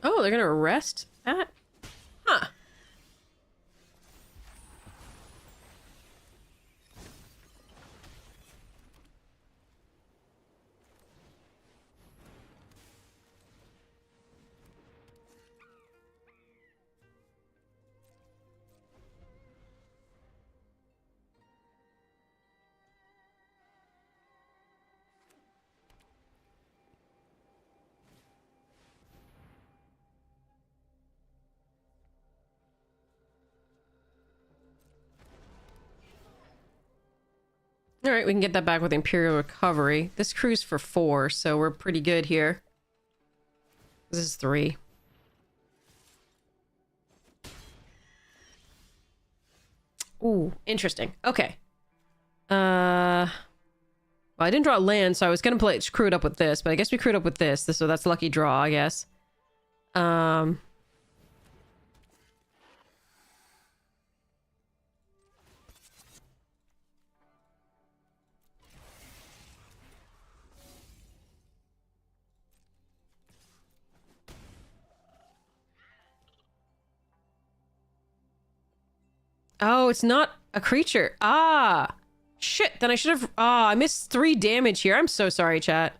Oh, they're gonna arrest that? Huh. All right, we can get that back with Imperial Recovery. This crew's for 4, so we're pretty good here. This is 3. Ooh, interesting. Okay. Well, I didn't draw land, so I was gonna screw it up with this, but I guess we screwed up with this, so that's lucky draw, I guess. Oh, it's not a creature. Ah! Shit, then I should have... Ah, I missed 3 damage here. I'm so sorry, chat.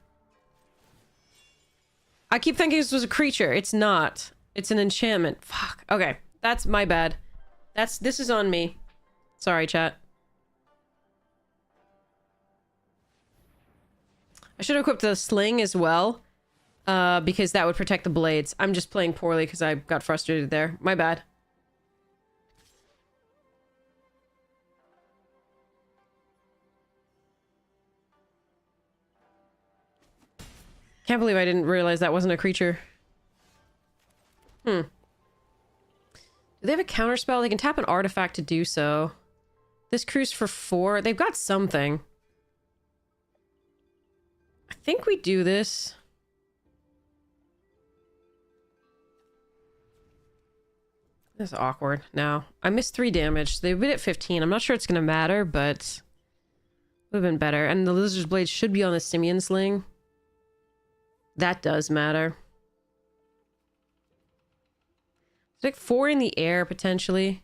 I keep thinking this was a creature. It's not. It's an enchantment. Fuck. Okay, that's my bad. This is on me. Sorry, chat. I should have equipped the sling as well. Because that would protect the blades. I'm just playing poorly because I got frustrated there. My bad. Can't believe I didn't realize that wasn't a creature. Do they have a counterspell? They can tap an artifact to do so. This crew's for 4. They've got something. I think we do this. That's awkward. Now, I missed 3 damage. They've been at 15. I'm not sure it's going to matter, but would have been better. And the Lizard's Blade should be on the Simian Sling. That does matter. It's like 4 in the air, potentially.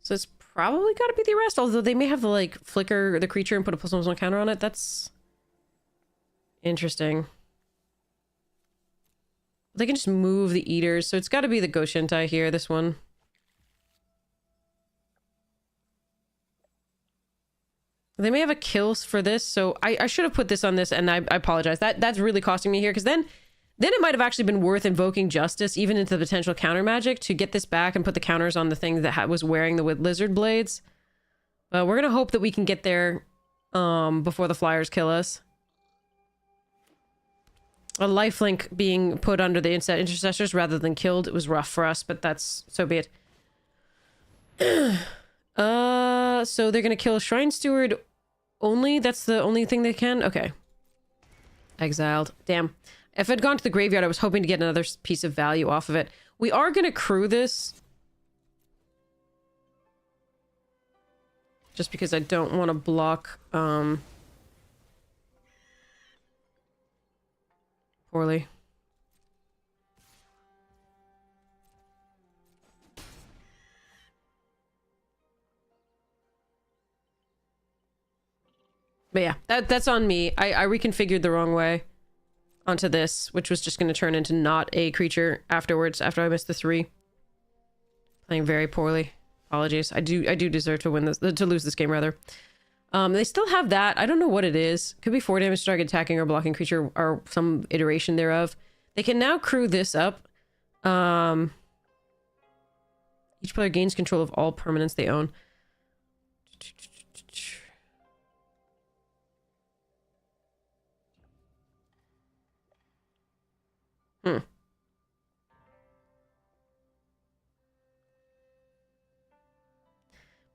So it's probably got to be the arrest, although they may have to, like, flicker the creature and put a +1/+1 counter on it. That's interesting. They can just move the Eaters, so it's got to be the Goshintai here, this one. They may have a kills for this, so I should have put this on this, and I apologize. That's really costing me here, because then it might have actually been worth invoking Justice, even into the potential counter magic, to get this back and put the counters on the thing that was wearing the Lizard Blades. But we're going to hope that we can get there before the Flyers kill us. A lifelink being put under the Intercessors rather than killed, it was rough for us, but that's... so be it. So they're going to kill Shrine Steward only? That's the only thing they can? Okay. Exiled. Damn. If I'd gone to the graveyard, I was hoping to get another piece of value off of it. We are going to crew this. just because I don't want to block poorly. But yeah, that's on me. I reconfigured the wrong way onto this, which was just going to turn into not a creature afterwards, after I missed the 3. Playing very poorly. Apologies. I do deserve to win this, to lose this game rather. They still have that. I don't know what it is. Could be 4 damage to target attacking or blocking creature or some iteration thereof. They can now crew this up. Each player gains control of all permanents they own.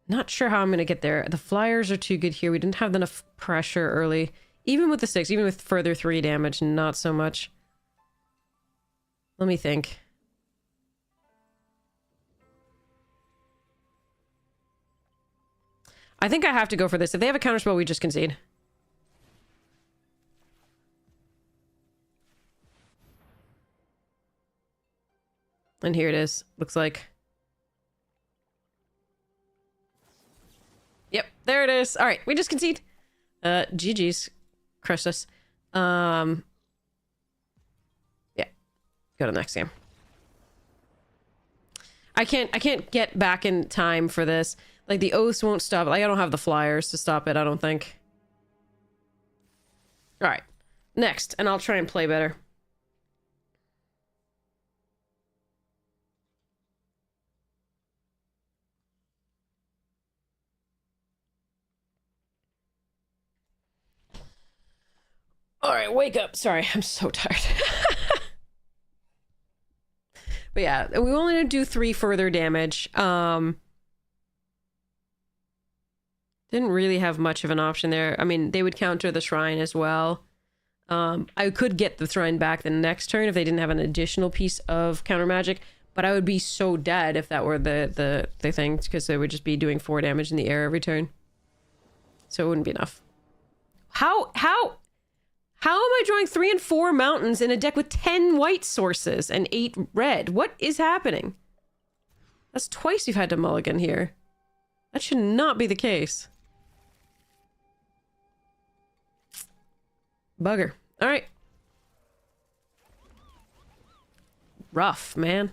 Not sure how I'm going to get there. The flyers are too good here. We didn't have enough pressure early. Even with the 6, even with further 3 damage, not so much. Let me think. I think I have to go for this. If they have a counterspell, we just concede. And here it is. Looks like. Yep, there it is. All right, we just concede. GG's. Crushed us. Yeah. Go to the next game. I can't get back in time for this. Like, the oaths won't stop it. Like, I don't have the flyers to stop it, I don't think. All right. Next, and I'll try and play better. All right, wake up. Sorry, I'm so tired. But yeah, we only do 3 further damage. Didn't really have much of an option there. I mean, they would counter the shrine as well. I could get the shrine back the next turn if they didn't have an additional piece of counter magic, but I would be so dead if that were the thing, because they would just be doing 4 damage in the air every turn. So it wouldn't be enough. How am I drawing 3 and 4 mountains in a deck with 10 white sources and 8 red? What is happening? That's twice you've had to mulligan here. That should not be the case. Bugger. All right. Rough, man.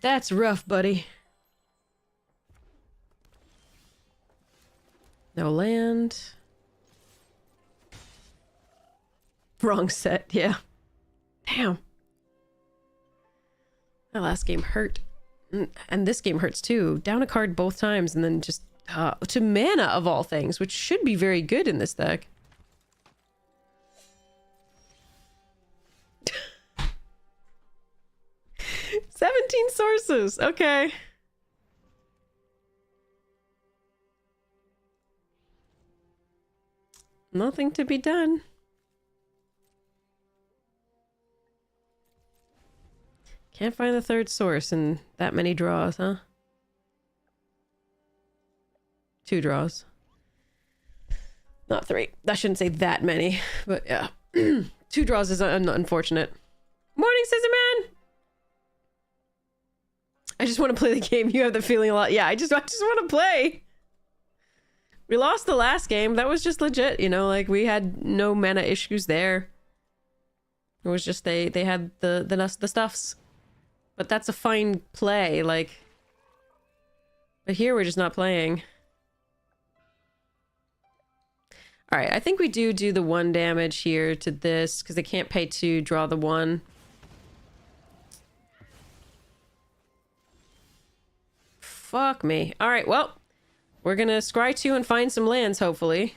That's rough, buddy. No land. Wrong set, yeah. Damn. That last game hurt. And this game hurts too. Down a card both times and then just to mana of all things, which should be very good in this deck. "17 sources. Okay. Nothing to be done. Can't find the 3rd source in that many draws, huh? 2 draws. Not 3. I shouldn't say that many, but yeah. 2 draws is unfortunate. Morning, Scissor Man! I just want to play the game. You have the feeling a lot. Yeah, I just want to play. We lost the last game. That was just legit, you know, like we had no mana issues there. It was just they had the stuffs. But that's a fine play, like. But here we're just not playing. Alright, I think we do the 1 damage here to this, because they can't pay 2, draw the 1. Fuck me. Alright, well. We're gonna scry 2 and find some lands, hopefully.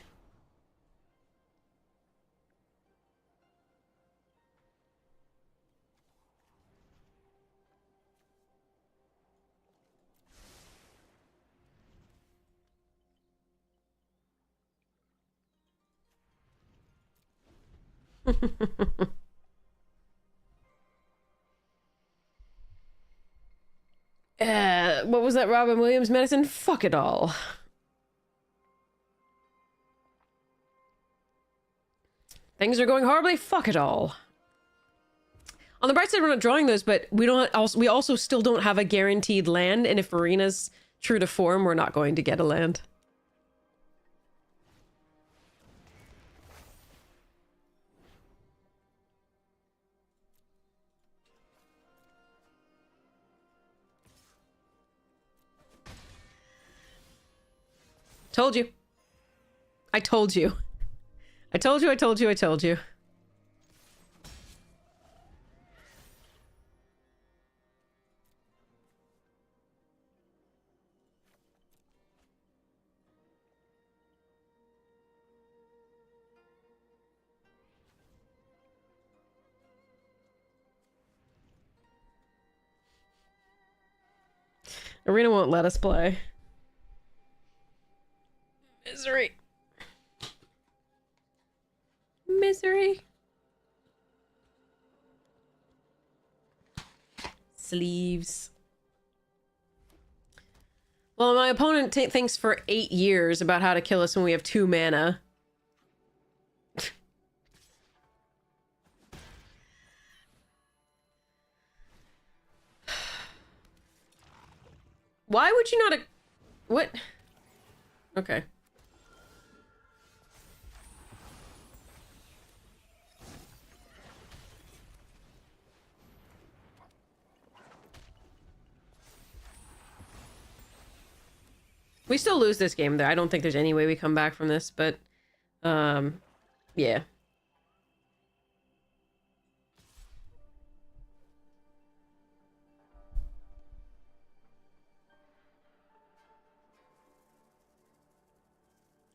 What was that Robin Williams medicine? Fuck it all. Things are going horribly. Fuck it all. On the bright side, we're not drawing those, but we also still don't have a guaranteed land, and if Marina's true to form, we're not going to get a land. Told you. I told you. I told you, I told you, I told you. Arena won't let us play. Misery. Misery. Sleeves. Well, my opponent thinks for 8 years about how to kill us when we have 2 mana. Why would you not... What? Okay. We still lose this game, though. I don't think there's any way we come back from this, but... yeah.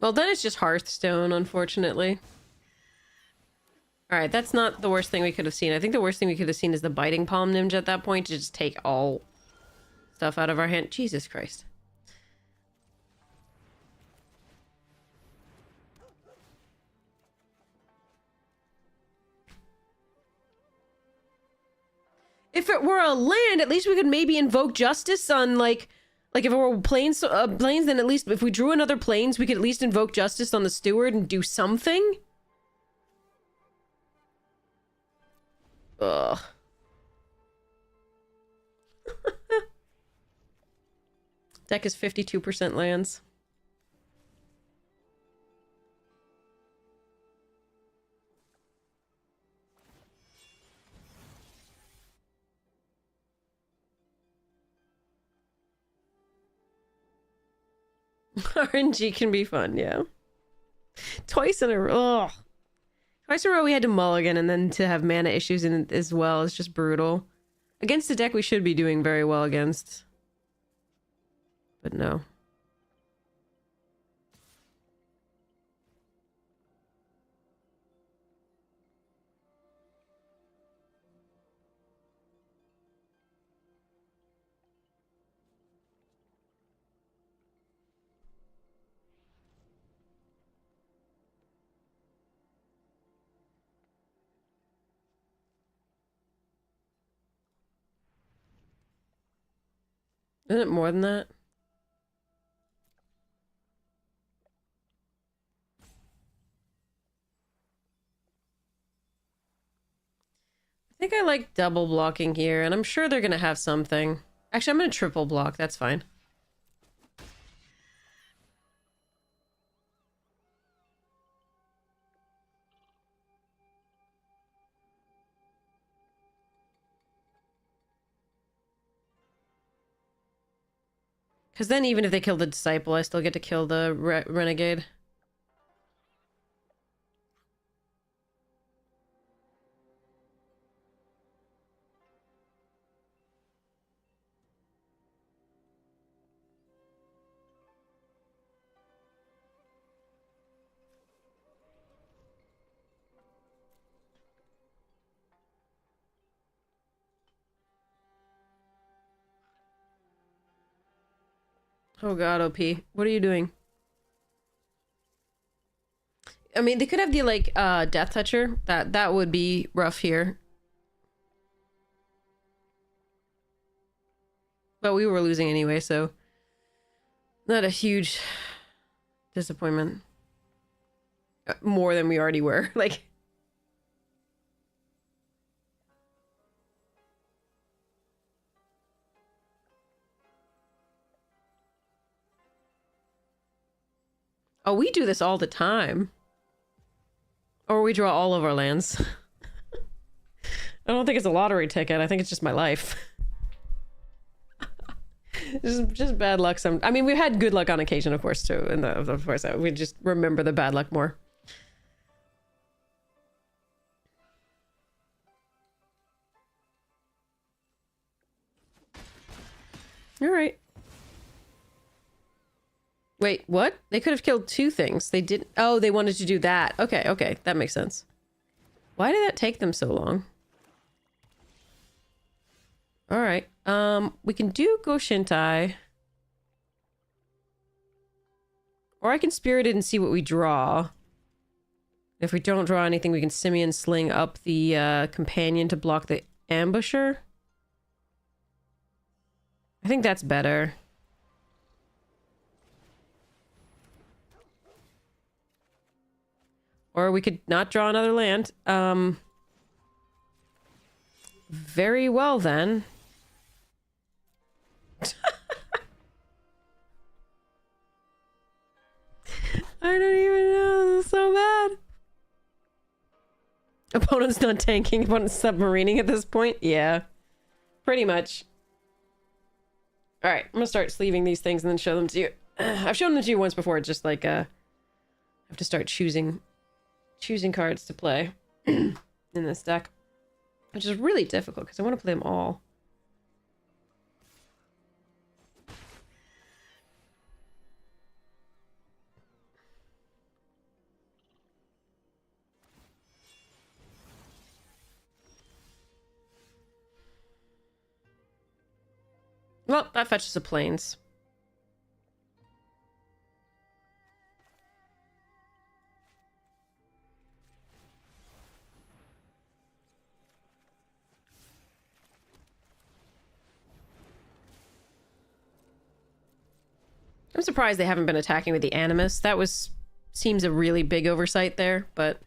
Well, then it's just Hearthstone, unfortunately. Alright, that's not the worst thing we could have seen. I think the worst thing we could have seen is the Biting Palm Ninja at that point to just take all stuff out of our hand. Jesus Christ. If it were a land, at least we could maybe invoke Justice on, like if it were planes, then at least if we drew another planes, we could at least invoke Justice on the Steward and do something. Ugh. Deck is 52% lands. RNG can be fun, yeah. Twice in a row. Ugh. Twice in a row we had to mulligan, and then to have mana issues in it as well is just brutal. Against a deck we should be doing very well against. But no. Isn't it more than that? I think I like double blocking here, and I'm sure they're gonna have something. Actually, I'm gonna triple block, that's fine. Because then even if they kill the Disciple, I still get to kill the Renegade. Oh god, OP. What are you doing? I mean, they could have the, like, Death Toucher. That would be rough here. But we were losing anyway, so... Not a huge disappointment. More than we already were. Like... Oh, we do this all the time. Or we draw all of our lands. I don't think it's a lottery ticket. I think it's just my life. just bad luck. I mean, we've had good luck on occasion, of course, too. And of course, we just remember the bad luck more. All right. Wait, what? They could have killed two things. They didn't. Oh, they wanted to do that. Okay, okay. That makes sense. Why did that take them so long? All right. We can do Go Shintai. Or I can Spirit It and see what we draw. If we don't draw anything, we can Simian Sling up the companion to block the ambusher. I think that's better. Or we could not draw another land. Very well then. I don't even know. This is so bad. Opponent's not tanking. Opponent's submarining at this point. Yeah. Pretty much. Alright, I'm gonna start sleeving these things and then show them to you. I've shown them to you once before. It's just like, I have to start choosing cards to play in this deck. Which is really difficult because I want to play them all. Well, that fetches the planes. I'm surprised they haven't been attacking with the Animus. That seems a really big oversight there, but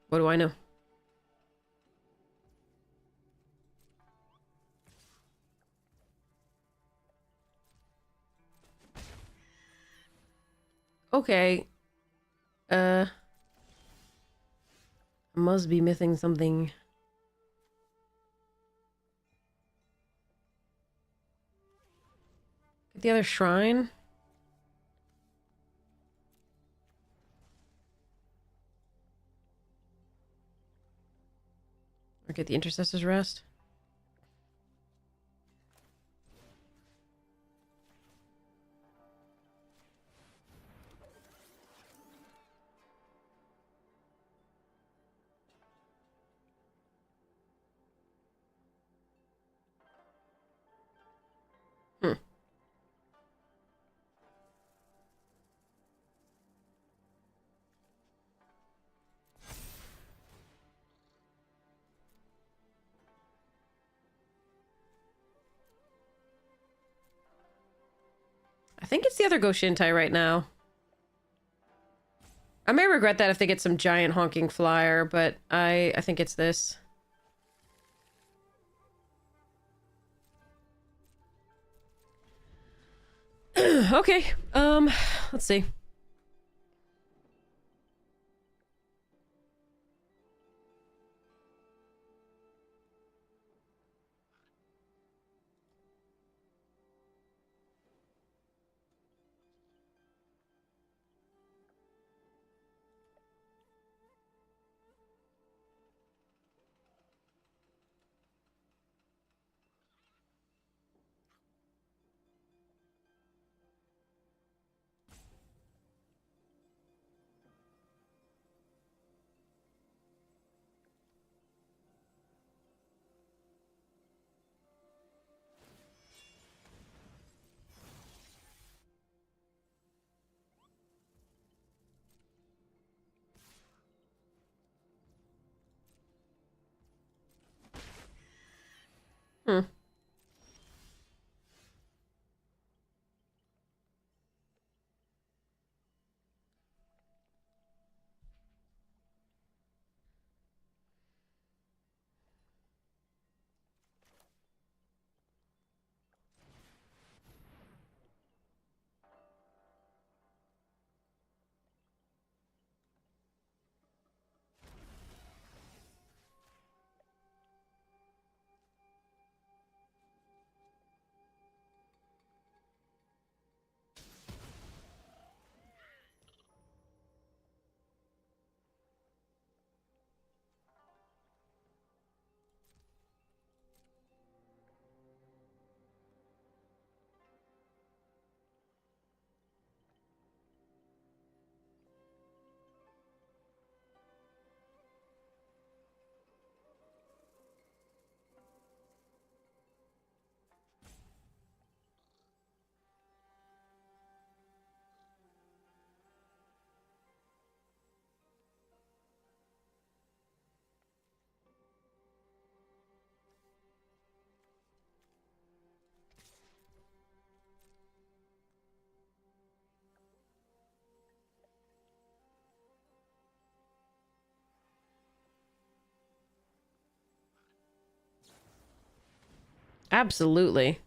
what do I know? Okay. I must be missing something. Get the other shrine. Or get the Intercessor's Rest. I think it's the other Go Shintai right now. I may regret that if they get some giant honking flyer, but I think it's this. Okay, let's see. Absolutely.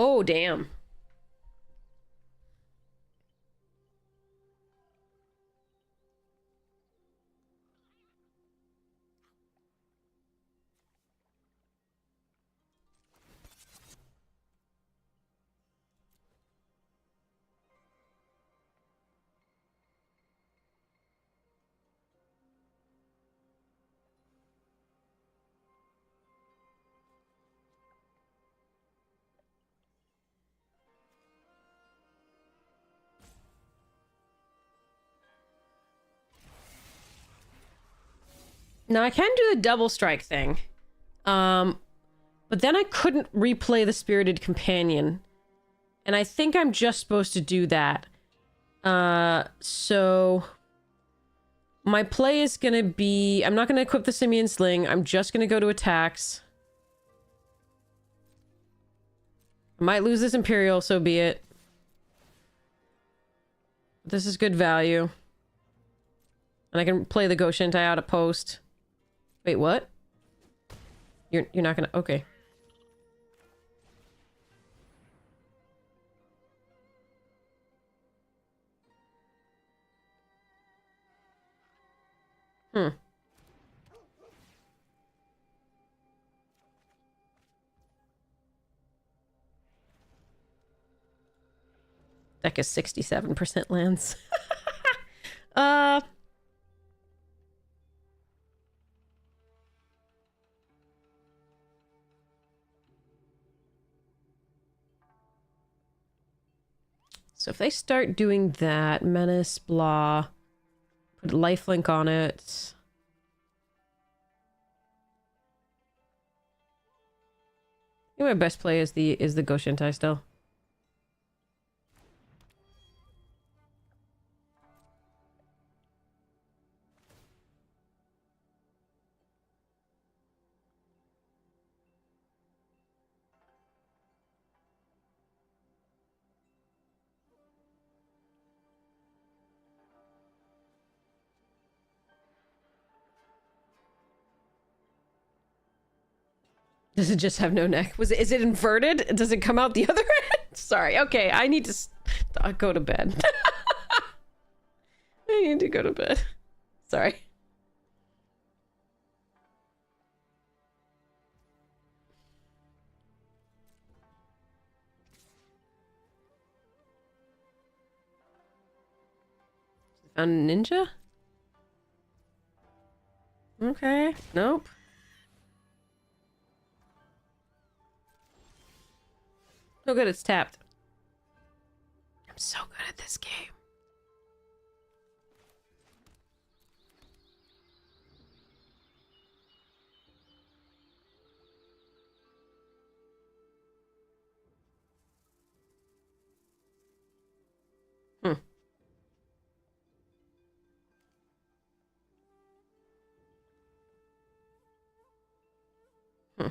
Oh, damn. Now I can do the double strike thing. But then I couldn't replay the Spirited Companion. And I think I'm just supposed to do that. So my play is gonna be, I'm not gonna equip the Simian Sling. I'm just gonna go to attacks. I might lose this Imperial, so be it. This is good value. And I can play the Goshintai out of post. Wait, what? You're not gonna... Okay. Hmm. Deck is 67% lands. uh... So if they start doing that, Menace, blah, put lifelink on it. I think my best play is the Goshintai still. Does it just have no neck? Is it inverted? Does it come out the other end? Sorry. Okay, I need to go to bed. I need to go to bed. Sorry. Found a ninja? Okay. Nope. Oh good, it's tapped. I'm so good at this game. Hmm. Hmm.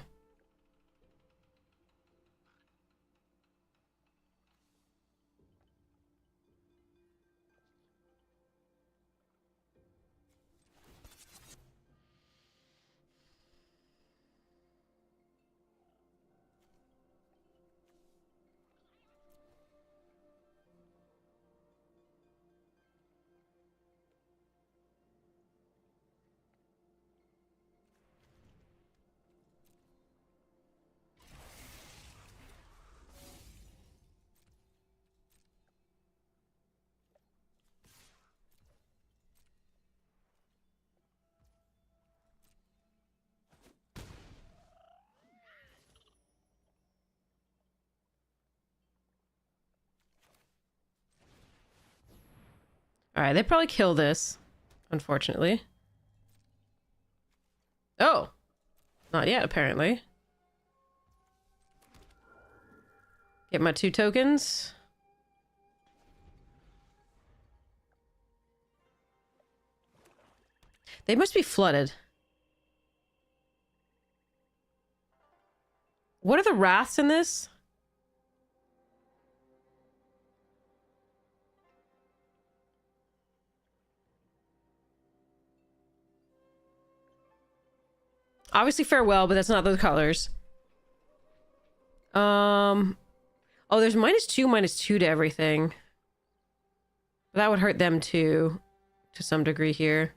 Alright, they probably kill this, unfortunately. Oh! Not yet, apparently. Get my 2 tokens. They must be flooded. What are the wraths in this? Obviously farewell, but that's not those colors. Oh, there's -2 to everything. That would hurt them too, to some degree here.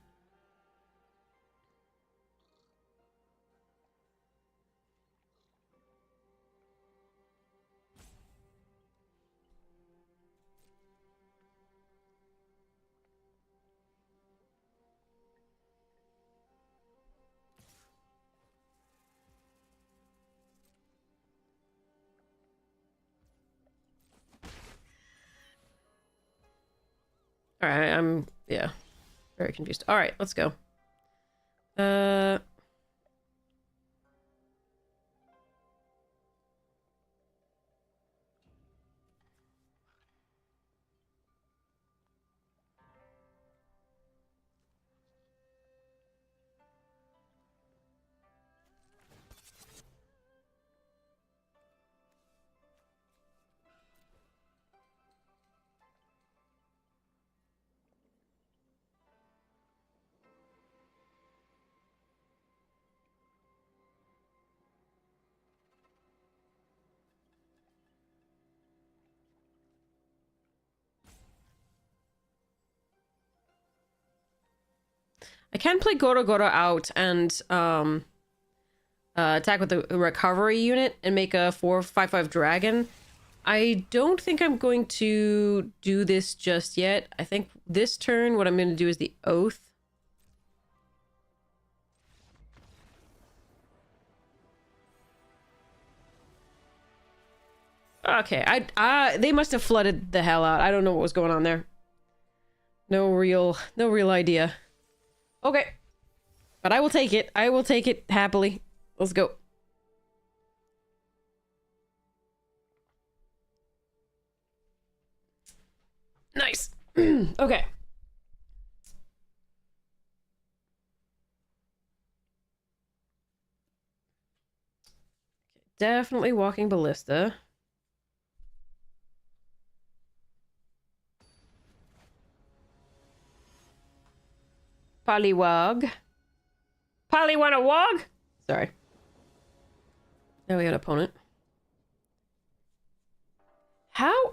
Alright, I'm, yeah, very confused. Alright, let's go. I can play Goro Goro out and attack with the recovery unit and make a 4/5/5 dragon. I don't think I'm going to do this just yet. I think this turn what I'm going to do is the Oath. Okay, they must have flooded the hell out. I don't know what was going on there. No real idea. Okay. But I will take it. I will take it happily. Let's go. Nice. Okay. Definitely walking ballista. Pollywog. Polly wanna wog? Sorry. Now we got an opponent. How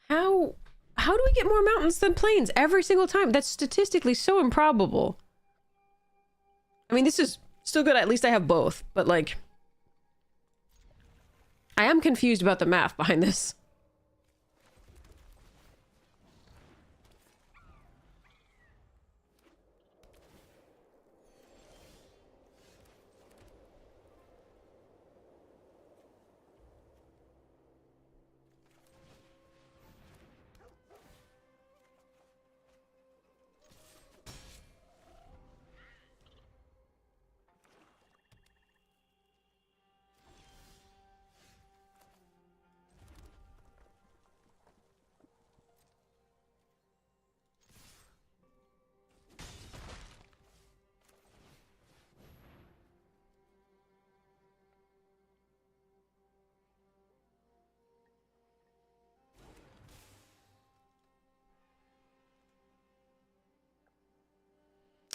do we get more mountains than plains every single time? That's statistically so improbable. I mean, this is still good. At least I have both, but like, I am confused about the math behind this.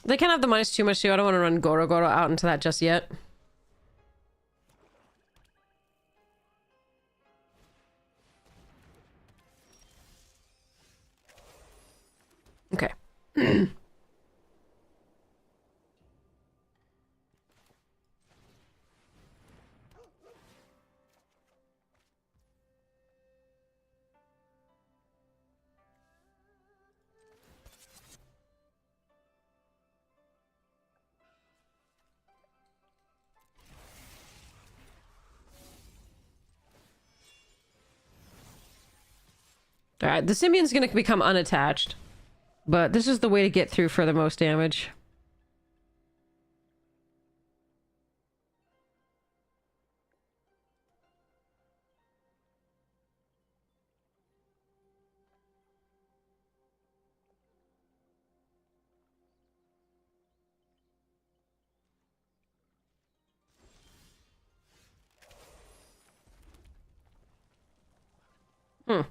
They can't have the -2 much too. I don't want to run Goro Goro out into that just yet. Okay. Alright, the Symbion's gonna become unattached. But this is the way to get through for the most damage. Hmm.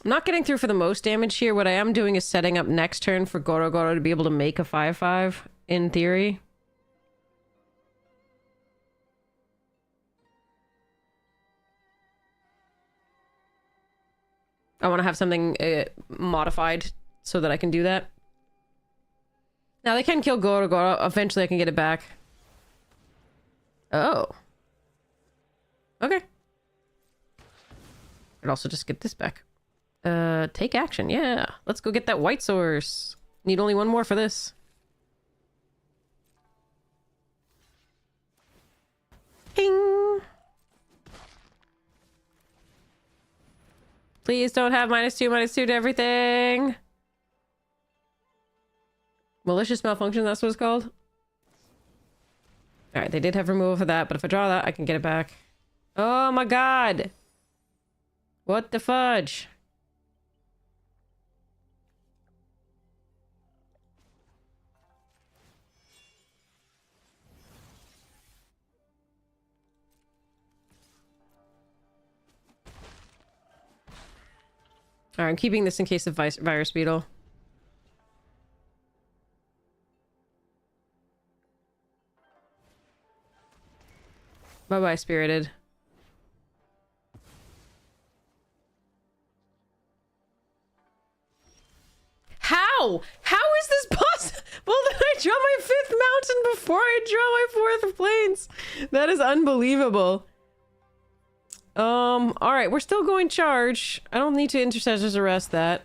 I'm not getting through for the most damage here. What I am doing is setting up next turn for Goro Goro to be able to make a 5/5, in theory. I want to have something modified so that I can do that. Now, they can kill Goro Goro. Eventually, I can get it back. Oh. Okay. I'd also just get this back. Take action. Yeah. Let's go get that white source. Need only one more for this. Ping. Please don't have -2/-2 to everything. Malicious malfunction, that's what it's called? Alright, they did have removal for that, but if I draw that, I can get it back. Oh my god! What the fudge? Alright, I'm keeping this in case of virus beetle. Bye-bye, Spirited. How? How is this possible that I draw my 5th mountain before I draw my 4th plains? That is unbelievable. Alright, we're still going charge. I don't need to Intercessor's Arrest that.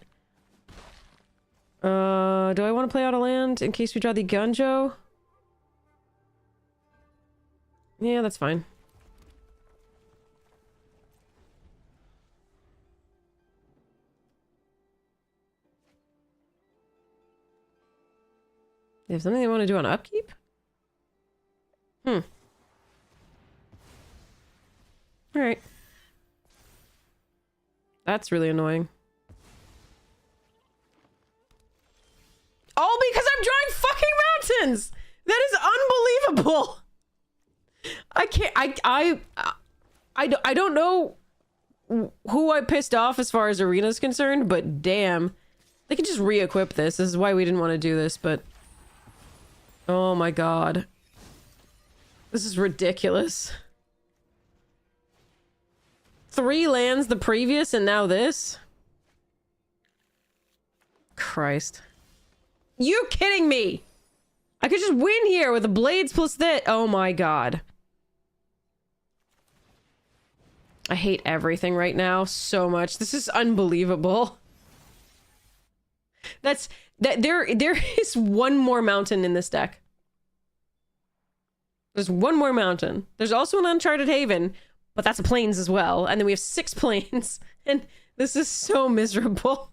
Do I want to play out a land in case we draw the Gunjo? Yeah, that's fine. They have something they want to do on upkeep? Hmm. Alright. That's really annoying. All because I'm drawing fucking mountains! That is unbelievable! I can't- I don't know who I pissed off as far as Arena's concerned, but damn. They can just re-equip this. This is why we didn't want to do this, but... Oh my god. This is ridiculous. 3 lands the previous and now this? Christ. You kidding me? I could just win here with the blades plus that. Oh my god. I hate everything right now so much. This is unbelievable. There is one more mountain in this deck. There's one more mountain. There's also an Uncharted Haven, but that's a plains as well. And then we have 6 plains. And this is so miserable.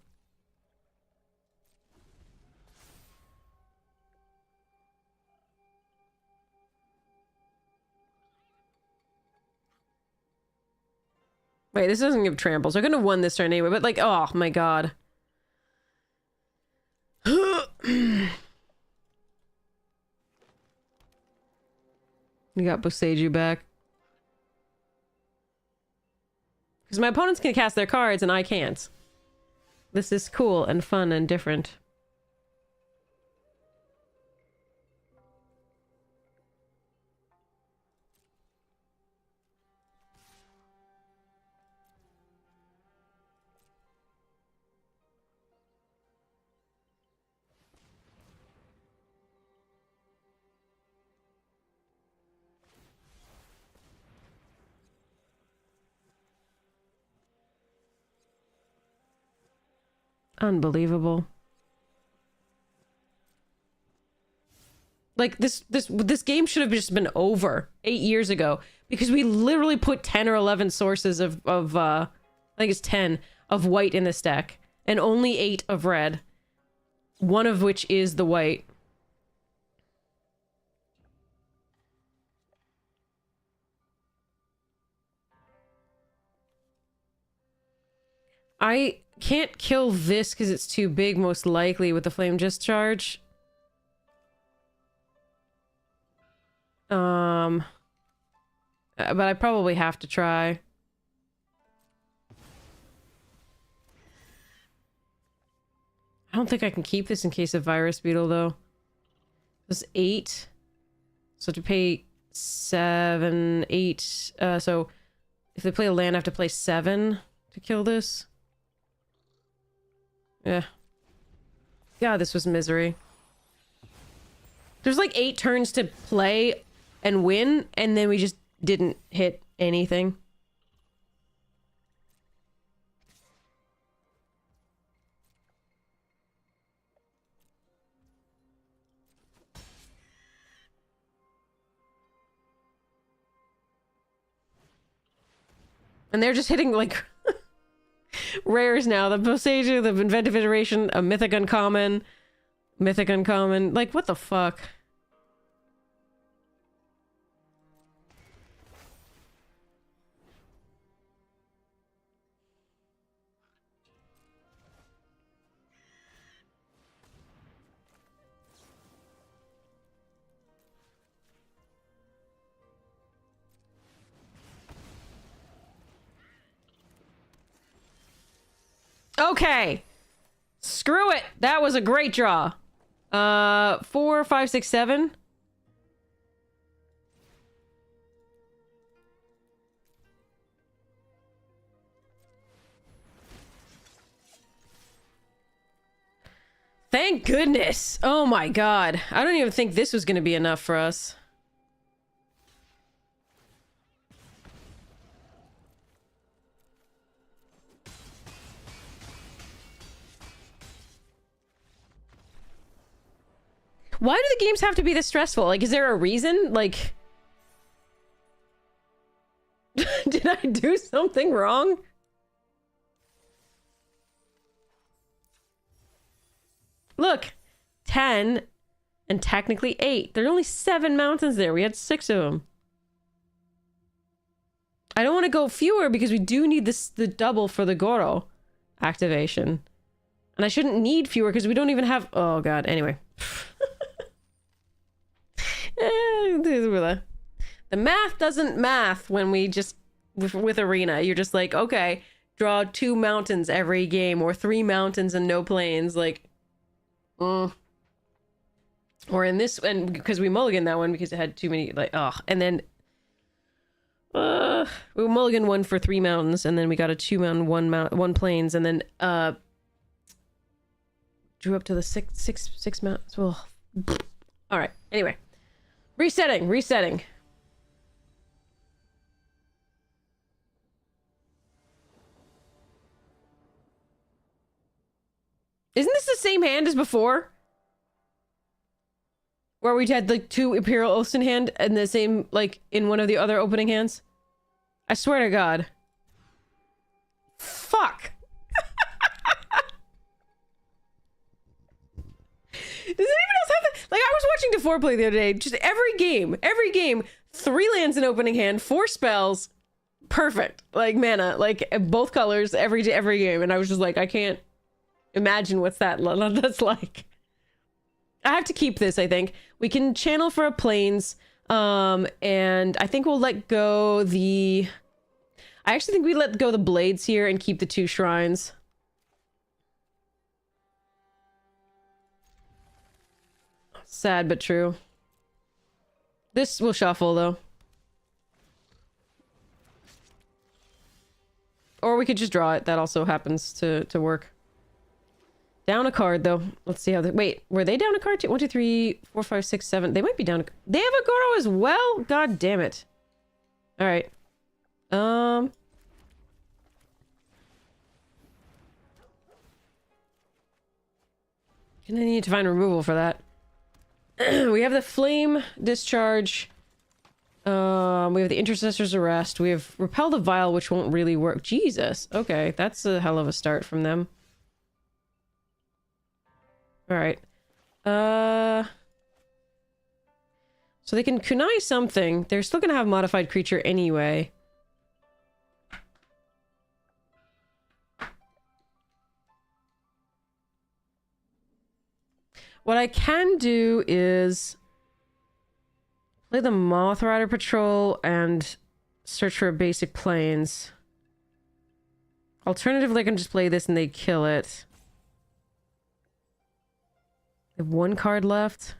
Wait, this doesn't give tramples. I could have won this turn anyway, but like, oh my god. You got Boseiju back. Because my opponents can cast their cards and I can't. This is cool and fun and different. Unbelievable. Like this game should have just been over 8 years ago because we literally put 10 or 11 sources of I think it's 10 of white in this deck and only 8 of red. One of which is the white. I can't kill this because it's too big, most likely, with the flame discharge. But I probably have to try. I don't think I can keep this in case of Virus Beetle, though. It's 8. So to pay 7, 8. So if they play a land, I have to play 7 to kill this. Yeah. God, this was misery. There's like 8 turns to play and win, and then we just didn't hit anything. And they're just hitting like rares now. The Boseiju, the Inventive Iteration, a Mythic Uncommon. Mythic Uncommon. Like, what the fuck? Okay. Screw it. That was a great draw. 4, 5, 6, 7. Thank goodness. Oh my god. I don't even think this was going to be enough for us. Why do the games have to be this stressful? Like, is there a reason? Like, did I do something wrong? Look, 10 and technically 8. There are only 7 mountains there. We had 6 of them. I don't want to go fewer because we do need the double for the Goro activation. And I shouldn't need fewer because we don't even have... Oh, God. Anyway. The math doesn't math when we just... With Arena. You're just like, okay, draw 2 mountains every game or 3 mountains and no plains. Like... Or in this... And because we mulliganed that one because it had too many... Like, oh. And then... we mulliganed one for 3 mountains and then we got a 2 mountain, 1 plains, and then drew up to the six mountains. Well, all right. Anyway, resetting. Isn't this the same hand as before? Where we had like 2 Imperial Oaths in hand and the same, like, in one of the other opening hands? I swear to God. Fuck. Does anyone else have that? Like, I was watching DeFore play the other day. Just every game, 3 lands in opening hand, 4 spells, perfect. Like, mana, like, both colors, every game. And I was just like, I can't imagine what's that's like. I have to keep this, I think. We can channel for a plains, and I think we'll let go the... I actually think we let go the blades here and keep the 2 shrines. Sad but true. This will shuffle though. Or we could just draw it. That also happens to work. Down a card though. Let's see how they... Wait, were they down a card too? 1, 2, 3, 4, 5, 6, 7. They might be down a... They have a Goro as well? God damn it. Alright. Gonna need to find removal for that. We have the Flame Discharge. We have the Intercessor's Arrest. We have Repel the Vial, which won't really work. Jesus. Okay, that's a hell of a start from them. Alright. So they can kunai something. They're still gonna have Modified Creature anyway. What I can do is play the Moth Rider Patrol and search for a basic planes. Alternatively, I can just play this and they kill it. I have 1 card left.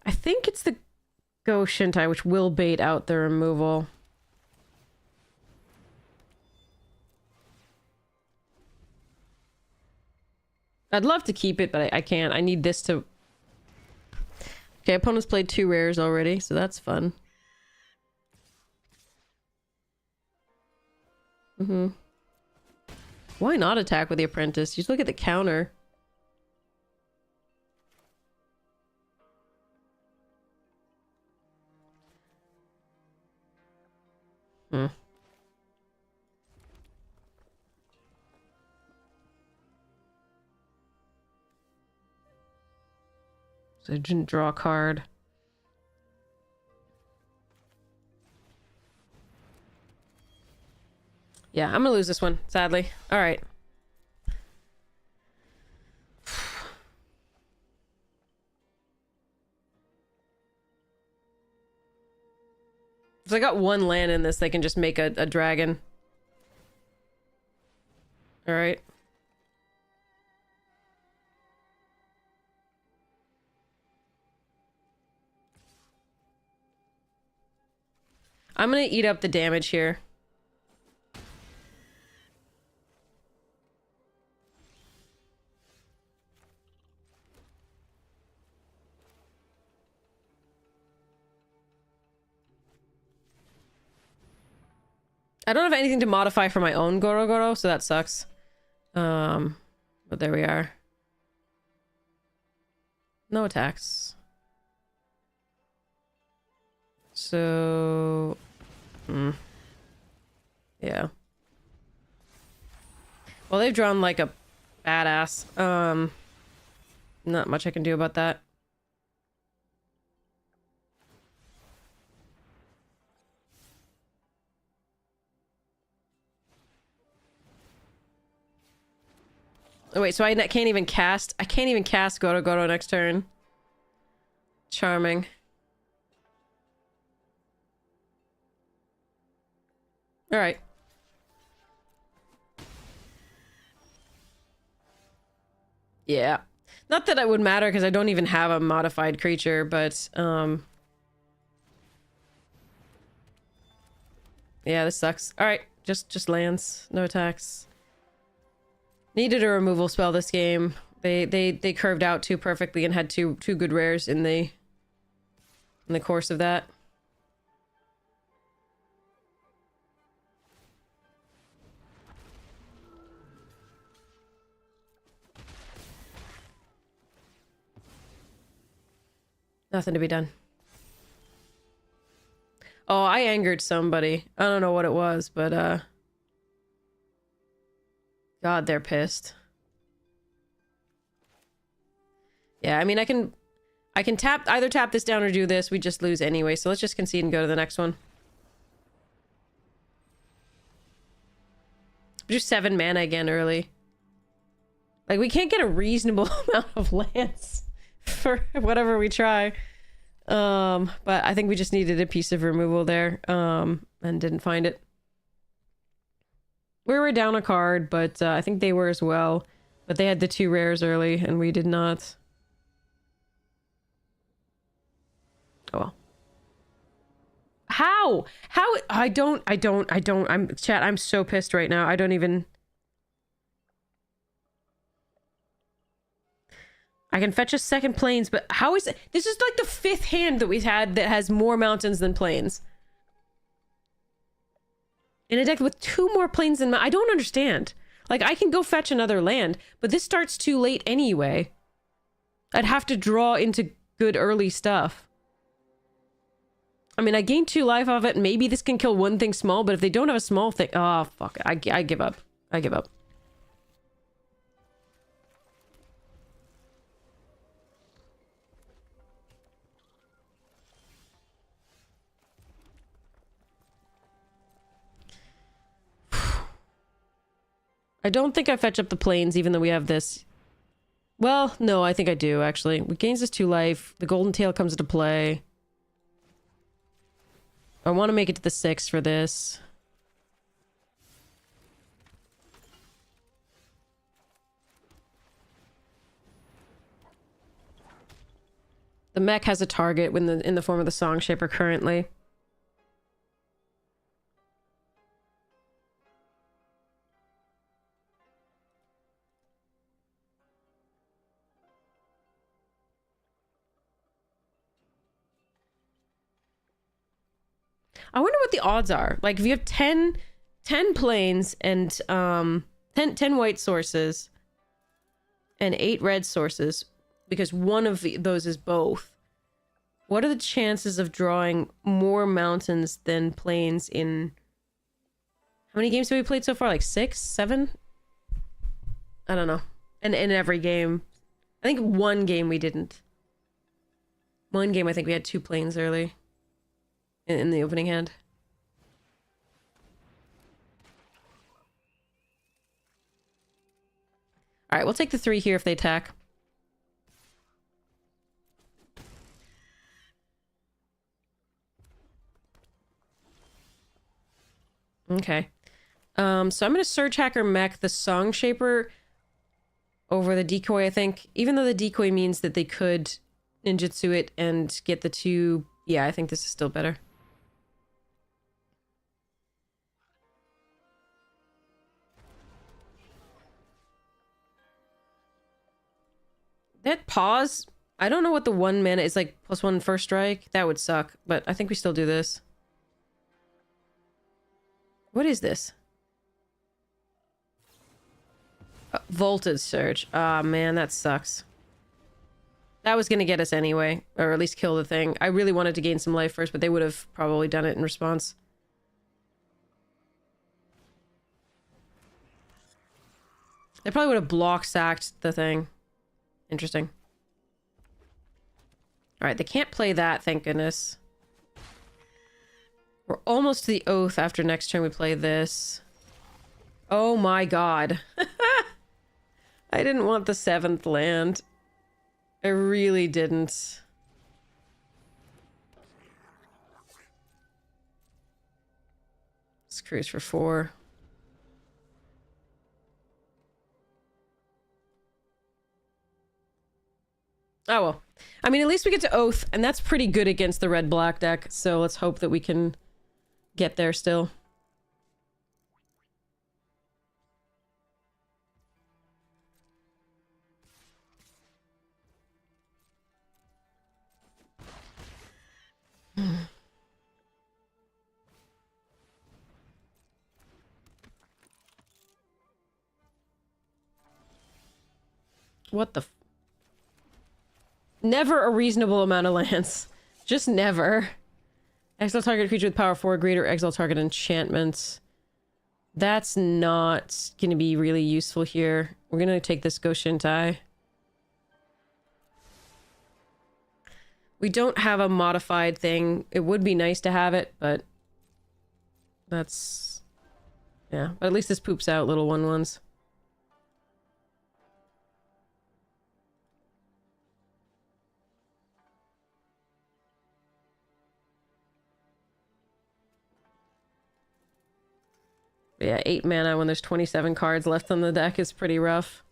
I think it's the Go Shintai, which will bait out the removal. I'd love to keep it, but I can't. I need this to... Okay, opponent's played 2 rares already, so that's fun. Why not attack with the Apprentice? Just look at the counter. So I didn't draw a card. Yeah, I'm gonna lose this one, sadly. Alright. If I got 1 land in this, they can just make a dragon. Alright. I'm gonna eat up the damage here. I don't have anything to modify for my own Goro Goro, so that sucks. But there we are. No attacks. So... Yeah. Well, they've drawn like a badass. Not much I can do about that. Oh wait, so I can't even cast... I can't even cast Goro Goro next turn. Charming. Alright. Yeah. Not that it would matter, because I don't even have a modified creature, but, yeah, this sucks. Alright, just lands. No attacks. Needed a removal spell this game. They curved out too perfectly and had two good rares in the course of that. Nothing to be done. Oh, I angered somebody. I don't know what it was, but God, they're pissed. Yeah, I mean, I can either tap this down or do this. We just lose anyway, so let's just concede and go to the next one. Just 7 mana again early. Like, we can't get a reasonable amount of lands for whatever we try. But I think we just needed a piece of removal there, and didn't find it. We were down a card, but I think they were as well. But they had the 2 rares early, and we did not. Oh well. How? Chat, I'm so pissed right now. I don't even... I can fetch a second plains, but how is it? This is like the 5th hand that we've had that has more mountains than plains. In a deck with 2 more plains than... I don't understand. Like, I can go fetch another land, but this starts too late anyway. I'd have to draw into good early stuff. I mean, I gained 2 life off it. Maybe this can kill one thing small, but if they don't have a small thing... Oh, fuck. I give up. I give up. I don't think I fetch up the plains, even though we have this. Well, no, I think I do, actually. We gains this 2 life. The Golden Tail comes into play. I want to make it to the 6 for this. The mech has a target when in the form of the Song Shaper currently. I wonder what the odds are. Like, if you have 10 plains and 10 white sources and 8 red sources, because one of those is both, what are the chances of drawing more mountains than plains in... How many games have we played so far? Like 6? 7? I don't know. And in every game. I think one game we didn't. One game I think we had 2 plains early. In the opening hand. Alright, we'll take the 3 here if they attack. Okay. So I'm gonna Surge Hacker mech the Song Shaper over the decoy, I think. Even though the decoy means that they could ninjutsu it and get the 2... Yeah, I think this is still better. That pause, I don't know what the 1 mana is, like +1 first strike. That would suck, but I think we still do this. What is this? Voltage Surge. Ah, man, that sucks. That was gonna get us anyway, or at least kill the thing. I really wanted to gain some life first, but they would have probably done it in response. They probably would have block sacked the thing. Interesting. Alright, they can't play that, thank goodness. We're almost to the Oath after next turn we play this. Oh my god. I didn't want the 7th land. I really didn't. Let's cruise for 4. Oh well. I mean, at least we get to Oath, and that's pretty good against the red-black deck, so let's hope that we can get there still. What the f... Never a reasonable amount of lands. Just never. Exile target creature with power 4 or greater, exile target enchantments. That's not gonna be really useful here. We're gonna take this Go Shintai. We don't have a modified thing. It would be nice to have it, but... That's... Yeah, but at least this poops out little 1/1s. Yeah, 8 mana when there's 27 cards left on the deck is pretty rough.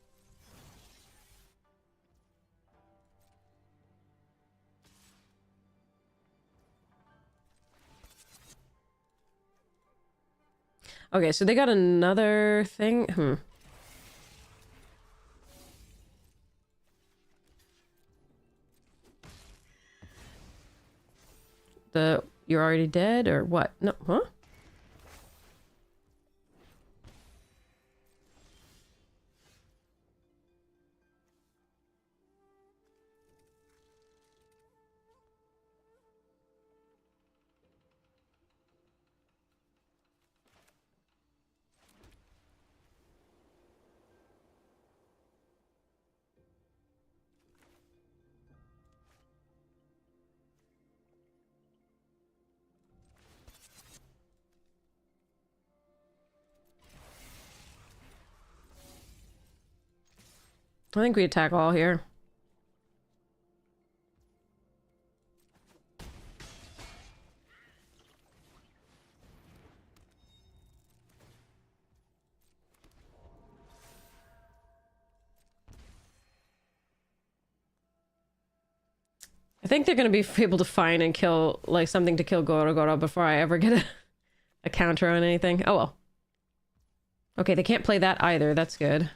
Okay, so they got another thing. You're already dead or what? No, huh? I think we attack all here. I think they're going to be able to find and kill, like, something to kill Goro Goro before I ever get a counter on anything. Oh, well. Okay, they can't play that either. That's good.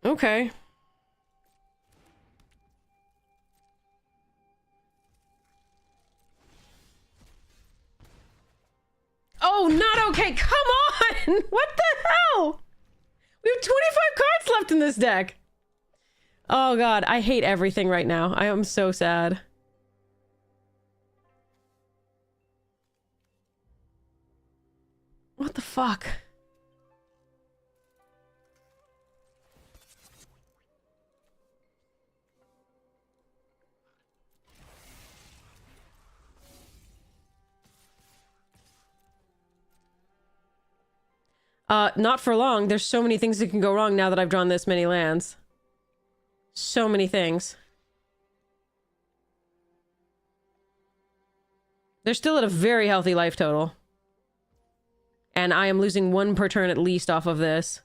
Okay. Oh, not okay. Come on. What the hell? We have 25 cards left in this deck. Oh, God. I hate everything right now. I am so sad. What the fuck? Not for long. There's so many things that can go wrong now that I've drawn this many lands. So many things. They're still at a very healthy life total. And I am losing 1 per turn at least off of this.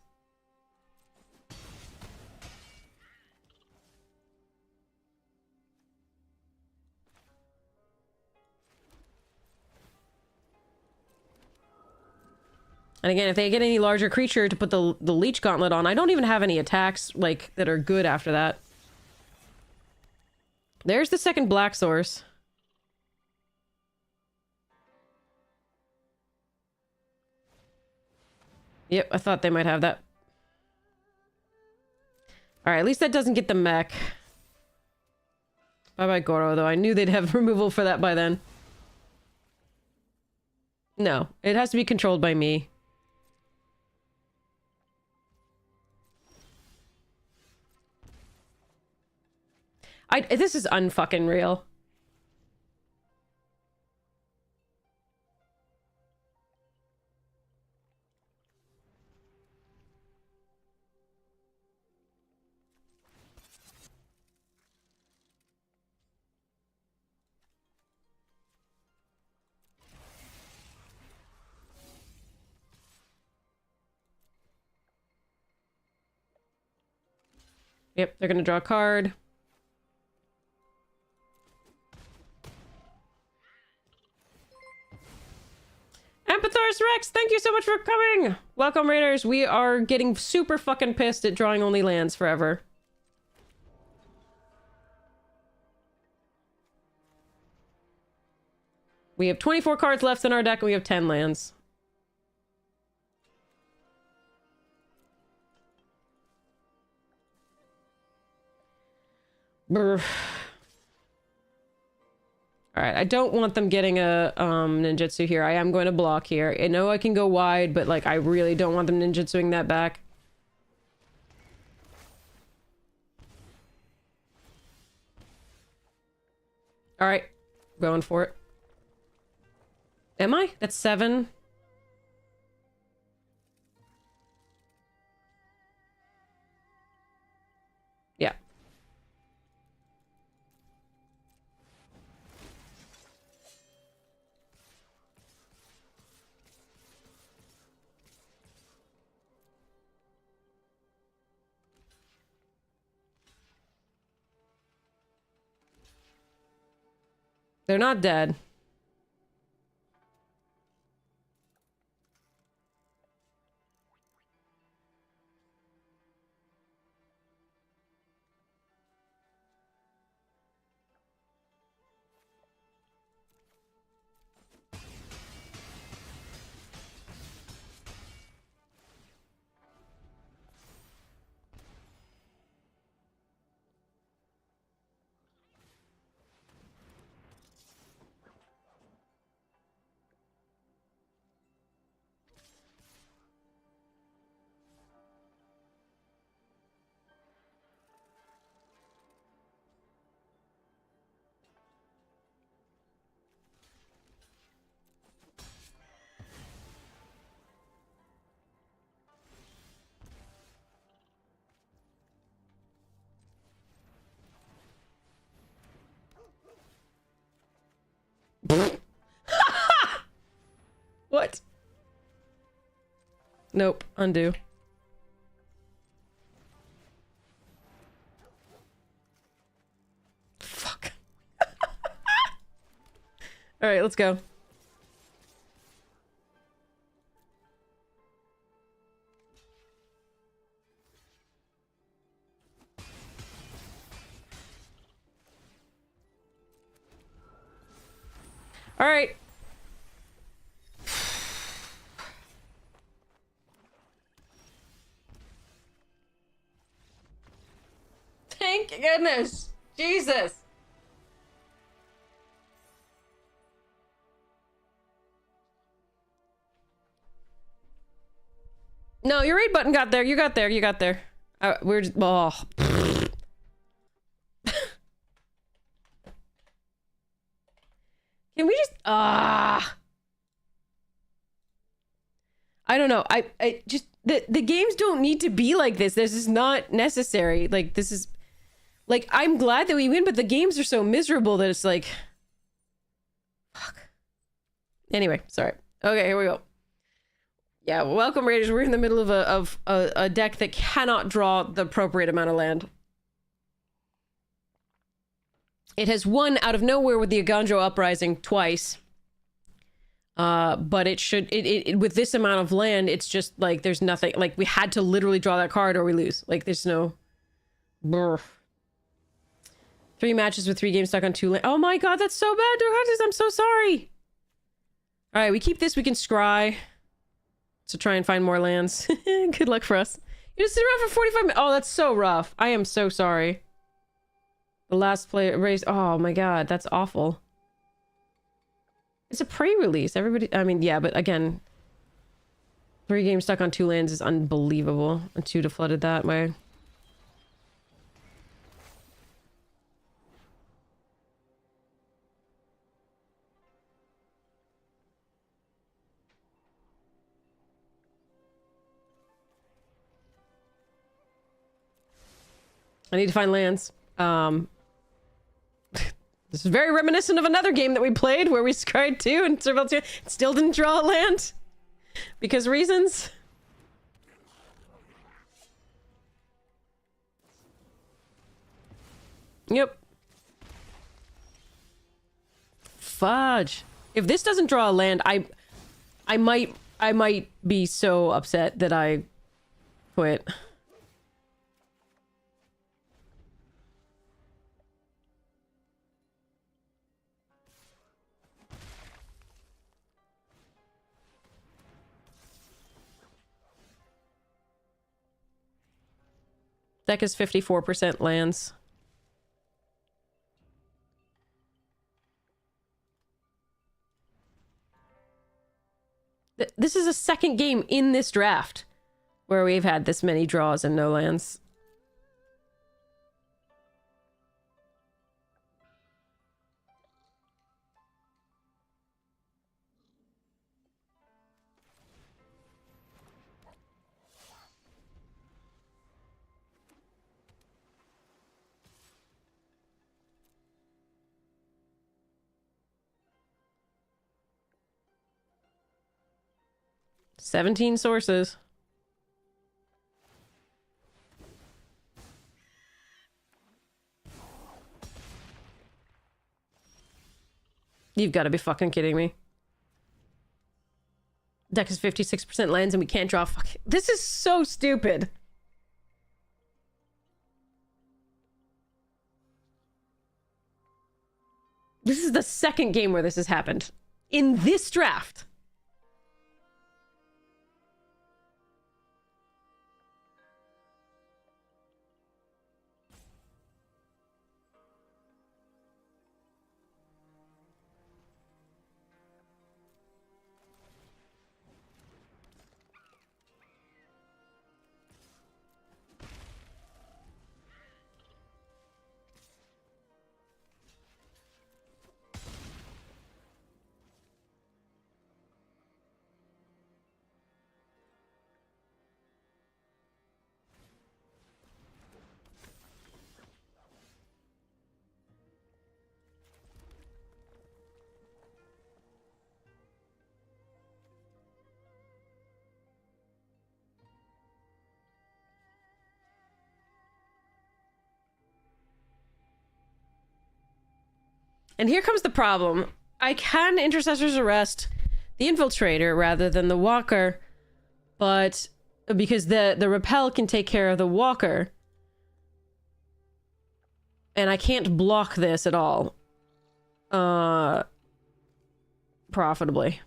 And again, if they get any larger creature to put the Leech Gauntlet on, I don't even have any attacks, like, that are good after that. There's the second black source. Yep, I thought they might have that. Alright, at least that doesn't get the mech. Bye-bye Goro, though. I knew they'd have removal for that by then. No, it has to be controlled by me. This is unfucking real. Yep, they're gonna draw a card. Amphathorus Rex, thank you so much for coming! Welcome, Raiders. We are getting super fucking pissed at drawing only lands forever. We have 24 cards left in our deck and we have 10 lands. Brr. Alright, I don't want them getting a ninjutsu here. I am going to block here. I know I can go wide, but like I really don't want them ninjutsuing that back. Alright, going for it. Am I? That's 7. Yeah. They're not dead. What? Nope. Undo. Fuck. All right, let's go. All right. Thank goodness. Jesus. No, your raid button got there. You got there. You got there. We're just... Oh. Can we just... I don't know. I just... The games don't need to be like this. This is not necessary. Like, this is... Like, I'm glad that we win, but the games are so miserable that it's like... Fuck. Anyway, sorry. Okay, here we go. Yeah, welcome, Raiders. We're in the middle of a deck that cannot draw the appropriate amount of land. It has won out of nowhere with the Aganjo Uprising twice. But it should... with this amount of land, it's just, like, there's nothing... Like, we had to literally draw that card or we lose. Like, there's no... Brr. 3 matches with 3 games stuck on 2 land. Oh my god, that's so bad, Dorhuntus. I'm so sorry. Alright, we keep this. We can scry to try and find more lands. Good luck for us. You just sit around for 45 minutes. Oh, that's so rough. I am so sorry. The last player race. Oh my god, that's awful. It's a pre-release. Everybody... I mean, yeah, but again... 3 games stuck on 2 lands is unbelievable. And 2 to flooded that way. I need to find lands. This is very reminiscent of another game that we played where we scryed 2 and surveyed 2. Still didn't draw a land. Because reasons. Yep. Fudge. If this doesn't draw a land, I might be so upset that I quit. Deck is 54% lands. This is a second game in this draft where we've had this many draws and no lands. $17 sources. You've got to be fucking kidding me. Deck is 56% lands and we can't draw. Fuck. This is so stupid. This is the second game where this has happened. In this draft. And here comes the problem. I can Intercessor's Arrest the Infiltrator rather than the Walker, but because the Repel can take care of the Walker. And I can't block this at all. Profitably.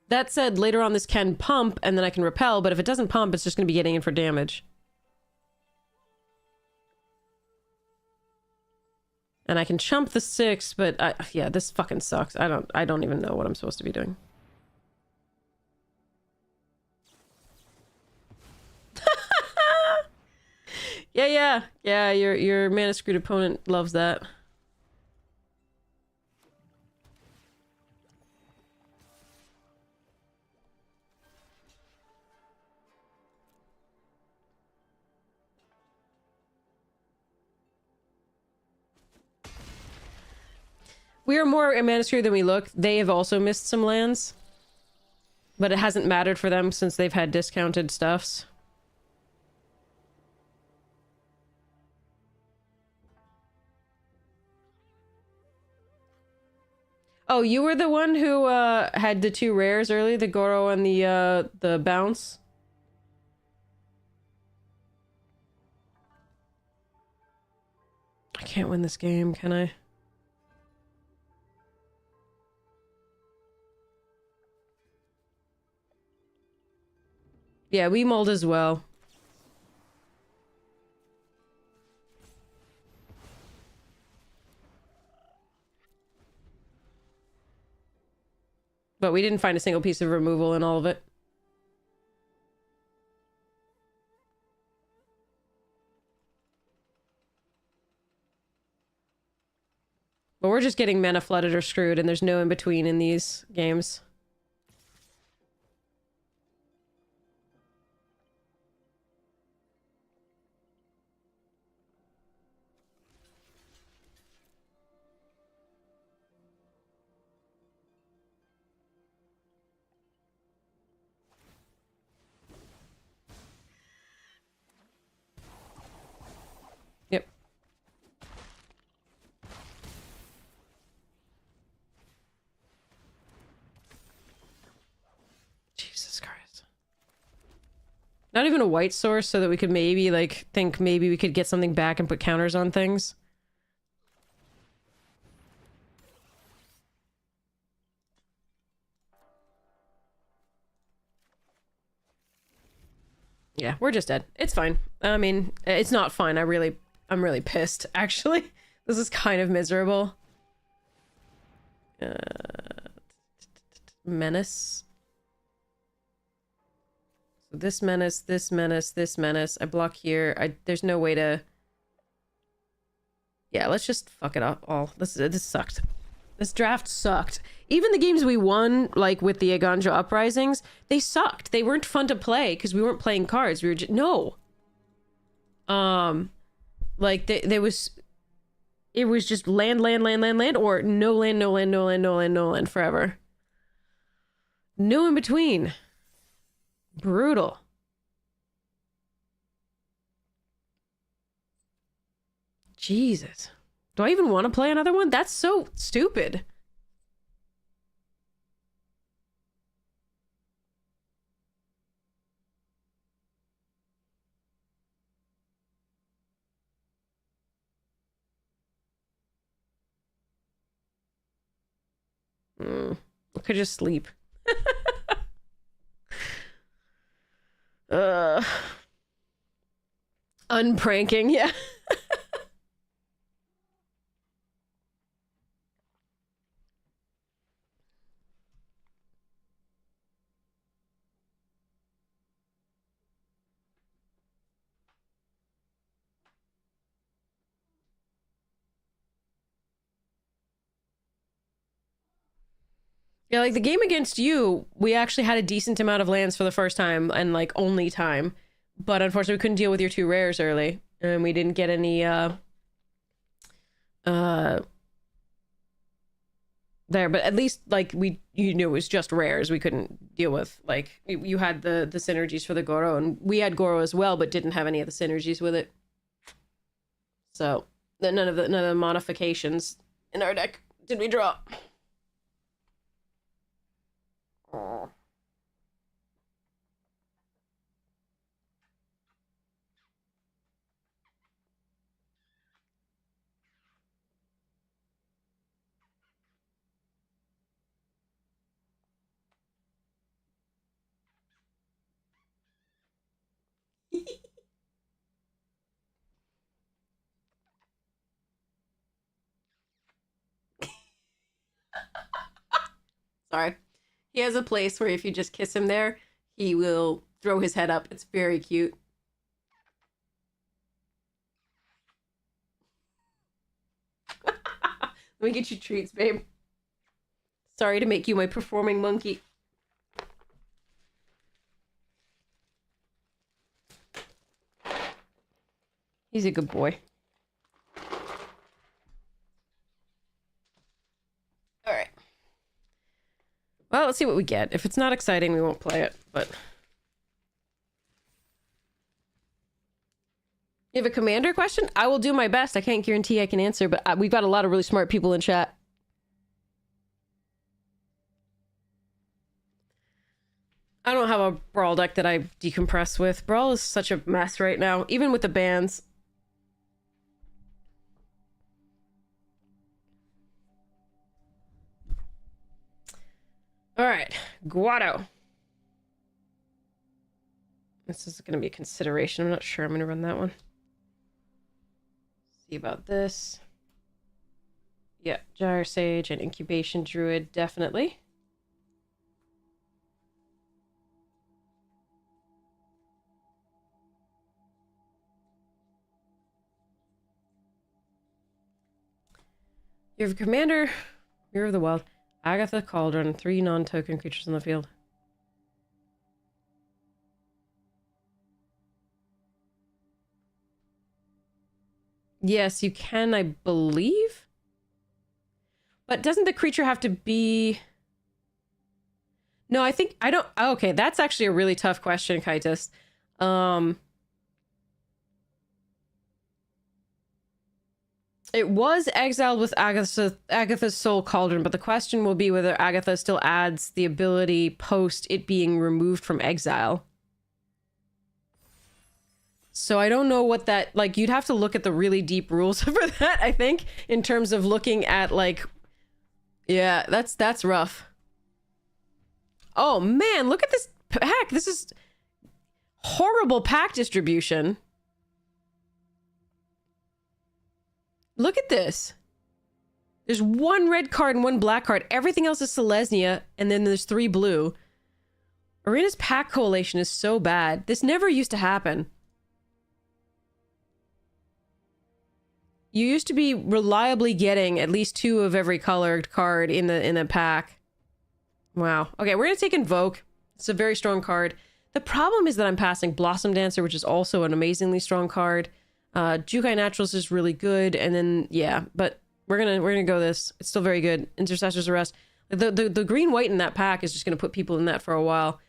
That said, later on this can pump, and then I can repel, but if it doesn't pump, it's just going to be getting in for damage. And I can chump the 6, but yeah, this fucking sucks. I don't even know what I'm supposed to be doing. Yeah, your mana screwed opponent loves that. We are more mana screwed than we look. They have also missed some lands. But it hasn't mattered for them since they've had discounted stuffs. Oh, you were the one who had the 2 rares early, the Goro and the bounce? I can't win this game, can I? Yeah, we mold as well. But we didn't find a single piece of removal in all of it. But we're just getting mana flooded or screwed, and there's no in-between in these games. Yep. Jesus Christ. Not even a white source so that we could maybe, like, think maybe we could get something back and put counters on things. Yeah, we're just dead. It's fine. I mean, it's not fine. I'm really pissed, actually. This is kind of miserable. Menace. So this menace, this menace, this menace. I block here. There's no way to... Yeah, let's just fuck it up all. This sucked. This draft sucked. Even the games we won, like with the Agandra Uprisings, they sucked. They weren't fun to play because we weren't playing cards. We were just... No. Like, it was just land, or no land, no land, no land, no land, no land forever. No in between. Brutal. Jesus. Do I even want to play another one? That's so stupid. I could just sleep. Unpranking, yeah. Yeah, like the game against you, we actually had a decent amount of lands for the first time and like only time. But unfortunately we couldn't deal with your 2 rares early. And we didn't get any there, but at least like you knew it was just rares we couldn't deal with. Like you had the synergies for the Goro, and we had Goro as well, but didn't have any of the synergies with it. So none of the modifications in our deck did we draw. Oh. Sorry. He has a place where if you just kiss him there, he will throw his head up. It's very cute. Let me get you treats, babe. Sorry to make you my performing monkey. He's a good boy. Alright. Well, let's see what we get. If it's not exciting, we won't play it, but... You have a commander question? I will do my best. I can't guarantee I can answer, but we've got a lot of really smart people in chat. I don't have a Brawl deck that I decompress with. Brawl is such a mess right now, even with the bans. All right, Guado. This is going to be a consideration. I'm not sure I'm going to run that one. See about this. Yeah, Gyre Sage and Incubation Druid, definitely. You have a commander, Mirror of the Wild, Agatha Cauldron, 3 non-token creatures on the field. Yes, you can, I believe. But doesn't the creature have to be... No, I think... I don't... Okay, that's actually a really tough question, Kaitis. It was exiled with Agatha's Soul Cauldron, but the question will be whether Agatha still adds the ability post it being removed from exile. So I don't know what that... Like, you'd have to look at the really deep rules for that, I think, in terms of looking at, like... Yeah, that's rough. Oh, man, look at this pack. This is horrible pack distribution. Look at this. There's 1 red card and 1 black card. Everything else is Selesnya, and then there's 3 blue. Arena's pack collation is so bad. This never used to happen. You used to be reliably getting at least 2 of every colored card in the pack. Wow. Okay, we're gonna take Invoke. It's a very strong card. The problem is that I'm passing Blossom Dancer, which is also an amazingly strong card. Jukai Naturals is really good, and then yeah, but we're gonna go this. It's still very good. Intercessor's Arrest. The green white in that pack is just gonna put people in that for a while.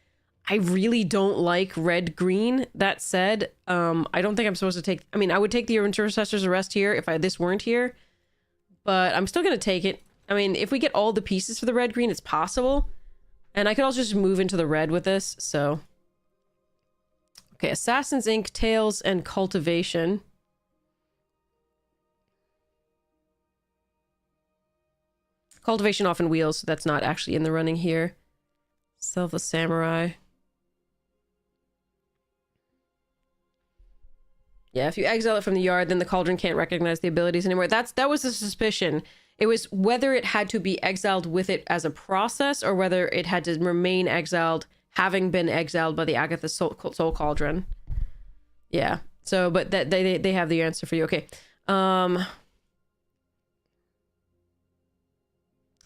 I really don't like red green. That said, I don't think I'm supposed to take. I mean, I would take the Intercessor's Arrest here if this weren't here, but I'm still gonna take it. I mean, if we get all the pieces for the red green, it's possible, and I could also just move into the red with this. So, okay, Assassin's Ink, Tails, and Cultivation. Cultivation often wheels, so that's not actually in the running here. Sell the Samurai. Yeah, if you exile it from the yard, then the Cauldron can't recognize the abilities anymore. That was the suspicion. It was whether it had to be exiled with it as a process, or whether it had to remain exiled, having been exiled by the Agatha Soul Cauldron. Yeah. So, but that they have the answer for you. Okay. I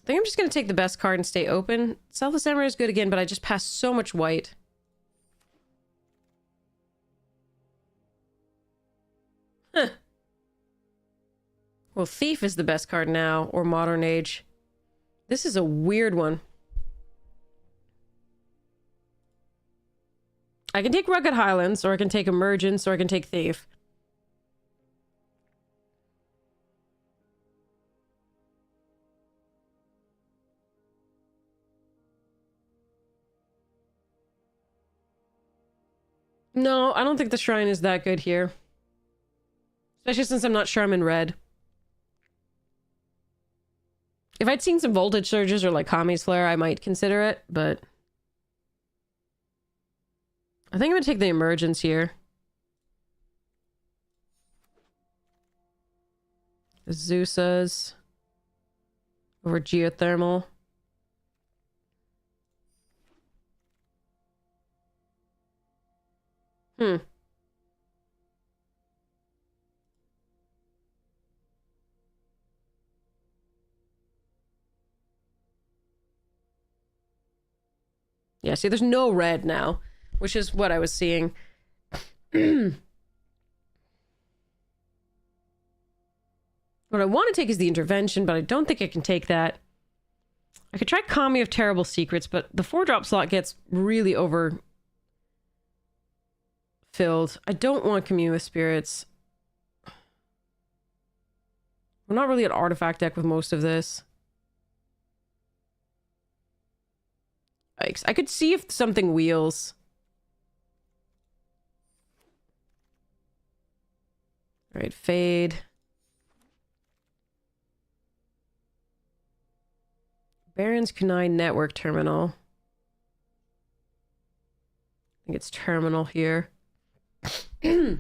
think I'm just going to take the best card and stay open. Sell the Samurai is good again, but I just passed so much white. Huh. Well, Thief is the best card now, or Modern Age. This is a weird one. I can take Rugged Highlands, or I can take Emergence, or I can take Thief. No, I don't think the Shrine is that good here. Especially since I'm not sure I'm in red. If I'd seen some Voltage Surges or like Kami's Flare, I might consider it, but... I think I'm gonna take the Emergence here. Zeusas. Over Geothermal. Yeah, see, there's no red now, which is what I was seeing. What I want to take is the Intervention, but I don't think I can take that. I could try Kami of Terrible Secrets, but the 4-drop slot gets really overfilled. I don't want Commune with Spirits. We're not really an artifact deck with most of this. I could see if something wheels. All right, Fade. Baron's Kunai Network Terminal. I think it's Terminal here. Okay,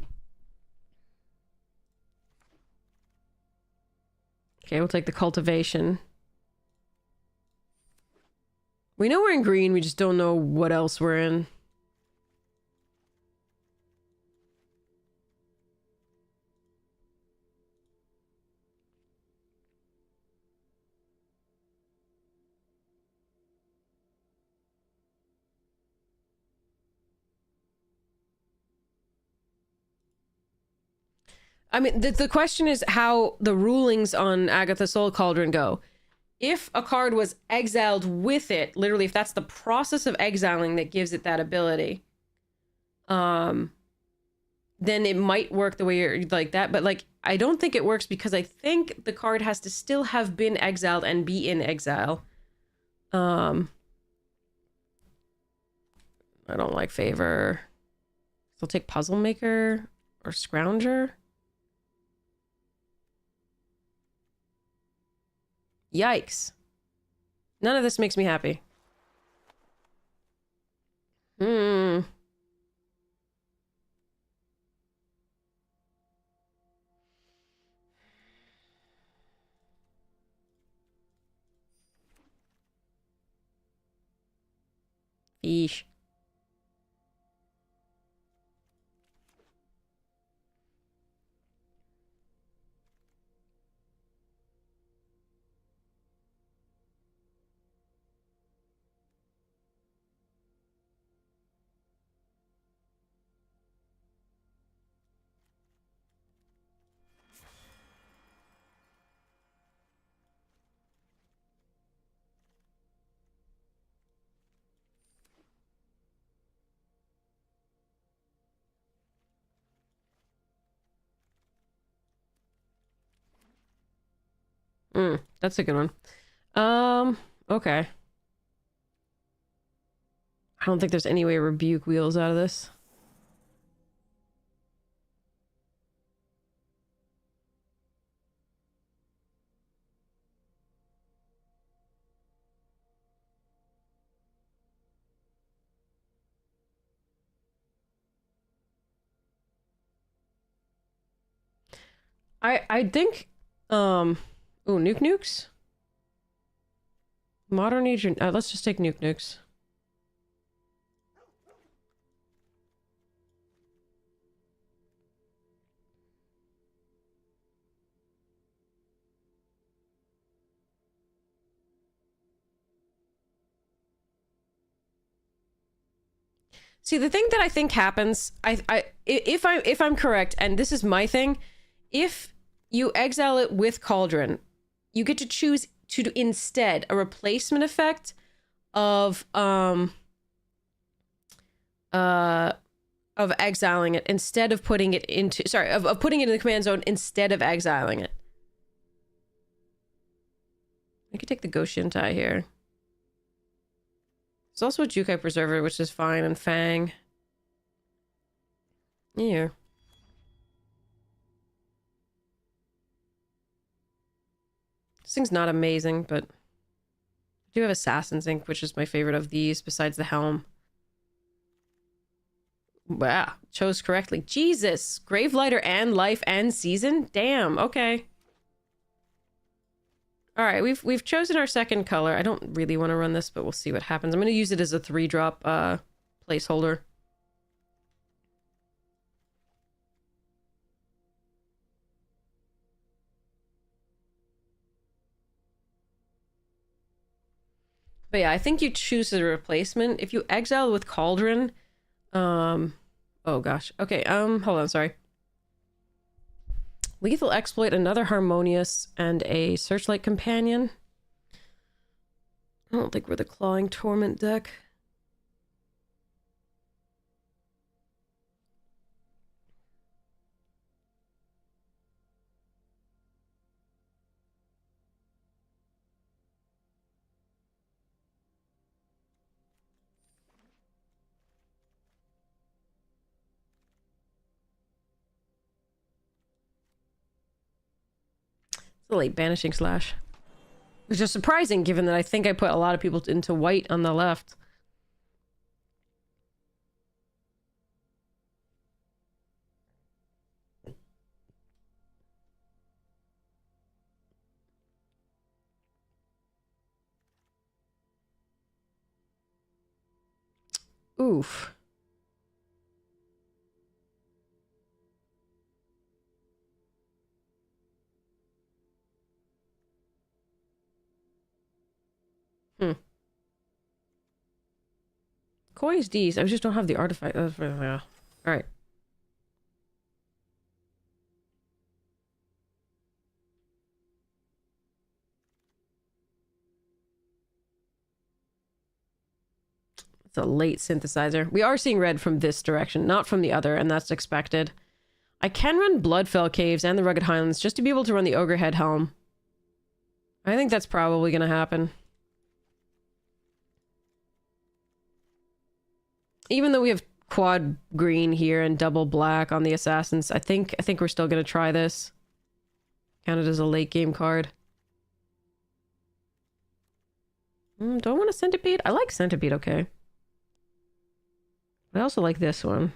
we'll take the Cultivation. We know we're in green, we just don't know what else we're in. I mean, the question is how the rulings on Agatha Soul Cauldron go. If a card was exiled with it, literally, if that's the process of exiling that gives it that ability, then it might work the way you're like that. But like, I don't think it works because I think the card has to still have been exiled and be in exile. I don't like Favor. So I'll take Puzzle Maker or Scrounger. Yikes. None of this makes me happy. Eesh. That's a good one. Okay. I don't think there's any way to rebuke Wheels out of this. I think Nuke Nukes? Modern Age, let's just take Nuke Nukes. See, the thing that I think happens, if I'm correct, and this is my thing, if you exile it with Cauldron, you get to choose to do instead a replacement effect of exiling it instead of putting it into of putting it in the command zone instead of exiling it. I could take the Ghost Shintai here. There's also a Jukai Preserver, which is fine, and Fang. Yeah. This thing's not amazing, but I do have Assassin's Ink, which is my favorite of these, besides the Helm. Wow, chose correctly. Jesus! Gravelighter and Life and Season? Damn, okay. Alright, we've chosen our second color. I don't really want to run this, but we'll see what happens. I'm going to use it as a 3-drop placeholder. But yeah, I think you choose a replacement. If you exile with Cauldron, oh gosh. Okay, hold on, sorry. Lethal Exploit, another Harmonious, and a Searchlight Companion. I don't think we're the Clawing Torment deck. The late Banishing Slash. Which is surprising given that I think I put a lot of people into white on the left. Oof. Koi's D's. I just don't have the artifact. Alright. It's a late synthesizer. We are seeing red from this direction, not from the other, and that's expected. I can run Bloodfell Caves and the Rugged Highlands just to be able to run the Ogrehead Helm. I think that's probably going to happen. Even though we have quad green here and double black on the Assassins, I think we're still going to try this. Counted as a late game card. Do I want a Centipede? I like Centipede, okay. I also like this one.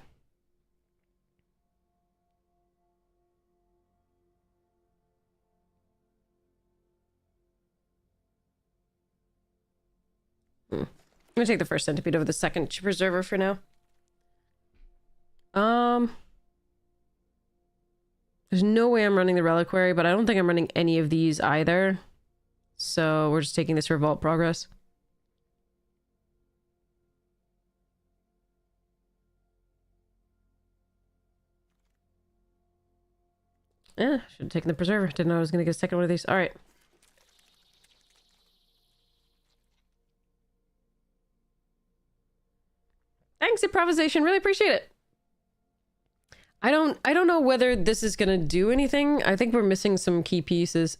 I'm gonna take the first Centipede over the second Preserver for now. There's no way I'm running the Reliquary, but I don't think I'm running any of these either. So we're just taking this for Vault Progress. Yeah, should have taken the Preserver. Didn't know I was gonna get a second one of these. Alright. Thanks, Improvisation. Really appreciate it. I don't know whether this is gonna do anything. I think we're missing some key pieces.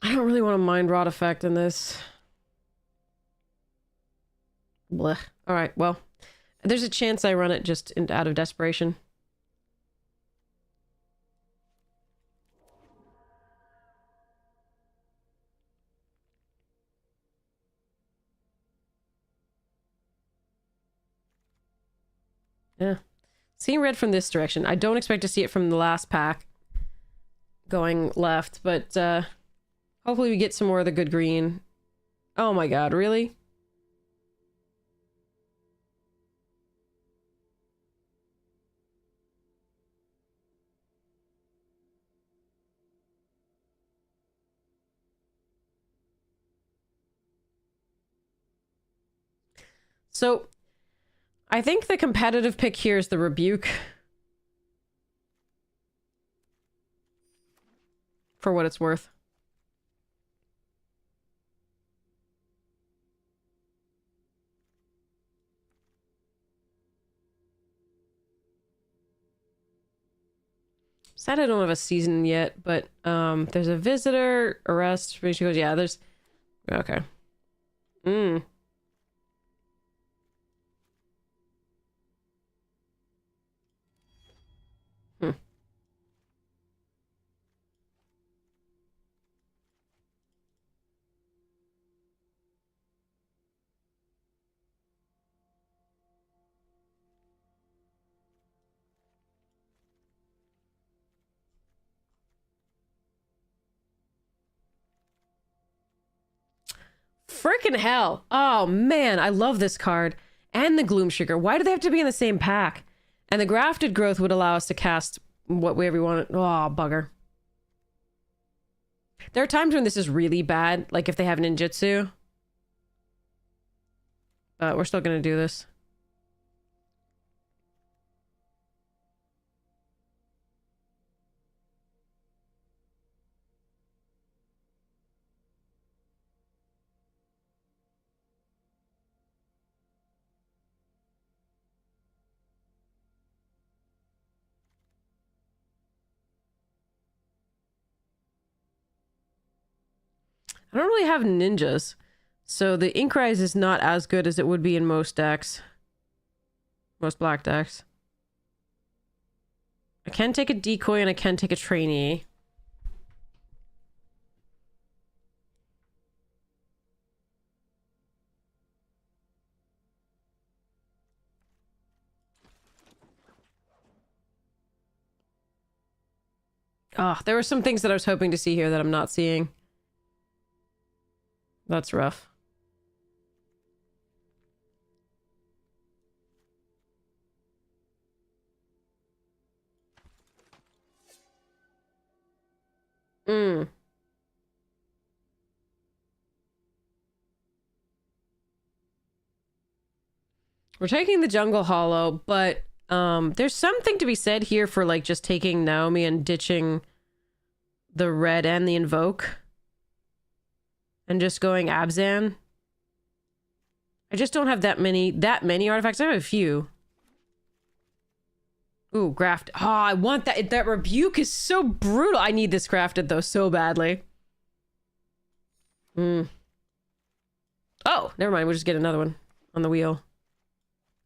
I don't really want a mind rot effect in this. Blech. All right, well, there's a chance I run it just out of desperation. Yeah. Seeing red from this direction. I don't expect to see it from the last pack going left, but hopefully we get some more of the good green. Oh my god, really? So, I think the competitive pick here is the Rebuke. For what it's worth. Sad I don't have a season yet, but there's a visitor, arrest, she goes, yeah, there's okay. Hmm. Freaking hell. Oh man, I love this card. And the Gloom Sugar. Why do they have to be in the same pack? And the Grafted Growth would allow us to cast whatever we want. Oh, bugger. There are times when this is really bad, like if they have ninjutsu. But we're still gonna do this. I don't really have ninjas. So the Inkrise is not as good as it would be in most decks. Most black decks. I can take a decoy and I can take a trainee. Oh, there were some things that I was hoping to see here that I'm not seeing. That's rough. Mm. We're taking the Jungle Hollow, but there's something to be said here for like just taking Naomi and ditching the red and the Invoke. And just going Abzan. I just don't have that many artifacts. I have a few. Ooh, graft. Oh, I want that. That Rebuke is so brutal. I need this crafted though so badly. Hmm. Oh, never mind. We'll just get another one on the wheel.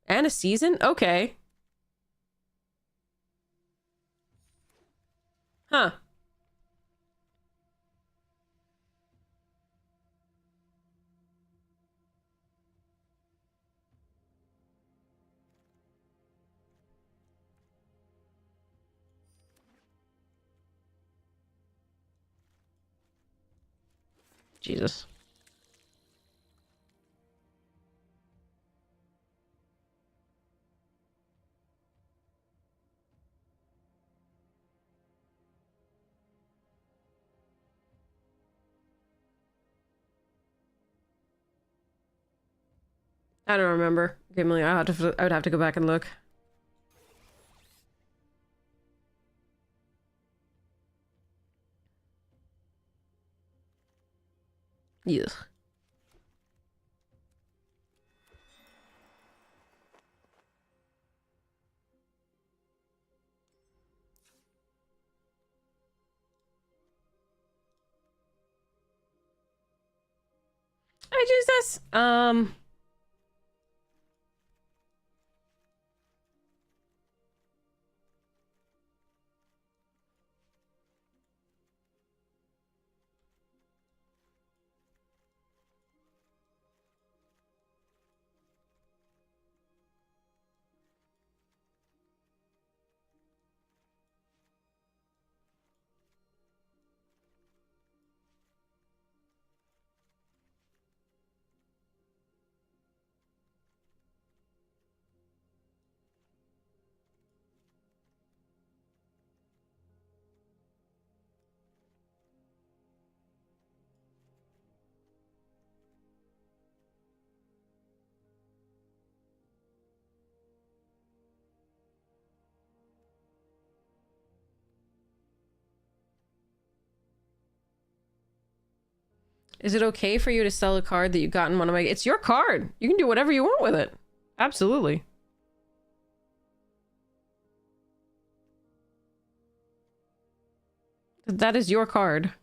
And a season? Okay. Huh. Jesus. I don't remember. I would have to go back and look. Yes. Jesus. Is it okay for you to sell a card that you got in one of my... It's your card. You can do whatever you want with it. Absolutely. That is your card.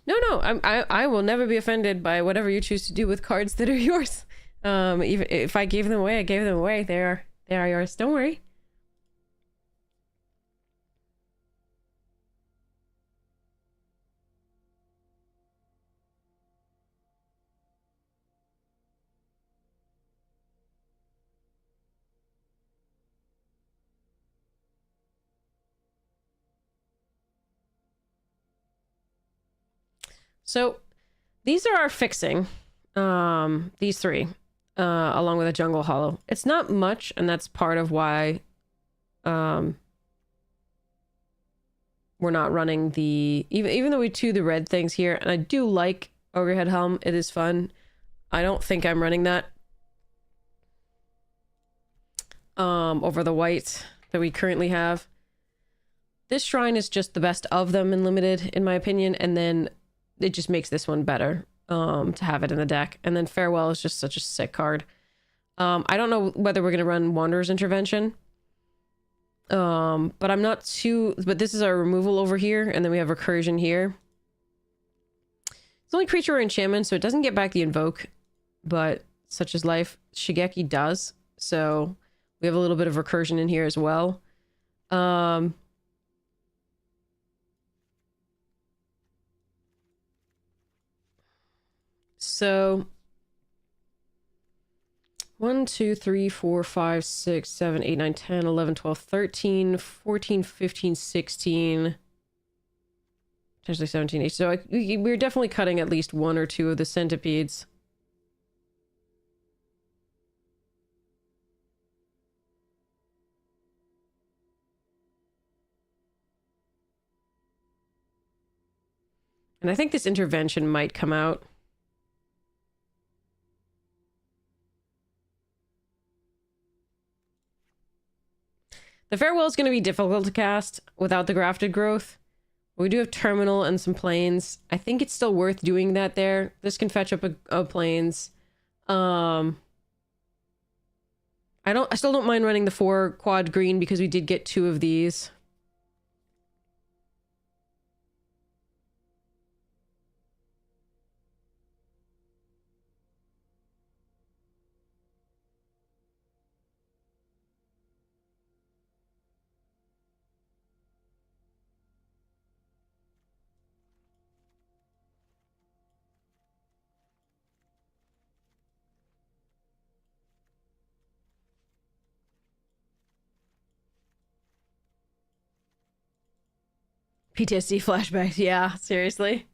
No, I will never be offended by whatever you choose to do with cards that are yours. Even if I gave them away, I gave them away. They are yours. Don't worry. So these are our fixing. These three, along with a jungle hollow. It's not much, and that's part of why we're not running the even though we do the red things here, and I do like Ogrehead Helm. It is fun. I don't think I'm running that over the white that we currently have. This shrine is just the best of them in limited, in my opinion, and then it just makes this one better to have it in the deck. And then Farewell is just such a sick card. I don't know whether we're going to run Wanderer's Intervention. But I'm not too... But this is our removal over here, and then we have Recursion here. It's only creature or enchantment, so it doesn't get back the Invoke. But such as life, Shigeki does. So we have a little bit of Recursion in here as well. So 1, 2, 3, 4, 5, 6, 7, 8, 9, 10, 11, 12, 13, 14, 15, 16, potentially 17, 18. So we're definitely cutting at least one or two of the centipedes. And I think this intervention might come out. The Farewell is going to be difficult to cast without the Grafted Growth. We do have Terminal and some planes. I think it's still worth doing that there. This can fetch up a planes. I still don't mind running the 4 quad green because we did get 2 of these. PTSD flashbacks, yeah, seriously.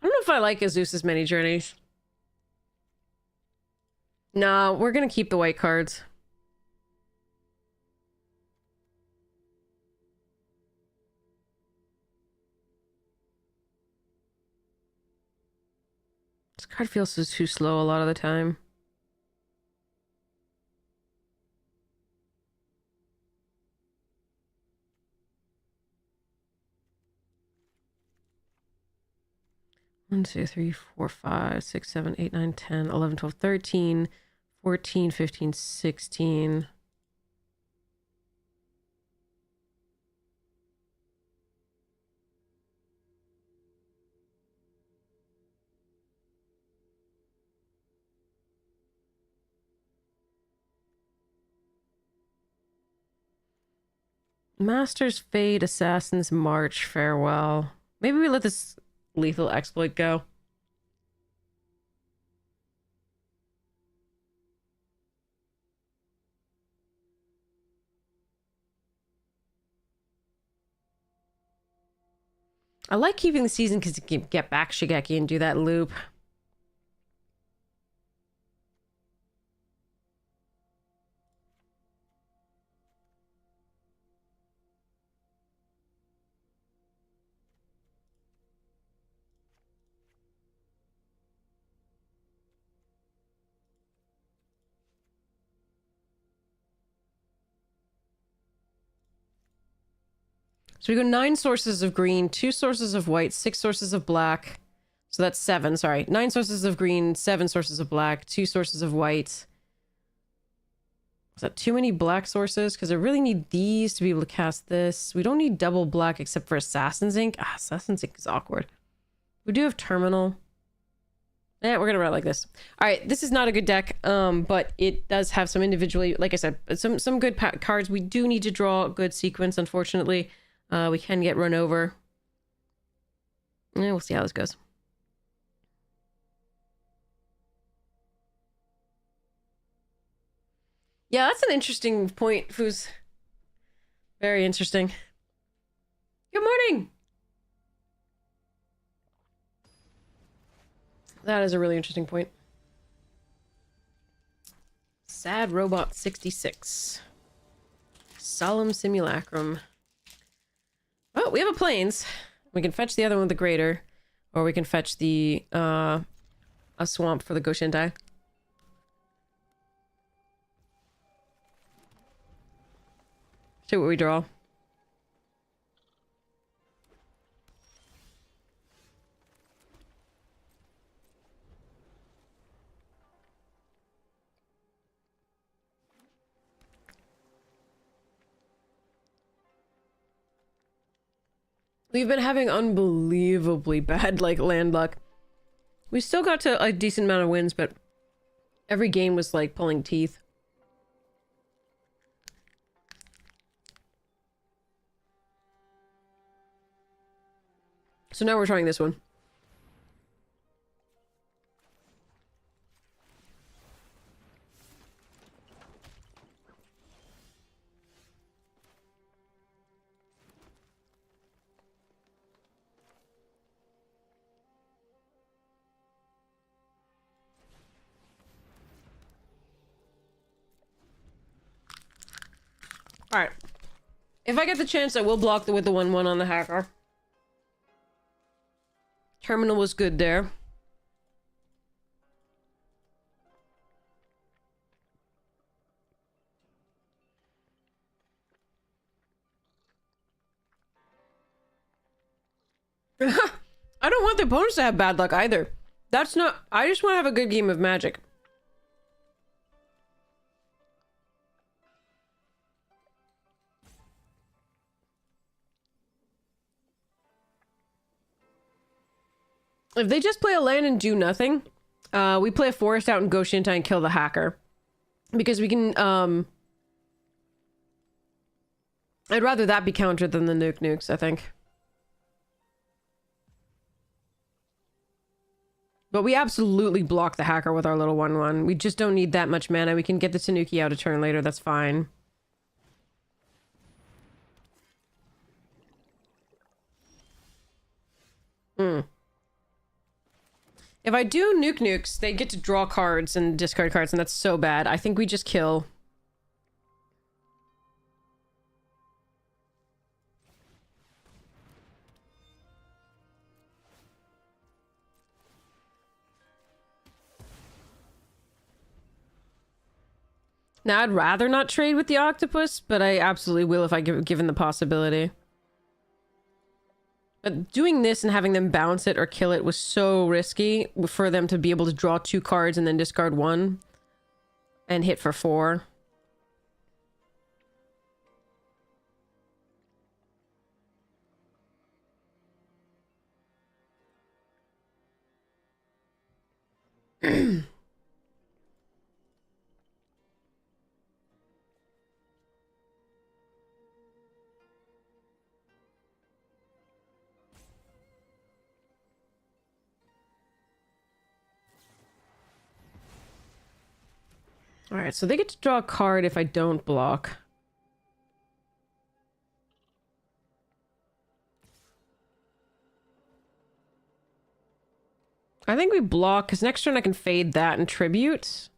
I don't know if I like Azusa's mini journeys. No, we're gonna keep the white cards. This card feels too slow a lot of the time. One, 2, 3, 4, 5, 6, 7, 8, 9, 10, 11, 12, 13, 14, 15, 16. Masters Fade, Assassin's March, Farewell. Maybe we let this lethal exploit go. I like keeping the season because you can get back Shigeki and do that loop. So we go 9 sources of green, 2 sources of white, 6 sources of black. So that's 7, sorry. 9 sources of green, 7 sources of black, 2 sources of white. Is that too many black sources? Because I really need these to be able to cast this. We don't need double black except for Assassin's Ink. Ah, Assassin's Ink is awkward. We do have Terminal. Yeah, we're gonna run it like this. All right, this is not a good deck, but it does have some individually, like I said, some good cards. We do need to draw a good sequence, unfortunately. We can get run over. Yeah, we'll see how this goes. Yeah, that's an interesting point, Foos. Very interesting. Good morning! That is a really interesting point. Sad Robot 66. Solemn Simulacrum. Oh, we have a Plains. We can fetch the other one with the Greater. Or we can fetch the, a Swamp for the Goshintai. See what we draw. We've been having unbelievably bad, like, land luck. We still got to a decent amount of wins, but every game was, like, pulling teeth. So now we're trying this one. Alright. If I get the chance, I will block with the 1/1 on the hacker. Terminal was good there. I don't want the opponents to have bad luck either. That's not... I just want to have a good game of Magic. If they just play a land and do nothing, we play a forest out and go Shintai and kill the hacker. Because we can, I'd rather that be countered than the nukes, I think. But we absolutely block the hacker with our little 1/1. We just don't need that much mana. We can get the Tanuki out a turn later, that's fine. Hmm. If I do nukes, they get to draw cards and discard cards, and that's so bad. I think we just kill. Now, I'd rather not trade with the octopus, but I absolutely will if I given the possibility. But doing this and having them bounce it or kill it was so risky for them to be able to draw 2 cards and then discard 1 and hit for 4. Alright, so they get to draw a card if I don't block. I think we block, because next turn I can fade that and tribute.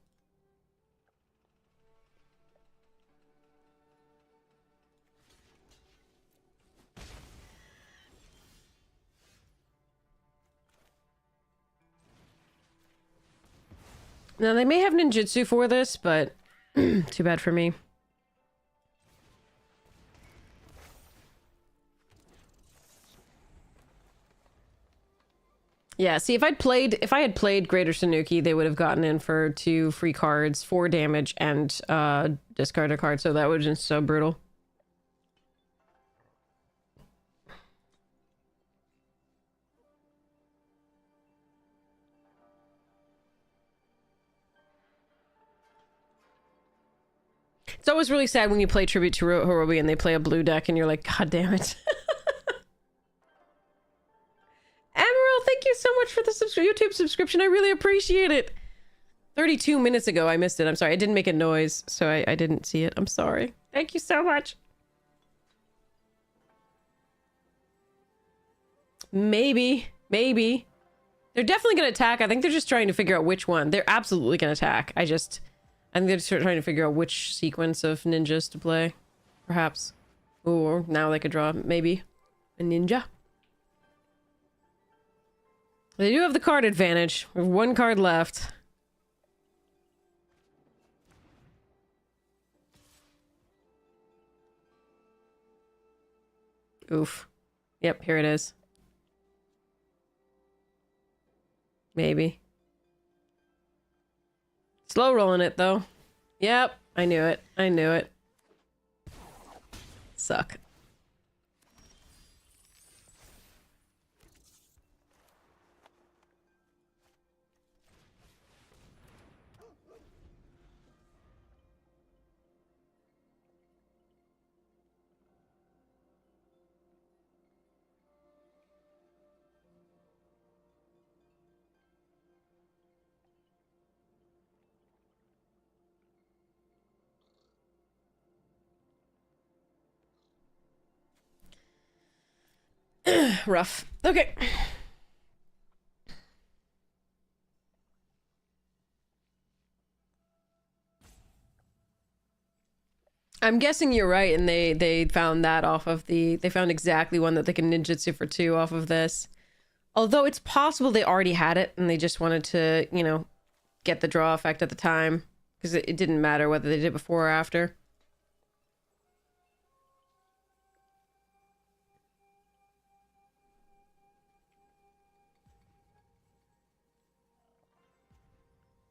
Now, they may have ninjutsu for this, but too bad for me. Yeah, see, if I had played Greater Sanuki, they would have gotten in for 2 free cards, 4 damage, and discard a card, so that would have been so brutal. It's always really sad when you play Tribute to Horobi and they play a blue deck and you're like, God damn it. Emerald, thank you so much for the YouTube subscription. I really appreciate it. 32 minutes ago, I missed it. I'm sorry. I didn't make a noise, so I didn't see it. I'm sorry. Thank you so much. Maybe. Maybe. They're definitely going to attack. I think they're just trying to figure out which one. They're absolutely going to attack. I think they're just trying to figure out which sequence of ninjas to play. Perhaps. Or now they could draw, maybe, a ninja. They do have the card advantage. We have 1 card left. Oof. Yep, here it is. Maybe. Slow rolling it, though. Yep, I knew it. I knew it. Suck. Rough. Okay. I'm guessing you're right, and they found that off of they found exactly one that they can ninjutsu for 2 off of this. Although it's possible they already had it and they just wanted to, you know, get the draw effect at the time. Because it didn't matter whether they did it before or after.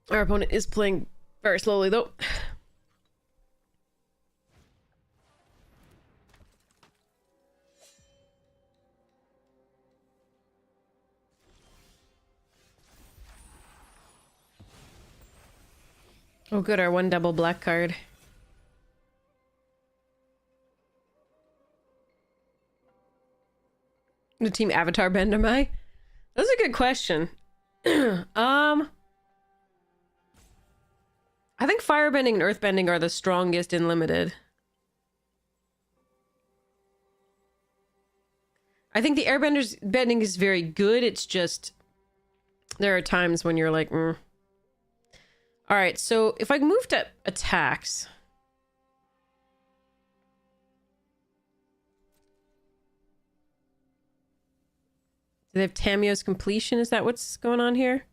Our opponent is playing very slowly, though. Oh, good. Our 1 double black card. The team Avatar Bend am I? That's a good question. I think firebending and earthbending are the strongest in limited. I think the airbending is very good. It's just There are times when you're like, All right, so if I move to attacks... Do they have Tamio's completion? Is that what's going on here?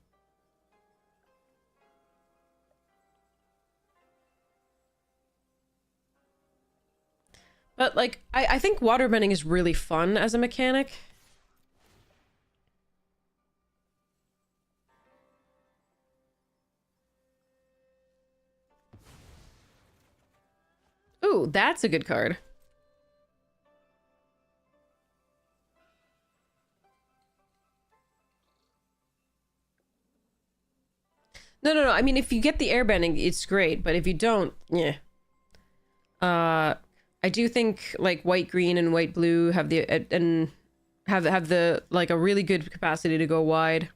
But, like, I think waterbending is really fun as a mechanic. Ooh, that's a good card. No. I mean, if you get the airbending, it's great. But if you don't, yeah. I do think like white green and white blue have the and have the like a really good capacity to go wide.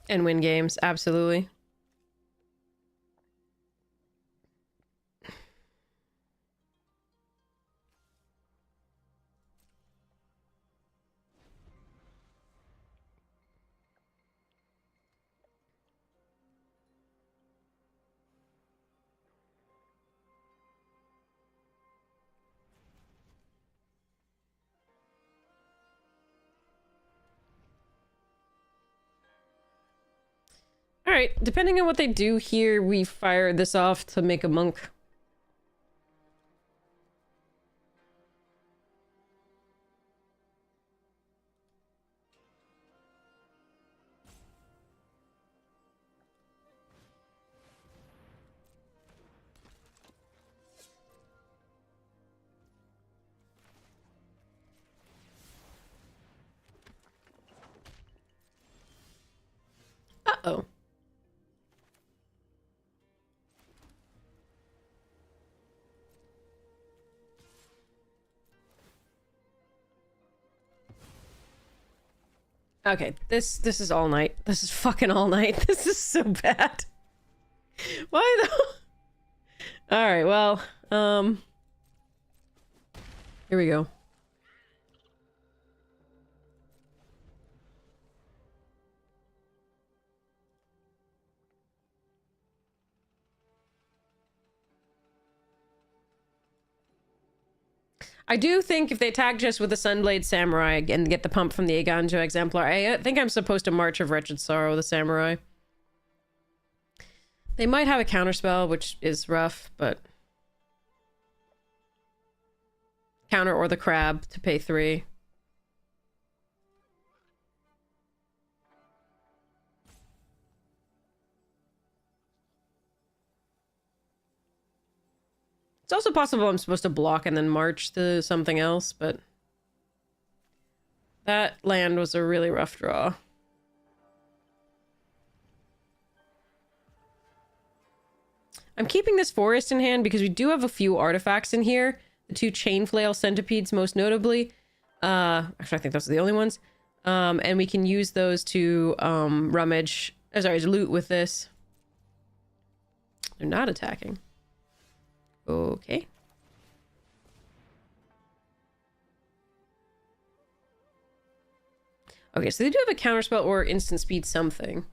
And win games, absolutely. Alright, depending on what they do here, we fire this off to make a monk. Uh-oh. Okay, this is all night. This is fucking all night. This is so bad. Why though? Alright, well, here we go. I do think if they tag just with the Sunblade Samurai and get the pump from the Eiganjo Exemplar, I think I'm supposed to March of Wretched Sorrow, the Samurai. They might have a counterspell, which is rough, but... Counter or the Crab to pay 3. It's also possible I'm supposed to block and then march to something else, but... That land was a really rough draw. I'm keeping this forest in hand because we do have a few artifacts in here. The 2 chain flail centipedes, most notably. Actually, I think those are the only ones. And we can use those to rummage... sorry, to loot with this. They're not attacking. Okay. Okay, so they do have a counterspell or instant speed something.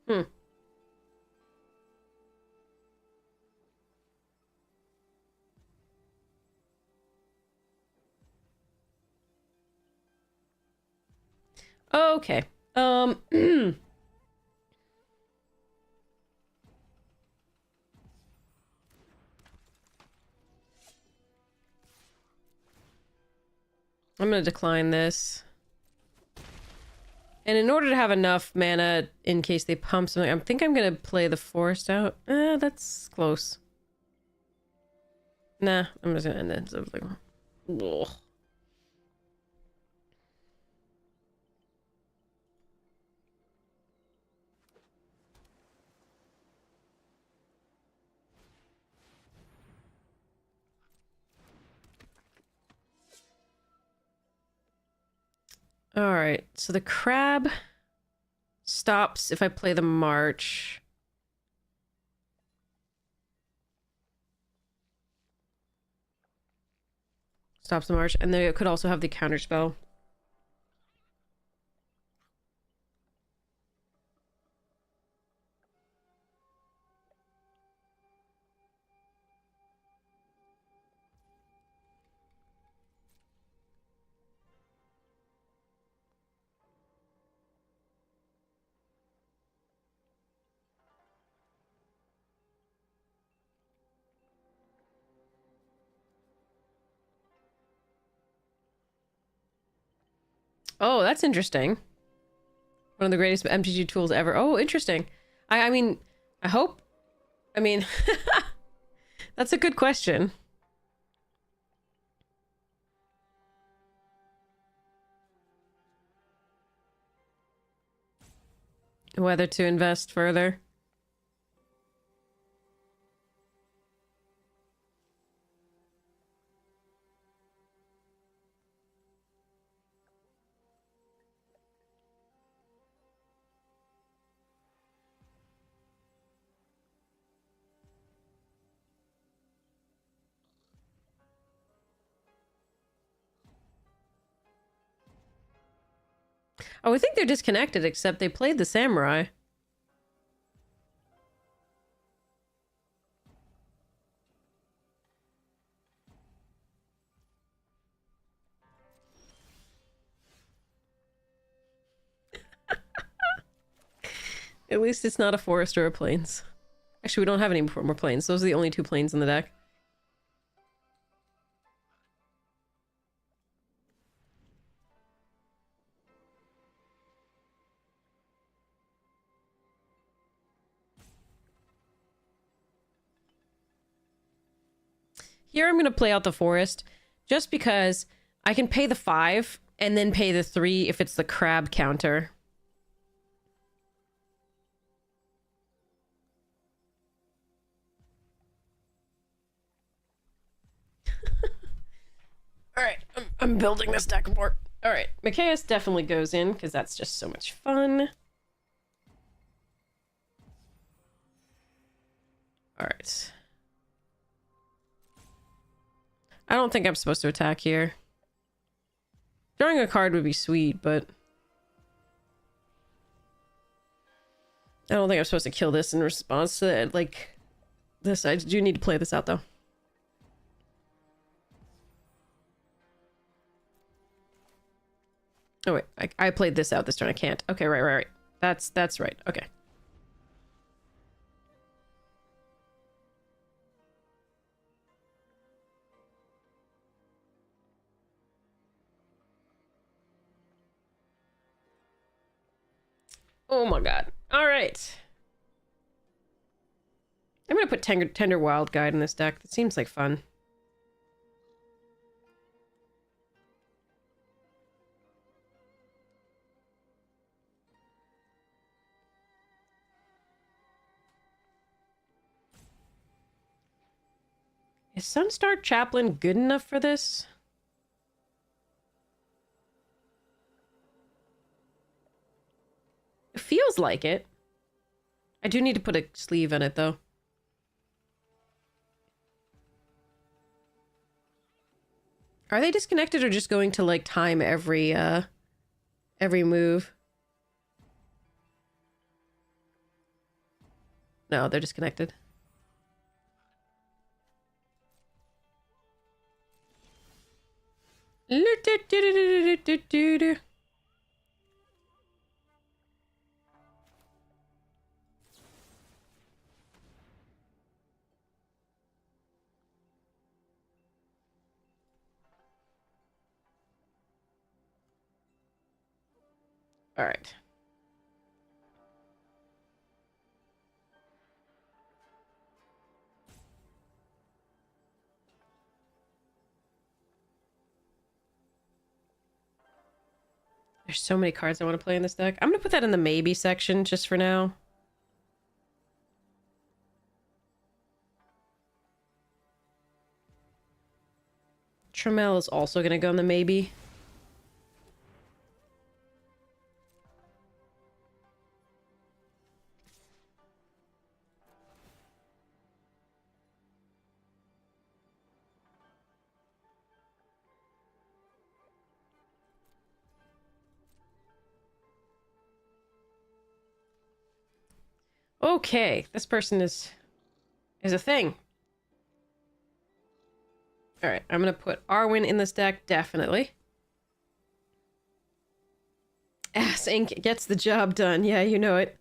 Hmm. Okay. I'm gonna decline this. And in order to have enough mana in case they pump something, I think I'm gonna play the forest out. That's close. Nah, I'm just gonna end it. So like, ugh. All right, so the crab stops if I play the march. Stops the march, and then it could also have the counter spell. Oh, that's interesting. One of the greatest MTG tools ever. Oh, interesting. I mean, I hope. I mean, that's a good question. Whether to invest further. Oh, I think they're disconnected, except they played the samurai. At least it's not a forest or a plains. Actually, we don't have any more plains. Those are the only two plains in the deck. Here I'm going to play out the forest just because I can pay the 5 and then pay the 3 if it's the crab counter. Alright, I'm building this deck more. Alright, Mikaeus definitely goes in because that's just so much fun. Alright. I don't think I'm supposed to attack here. Drawing a card would be sweet, but I don't think I'm supposed to kill this in response to it. Like, this, I do need to play this out, though. Oh, wait. I played this out this turn. I can't. Okay, right. That's right. Okay. Oh my god. All right. I'm gonna put Tender Wild Guide in this deck. That seems like fun. Is Sunstar Chaplain good enough for this? It feels like it. I do need to put a sleeve in it, though. Are they disconnected or just going to, like, time every move? No, they're disconnected. All right. There's so many cards I want to play in this deck. I'm going to put that in the maybe section just for now. Tremel is also going to go in the maybe. Okay, this person is a thing. All right, I'm gonna put Arwen in this deck, definitely. Ass Ink gets the job done. Yeah, you know it.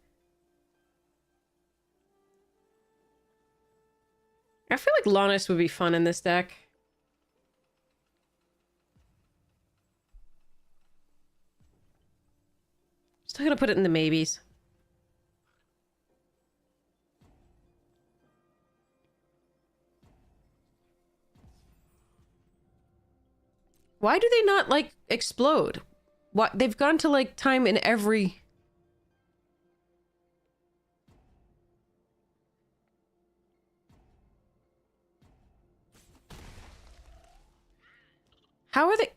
I feel like Lonis would be fun in this deck. Still gonna put it in the maybes. Why do they not, like, explode? What? They've gone to, like, time in every... How are they...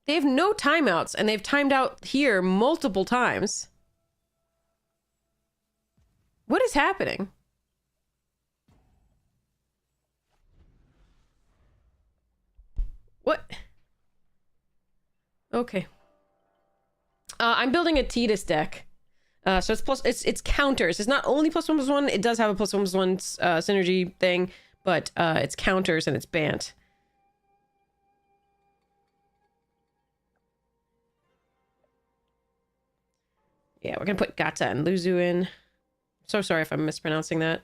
They have no timeouts, and they've timed out here multiple times. What is happening? What? Okay. I'm building a Tidus deck. So it's counters. It's not only +1/+1, it does have a +1/+1 synergy thing, but it's counters and it's Bant. Yeah, we're gonna put Gata and Luzu in. So sorry if I'm mispronouncing that.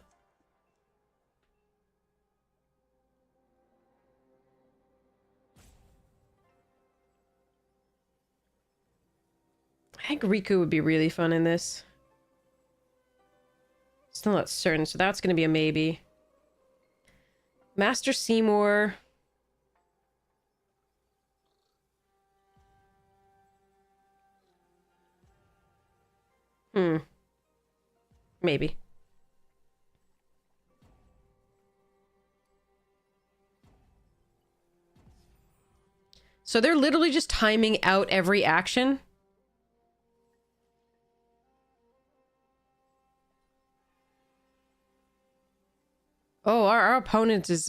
I think Riku would be really fun in this. Still not certain, so that's gonna be a maybe. Master Seymour. Maybe. So they're literally just timing out every action? Oh, our opponent is,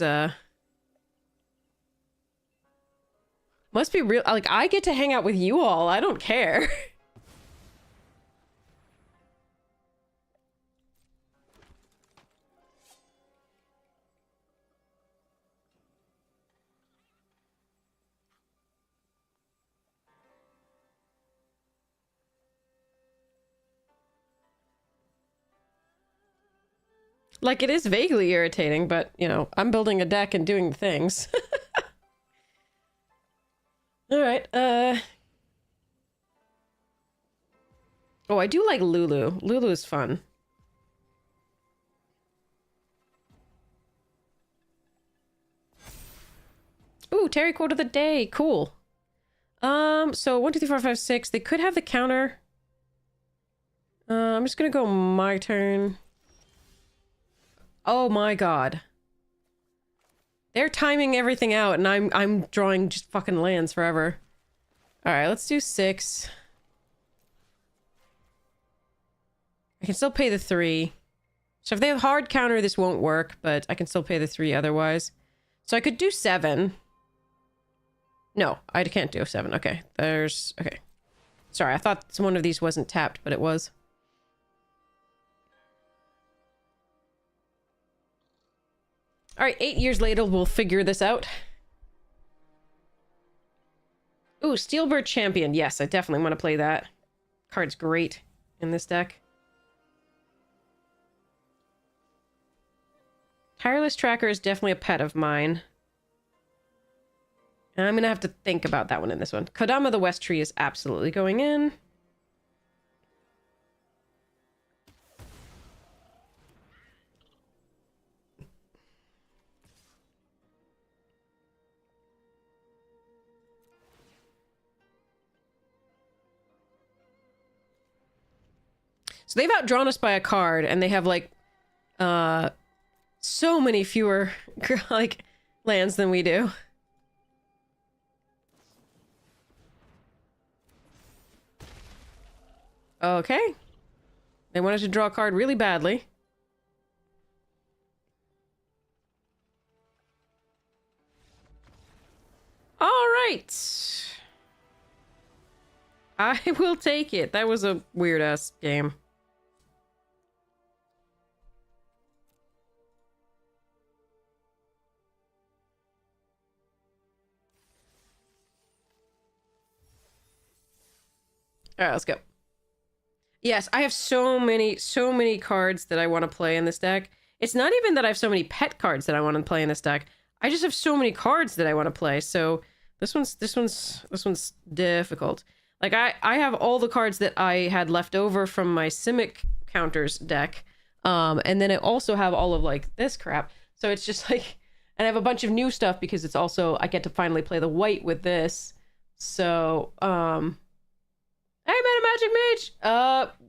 must be real. Like, I get to hang out with you all. I don't care. Like, it is vaguely irritating, but, you know, I'm building a deck and doing the things. Alright, oh, I do like Lulu. Lulu is fun. Ooh, Terry quote of the day. Cool. So 1, 2, 3, 4, 5, 6. They could have the counter. I'm just gonna go my turn. Oh my god. They're timing everything out, and I'm drawing just fucking lands forever. Alright, let's do 6. I can still pay the 3. So if they have hard counter, this won't work, but I can still pay the 3 otherwise. So I could do 7. No, I can't do 7. Okay, there's... Okay. Sorry, I thought one of these wasn't tapped, but it was. Alright, 8 years later, we'll figure this out. Ooh, Steelbird Champion. Yes, I definitely want to play that. Card's great in this deck. Tireless Tracker is definitely a pet of mine. And I'm gonna have to think about that one in this one. Kodama the West Tree is absolutely going in. So they've outdrawn us by a card, and they have, like, so many fewer, like, lands than we do. Okay. They wanted to draw a card really badly. All right. I will take it. That was a weird-ass game. Alright, let's go. Yes, I have so many cards that I want to play in this deck. It's not even that I have so many pet cards that I want to play in this deck. I just have so many cards that I want to play. So this one's difficult. Like I have all the cards that I had left over from my Simic counters deck. And then I also have all of like this crap. So it's just like, and I have a bunch of new stuff because it's also, I get to finally play the white with this. So, hey, Meta Magic Mage!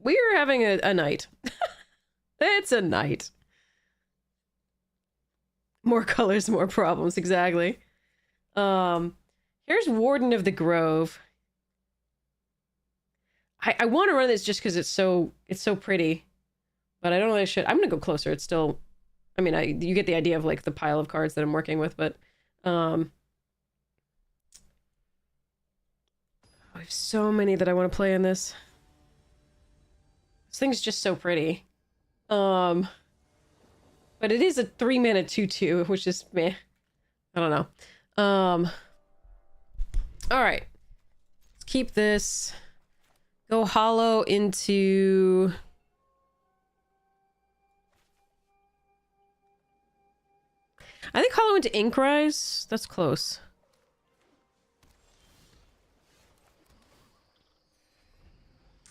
We're having a night. It's a night. More colors, more problems, exactly. Here's Warden of the Grove. I want to run this just because it's so pretty. But I don't know if I should. I'm gonna go closer. It's still, I mean, you get the idea of like the pile of cards that I'm working with, but I have so many that I want to play in this. This thing's just so pretty. But it is a 3-mana 2/2, which is meh. I don't know. Alright. Let's keep this. Go hollow into... I think hollow into Inkrise. That's close.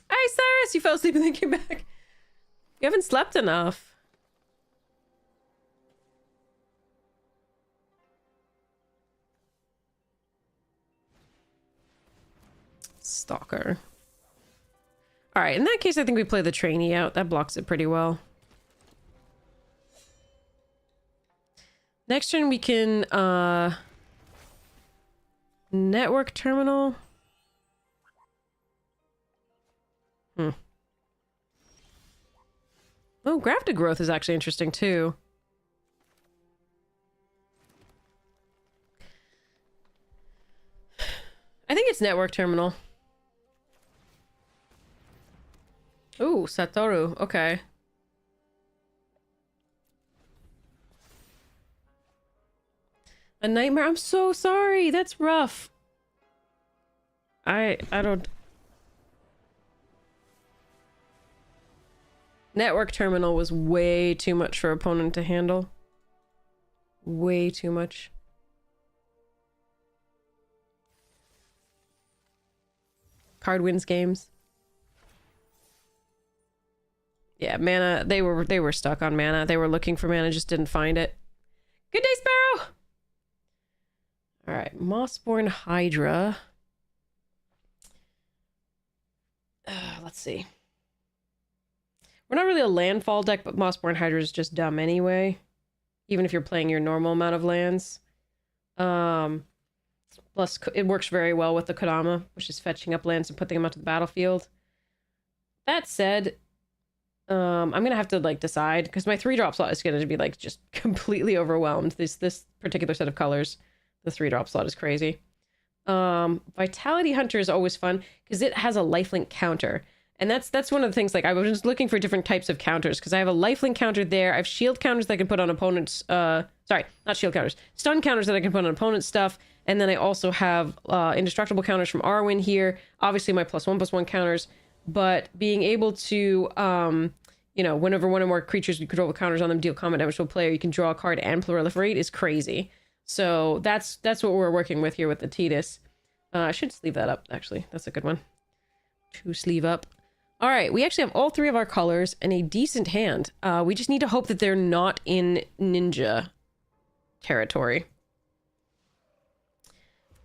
Hey, Cyrus! You fell asleep and then came back. You haven't slept enough. Stalker. Alright, in that case, I think we play the trainee out. That blocks it pretty well. Next turn, we can, network terminal. Oh, grafted growth is actually interesting, too. I think it's network terminal. Ooh, Satoru. Okay. A nightmare? I'm so sorry. That's rough. I don't... Network terminal was way too much for opponent to handle. Way too much. Card wins games. Yeah, mana. They were stuck on mana. They were looking for mana, just didn't find it. Good day, Sparrow! Alright, Mossborn Hydra. Let's see. We're not really a landfall deck, but Mossborn Hydra is just dumb anyway. Even if you're playing your normal amount of lands. Plus, it works very well with the Kodama, which is fetching up lands and putting them onto the battlefield. That said, I'm gonna have to like decide because my 3-drop slot is gonna be like just completely overwhelmed. This particular set of colors, the 3-drop slot is crazy. Vitality Hunter is always fun because it has a lifelink counter, and that's one of the things. Like I was just looking for different types of counters because I have a lifelink counter there. I have shield counters that I can put on opponents. Sorry, not shield counters, stun counters that I can put on opponent stuff. And then I also have indestructible counters from Arwen here. Obviously my +1/+1 counters, but being able to, you know, whenever one or more creatures you control with counters on them deal combat damage to a player, you can draw a card and proliferate is crazy. So that's what we're working with here with the Tidus. I should sleeve that up, actually. That's a good one to sleeve up. All right, we actually have all 3 of our colors and a decent hand. We just need to hope that they're not in ninja territory.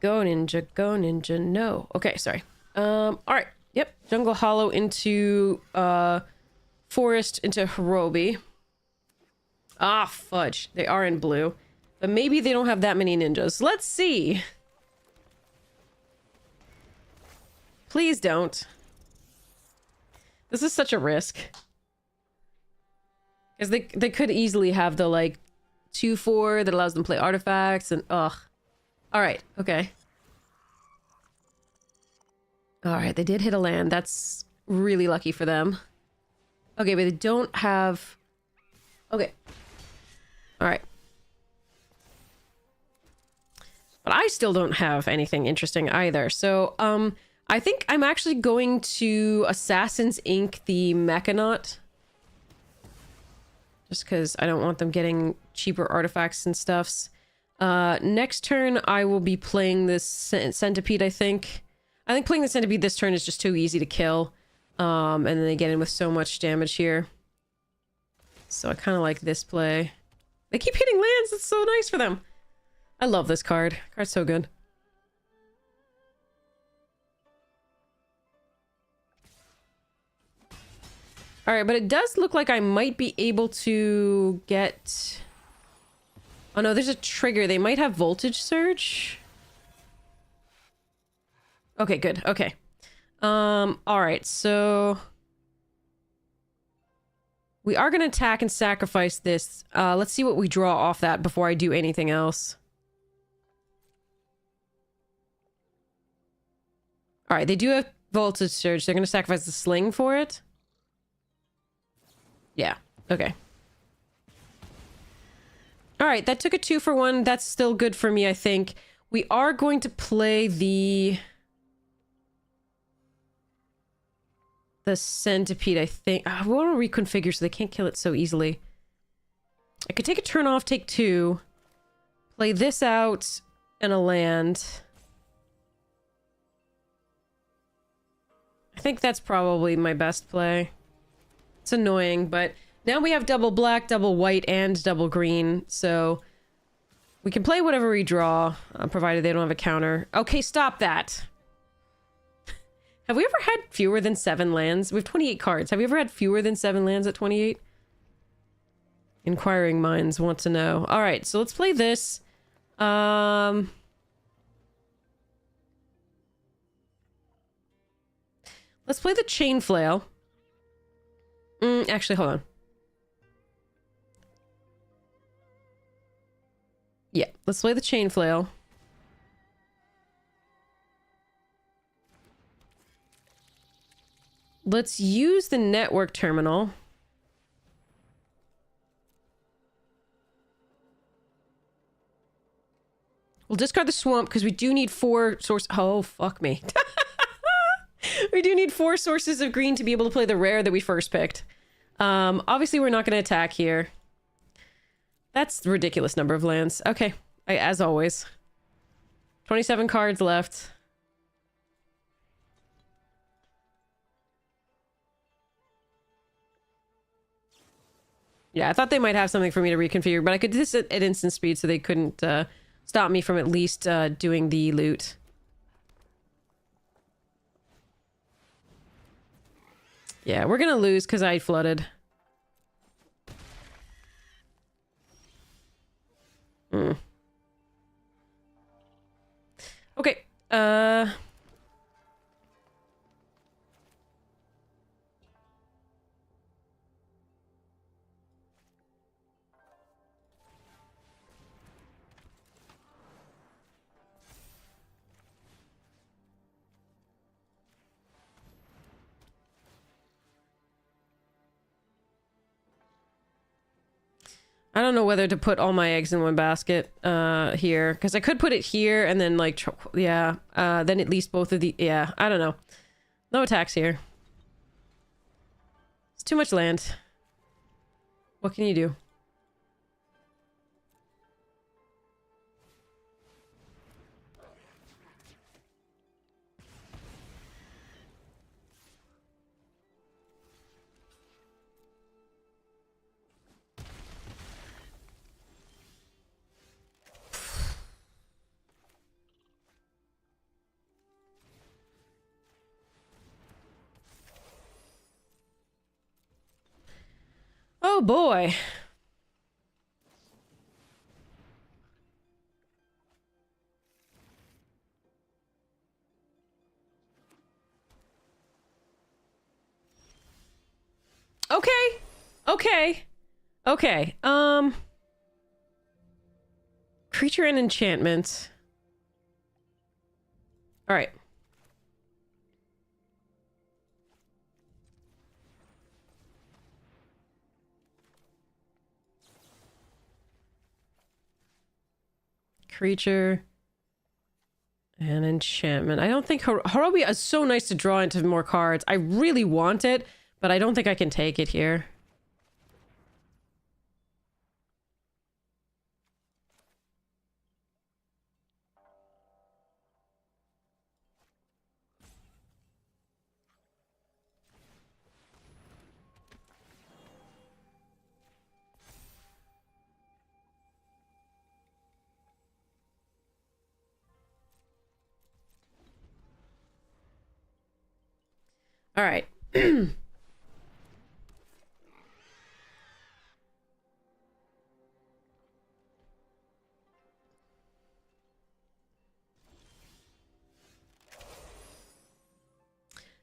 Go ninja, no. Okay, sorry. All right. Yep, Jungle Hollow into Forest into Hirobi. Ah, fudge. They are in blue. But maybe they don't have that many ninjas. Let's see. Please don't. This is such a risk. Because they could easily have the, like, 2/4 that allows them to play artifacts and ugh. Alright, okay. All right, they did hit a land. That's really lucky for them. Okay, but they don't have... Okay. All right. But I still don't have anything interesting either. So, I think I'm actually going to Assassin's Inc. the Mechanaut. Just because I don't want them getting cheaper artifacts and stuffs. Next turn, I will be playing this Centipede, I think. I think playing the Centipede this turn is just too easy to kill. And then they get in with so much damage here. So I kind of like this play. They keep hitting lands. It's so nice for them. I love this card. Card's so good. Alright, but it does look like I might be able to get... Oh no, there's a trigger. They might have Voltage Surge. Okay, good. Okay. Alright, so... We are going to attack and sacrifice this. Let's see what we draw off that before I do anything else. Alright, they do have Voltage Surge. They're going to sacrifice the Sling for it. Yeah, okay. Alright, that took a 2-for-1. That's still good for me, I think. We are going to play the Centipede, I think. I want to reconfigure so they can't kill it so easily. I could take a turn off, take 2. Play this out and a land. I think that's probably my best play. It's annoying, but now we have double black, double white, and double green, so we can play whatever we draw, provided they don't have a counter. Okay, stop that. Have we ever had fewer than 7 lands? We have 28 cards. Have we ever had fewer than 7 lands at 28? Inquiring minds want to know. All right, so let's play this. Let's play the Chain Flail. Actually, hold on. Yeah, let's play the Chain Flail. Let's use the network terminal. We'll discard the swamp because we do need 4 source. Oh, fuck me. We do need 4 sources of green to be able to play the rare that we first picked. Obviously, we're not going to attack here. That's a ridiculous number of lands. Okay, as always. 27 cards left. Yeah, I thought they might have something for me to reconfigure, but I could do this at instant speed so they couldn't stop me from at least doing the loot. Yeah, we're gonna lose because I flooded. Okay, I don't know whether to put all my eggs in one basket here, because I could put it here and then like yeah, then at least both of the I don't know. No attacks here. It's too much land. What can you do? Oh boy. Okay. Okay. Okay. Creature and enchantment. All right. Creature. And enchantment. I don't think Horobi is so nice to draw into more cards. I really want it, but I don't think I can take it here. All right.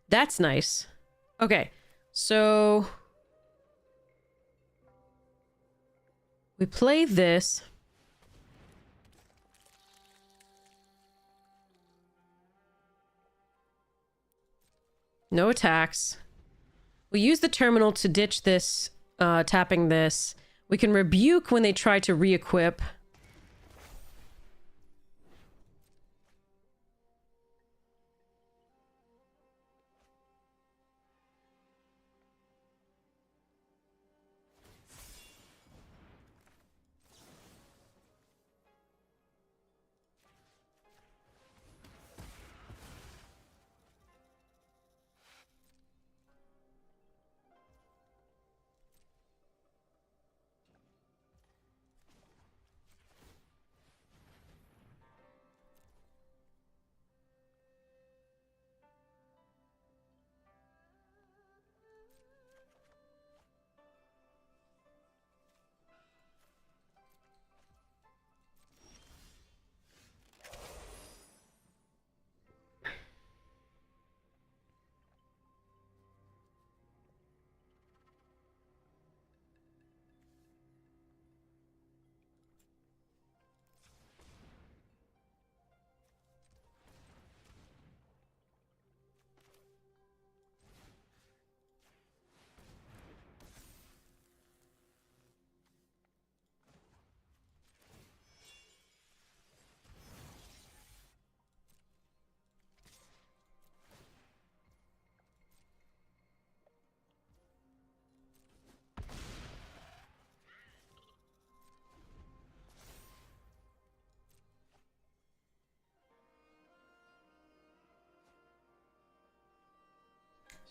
That's nice. Okay. So we play this. No attacks. We use the terminal to ditch this, tapping this. We can rebuke when they try to re-equip.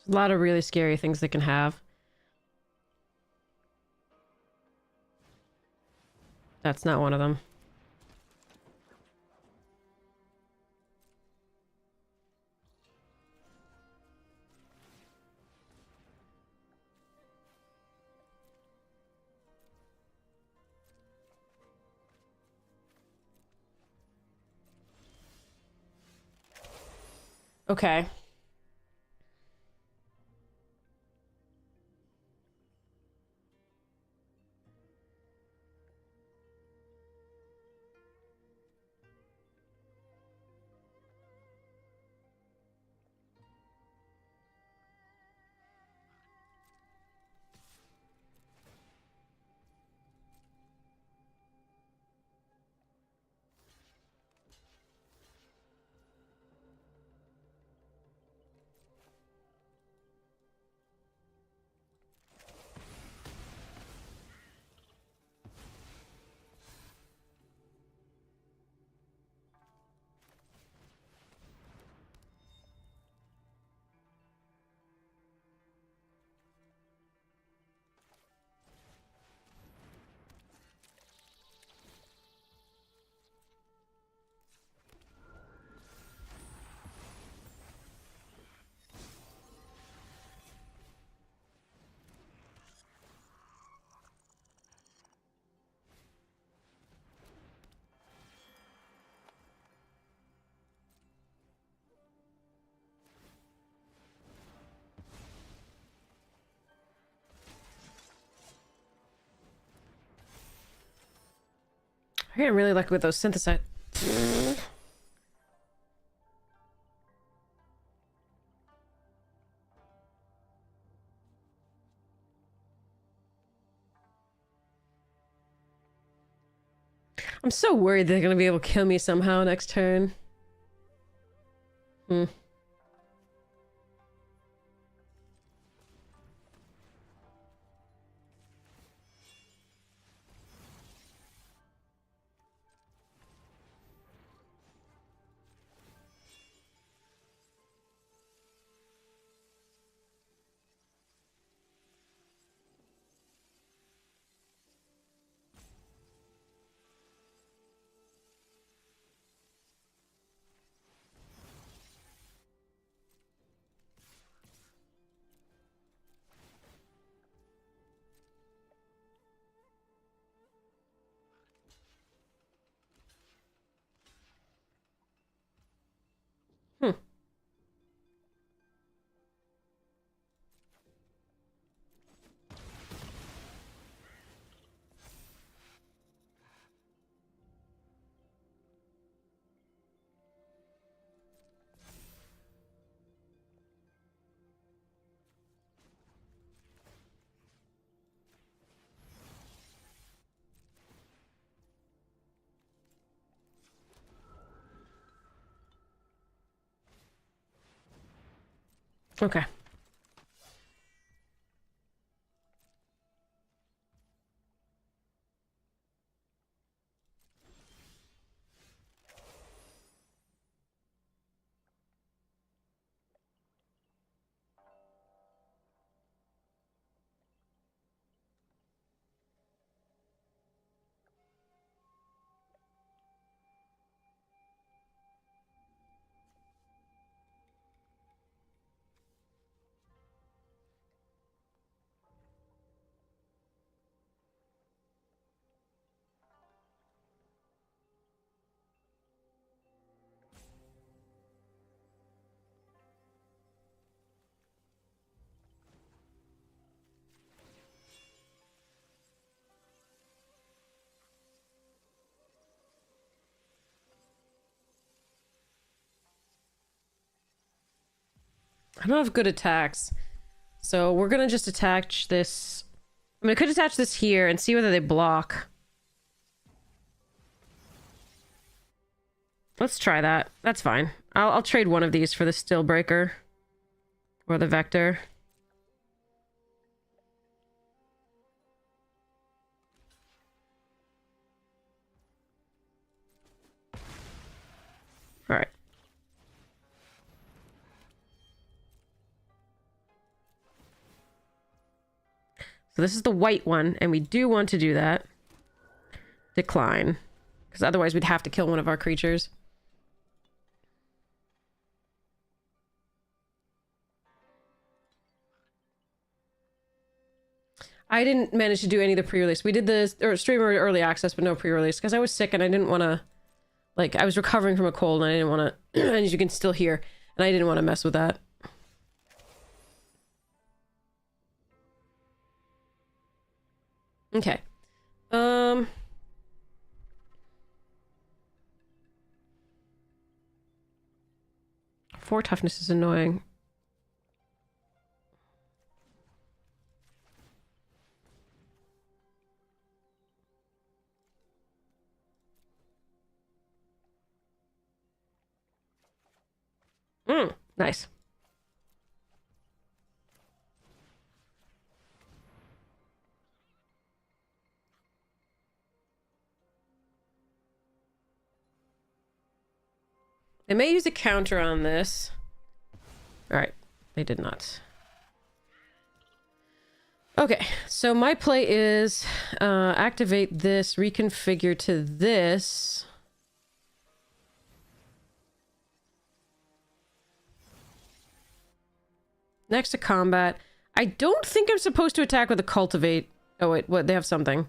A lot of really scary things they can have. That's not one of them. Okay. I getting really lucky with those synthesize. I'm so worried they're gonna be able to kill me somehow next turn. Hmm. Hmm. Okay. I don't have good attacks. So we're gonna just attach this. I mean, I could attach this here and see whether they block. Let's try that. That's fine. I'll trade one of these for the Stillbreaker. Or the Vector. Alright. So this is the white one, and we do want to do that. Decline. Because otherwise we'd have to kill one of our creatures. I didn't manage to do any of the pre-release. We did the streamer early access, but no pre-release, because I was sick and I didn't want to... Like, I was recovering from a cold and I didn't want to... and as you can still hear, and I didn't want to mess with that. Okay. 4 toughness is annoying. Nice. They may use a counter on this. Alright, they did not. Okay, so my play is activate this, reconfigure to this. Next to combat. I don't think I'm supposed to attack with a cultivate. Oh wait, what? They have something.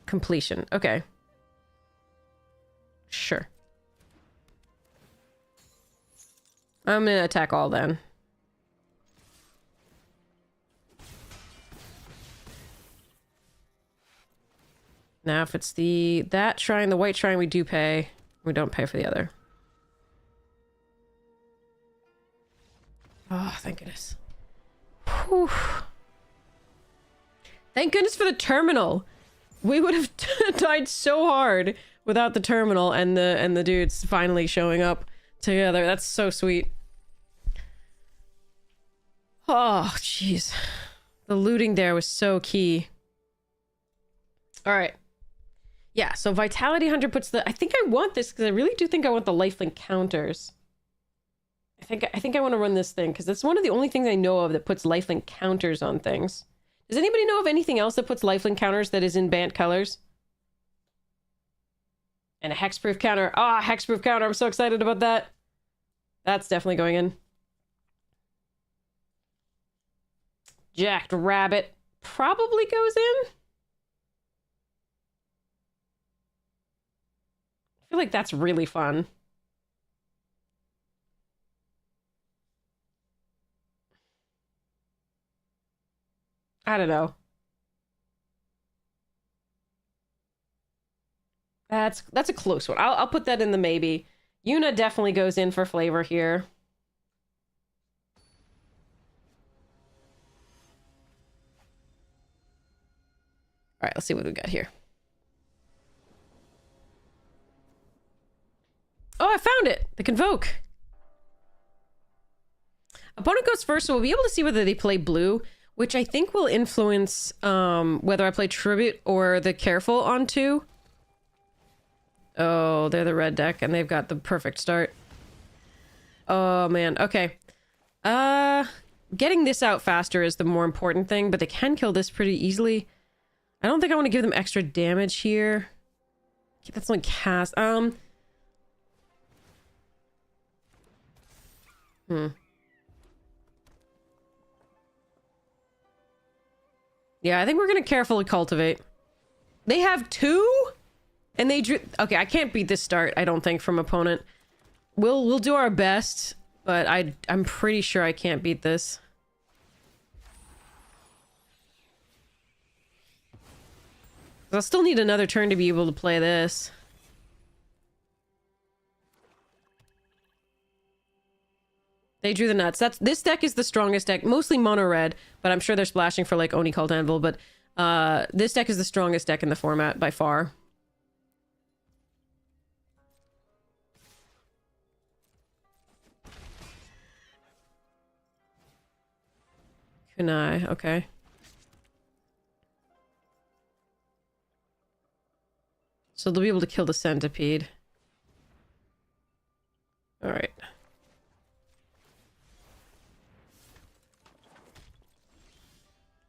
Completion. Okay. Sure. I'm gonna attack all then. Now if it's that shrine, the white shrine, we do pay. We don't pay for the other. Oh, thank goodness. Whew. Thank goodness for the terminal. We would have died so hard without the terminal and the dudes finally showing up together. That's so sweet. Oh, jeez. The looting there was so key. All right. Yeah, so Vitality 100 puts the... I think I want this because I really do think I want the lifelink counters. I think I want to run this thing because it's one of the only things I know of that puts lifelink counters on things. Does anybody know of anything else that puts lifelink counters that is in Bant colors? And a hexproof counter. Ah, hexproof counter. I'm so excited about that. That's definitely going in. Jacked Rabbit probably goes in. I feel like that's really fun. I don't know. That's a close one. I'll put that in the maybe. Yuna definitely goes in for flavor here. All right, let's see what we got here. Oh, I found it! The Convoke. Opponent goes first, so we'll be able to see whether they play blue, which I think will influence whether I play Tribute or the Careful on 2. Oh, they're the red deck, and they've got the perfect start. Oh, man. Okay. Getting this out faster is the more important thing, but they can kill this pretty easily. I don't think I want to give them extra damage here. That's only cast. Yeah, I think we're gonna carefully cultivate. They have 2? And they drew... Okay, I can't beat this start, I don't think, from opponent. We'll do our best, but I'm pretty sure I can't beat this. I'll still need another turn to be able to play this. They drew the nuts. This deck is the strongest deck, mostly mono red, but I'm sure they're splashing for like Oni Cult Anvil, but this deck is the strongest deck in the format by far. Kunai, okay. So they'll be able to kill the centipede. Alright.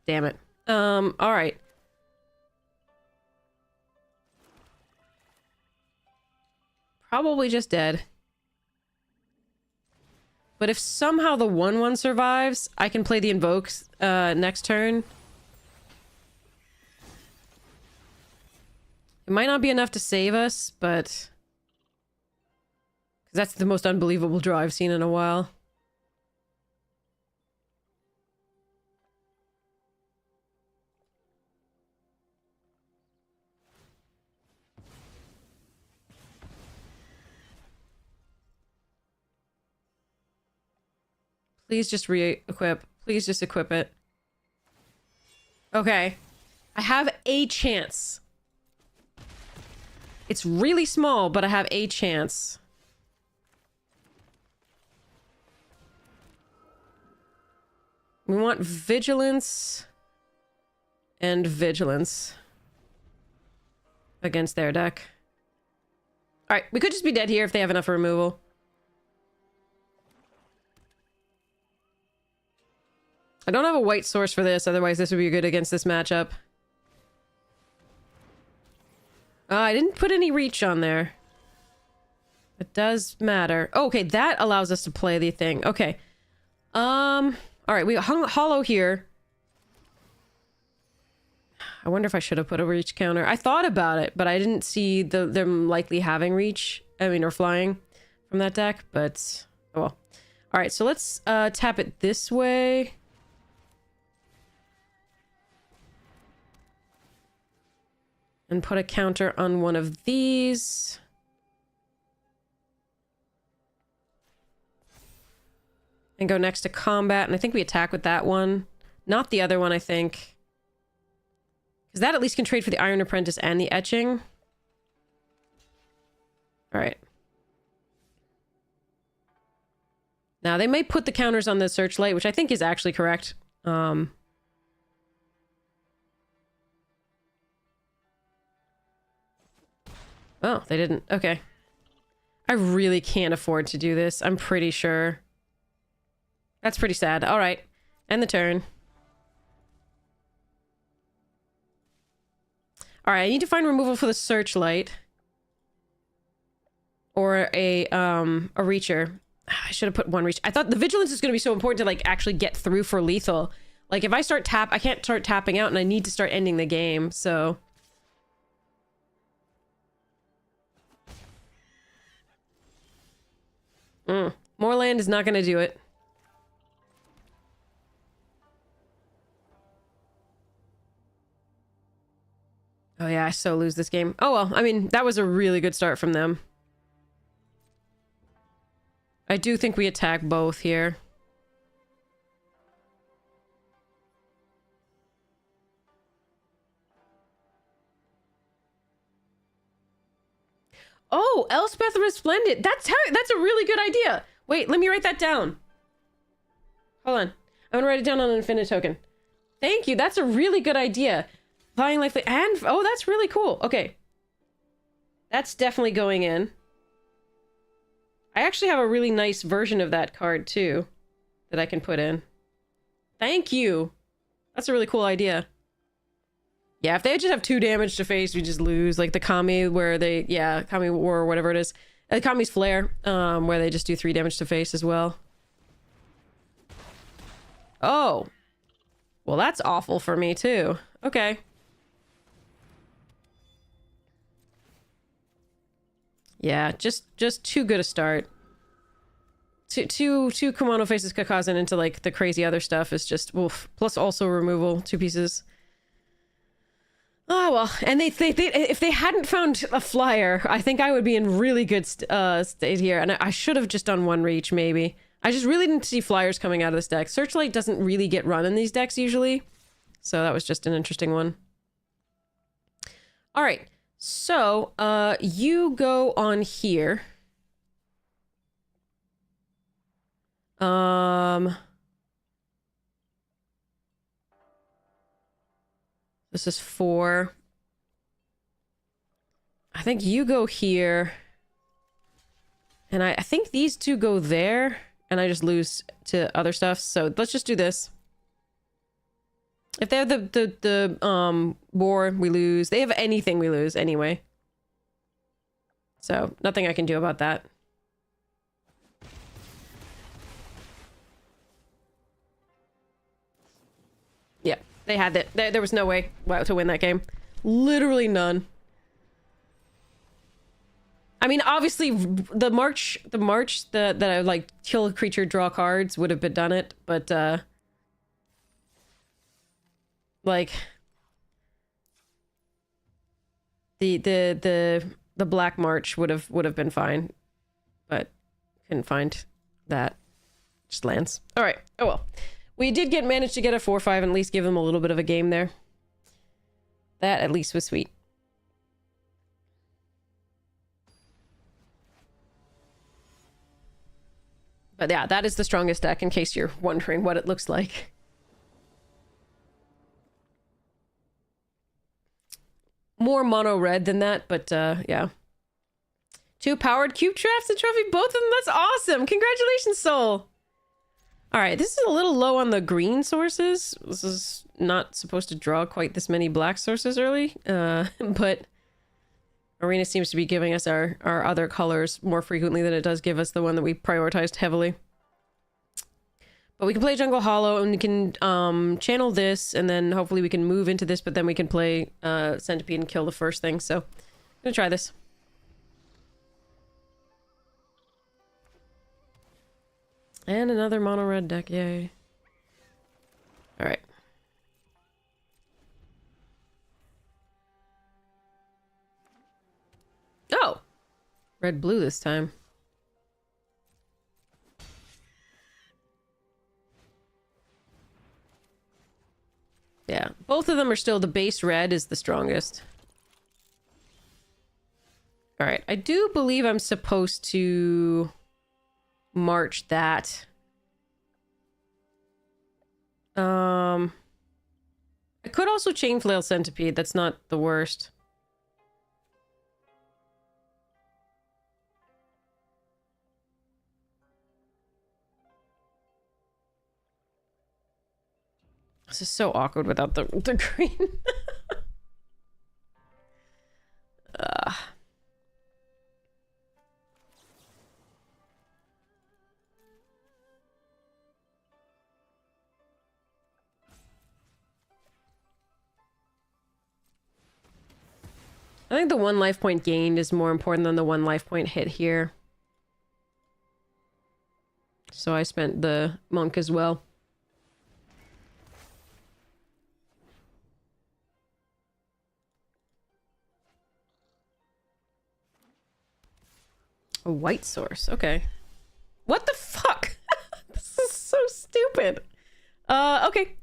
Damn it. Alright. Probably just dead. But if somehow the 1/1 survives, I can play the Invokes next turn. It might not be enough to save us, but... because that's the most unbelievable draw I've seen in a while. Please just re-equip. Please just equip it. Okay. I have a chance. It's really small, but I have a chance. We want vigilance and vigilance against their deck. Alright, we could just be dead here if they have enough removal. I don't have a white source for this, otherwise this would be good against this matchup. I didn't put any reach on there. It does matter. Oh, okay, that allows us to play the thing. Okay. Alright, we hung hollow here. I wonder if I should have put a reach counter. I thought about it, but I didn't see them likely having reach. I mean, or flying from that deck, but... oh well. Alright, so let's tap it this way. And put a counter on one of these. And go next to combat. And I think we attack with that one. Not the other one, I think. Because that at least can trade for the Iron Apprentice and the Etching. Alright. Now, they may put the counters on the Searchlight, which I think is actually correct. Oh, they didn't. Okay. I really can't afford to do this. I'm pretty sure. That's pretty sad. Alright. End the turn. Alright, I need to find removal for the Searchlight. Or a Reacher. I should have put one Reach. I thought the Vigilance is going to be so important to, like, actually get through for lethal. Like, if I start I can't start tapping out, and I need to start ending the game, so... More land is not going to do it. Oh yeah, I so lose this game. Oh well, I mean, that was a really good start from them. I do think we attack both here. Oh, Elspeth Resplendent. That's a really good idea. Wait, let me write that down. Hold on. I'm gonna write it down on an Infinite token. Thank you. That's a really good idea. Flying Life and oh, that's really cool. Okay. That's definitely going in. I actually have a really nice version of that card too that I can put in. Thank you. That's a really cool idea. Yeah, if they just have 2 damage to face, we just lose. Like the Kami where they, yeah, Kami War or whatever it is. Kami's Flare, where they just do 3 damage to face as well. Oh. Well, that's awful for me too. Okay. Yeah, just too good a start. Two Kimono Faces Kakazan into like the crazy other stuff is just oof. Plus also removal, 2 pieces. Oh well, and they if they hadn't found a flyer, I think I would be in really good state here, and I should have just done 1 reach maybe. I just really didn't see flyers coming out of this deck. Searchlight doesn't really get run in these decks usually, so that was just an interesting one. All right, so you go on here. This is 4. I think you go here. And I think these 2 go there. And I just lose to other stuff. So let's just do this. If they have the war, we lose. They have anything, we lose anyway. So nothing I can do about that. Yeah. They had that. There was no way to win that game. Literally none. I mean, obviously, the march that I like kill a creature, draw cards would have been done it, but like the Black March would have been fine, but couldn't find that. Just lands. All right. Oh well. We did manage to get a 4/5 and at least give them a little bit of a game there. That at least was sweet. But yeah, that is the strongest deck in case you're wondering what it looks like. More mono red than that, but yeah. 2 powered cube traps and trophy, both of them. That's awesome. Congratulations, Soul. All right, this is a little low on the green sources. This is not supposed to draw quite this many black sources early, but Arena seems to be giving us our other colors more frequently than it does give us the one that we prioritized heavily. But we can play Jungle Hollow, and we can channel this, and then hopefully we can move into this, but then we can play Centipede and kill the first thing, so I'm gonna try this. And another mono red deck, yay. Alright. Oh! Red blue this time. Yeah, both of them are still, the base red is the strongest. All right, I do believe I'm supposed to march that. I could also chain flail centipede. That's not the worst. This is so awkward without the green. I think the 1 life point gained is more important than the 1 life point hit here. So I spent the monk as well. A white source, okay. What the fuck? This is so stupid. Okay.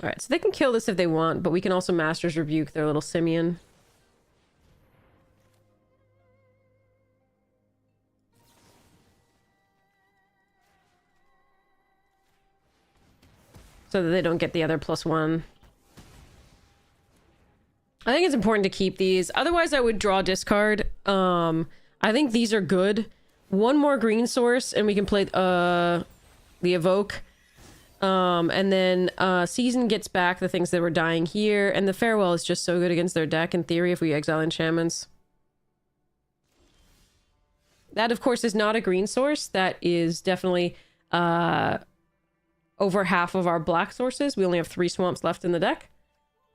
Alright, so they can kill this if they want, but we can also Master's Rebuke their little simian. So that they don't get the other +1. I think it's important to keep these. Otherwise, I would draw discard. I think these are good. 1 more green source, and we can play the Evoke. And then Season gets back the things that were dying here, and the Farewell is just so good against their deck, in theory, if we exile enchantments. That, of course, is not a green source. That is definitely over half of our black sources. We only have 3 swamps left in the deck.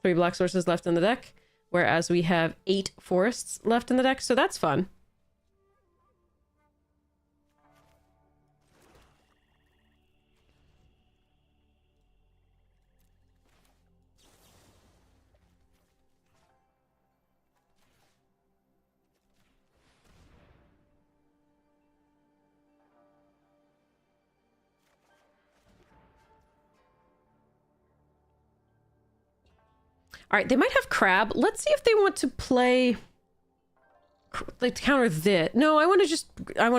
3 black sources left in the deck. Whereas we have 8 forests left in the deck, so that's fun. All right, they might have crab. Let's see if they want to play, like, to counter this. No, I want to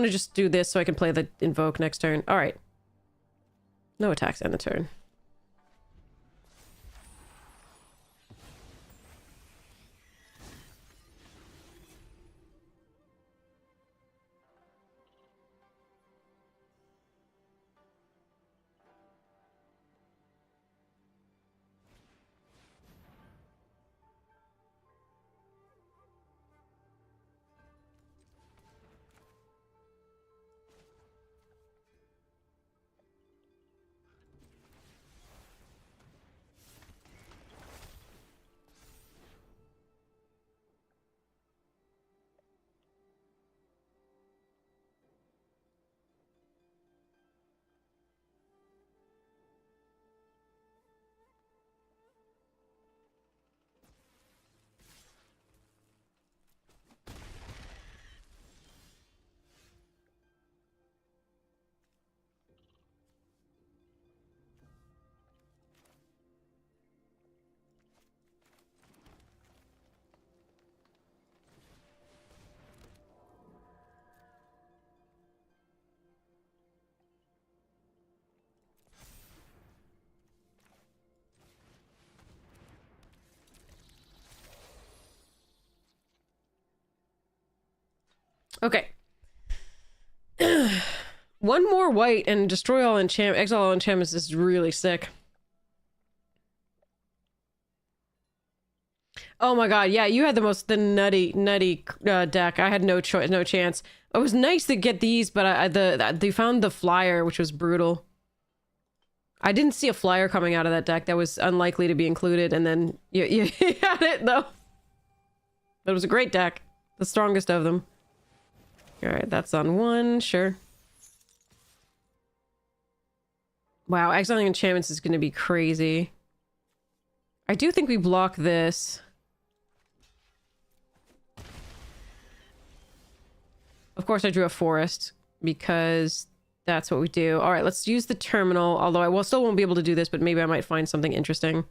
just do this so I can play the Invoke next turn. All right. No attacks end the turn. Okay. One more white and destroy all enchantment, exile all enchantments is really sick. Oh my god, yeah, you had the nutty deck. I had no choice, no chance. It was nice to get these, but they found the flyer, which was brutal. I didn't see a flyer coming out of that deck. That was unlikely to be included, and then you had it though. It was a great deck, the strongest of them. All right, that's on one, sure. Wow, exiling enchantments is going to be crazy. I do think we block this. Of course, I drew a forest because that's what we do. All right, let's use the terminal. Although I still won't be able to do this, but maybe I might find something interesting.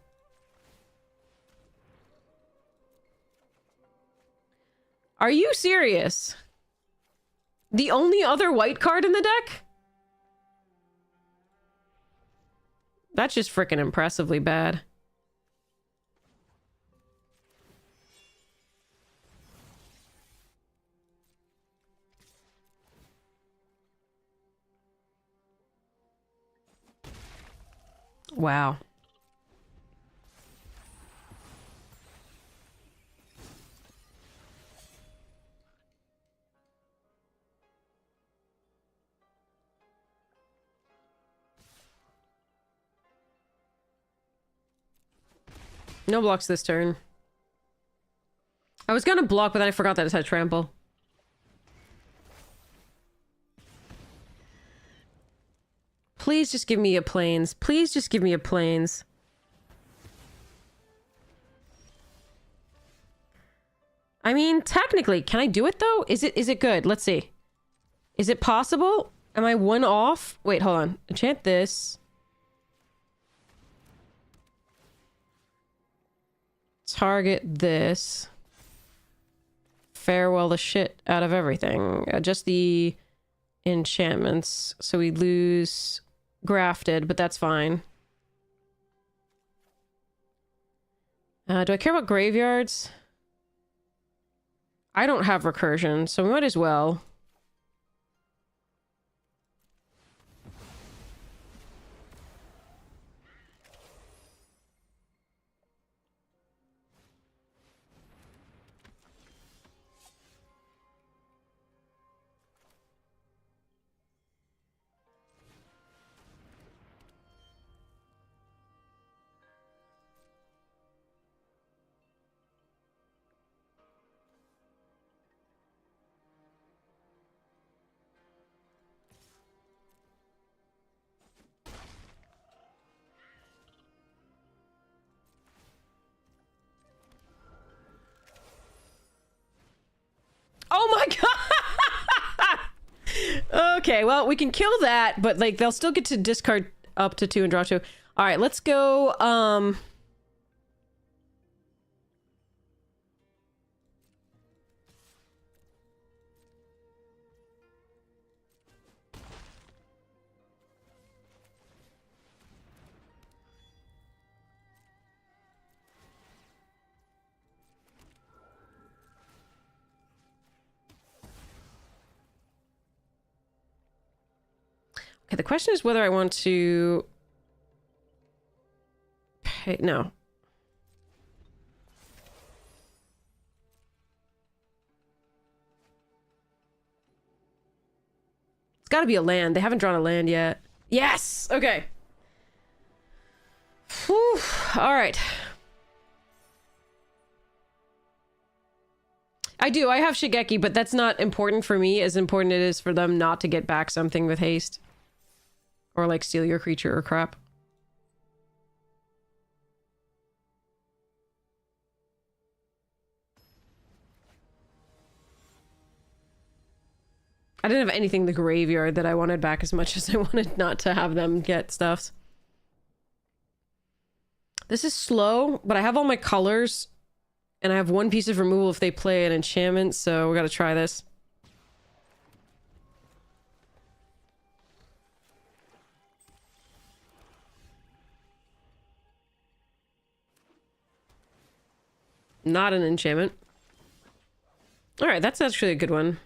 Are you serious? The only other white card in the deck? That's just freaking impressively bad. Wow. No blocks this turn. I was gonna block, but then I forgot that it had trample. Please just give me a plains. Please just give me a plains. I mean, technically, can I do it though? Is it good? Let's see. Is it possible? Am I one off? Wait, hold on. Enchant this. Target this. Farewell the shit out of everything. Just the enchantments. So we lose grafted, but that's fine. Do I care about graveyards? I don't have recursion, so we might as well. Oh my god! Okay, well, we can kill that, but like they'll still get to discard up to 2 and draw 2. All right, let's go. Okay, the question is whether I want to pay. No. It's got to be a land. They haven't drawn a land yet. Yes! Okay. Whew. All right. I do. I have Shigeki, but that's not important for me as important it is for them not to get back something with haste. Or like steal your creature or crap. I didn't have anything in the graveyard that I wanted back as much as I wanted not to have them get stuffs. This is slow, but I have all my colors. And I have one piece of removal if they play an enchantment, so we gotta try this. Not an enchantment. Alright, that's actually a good one.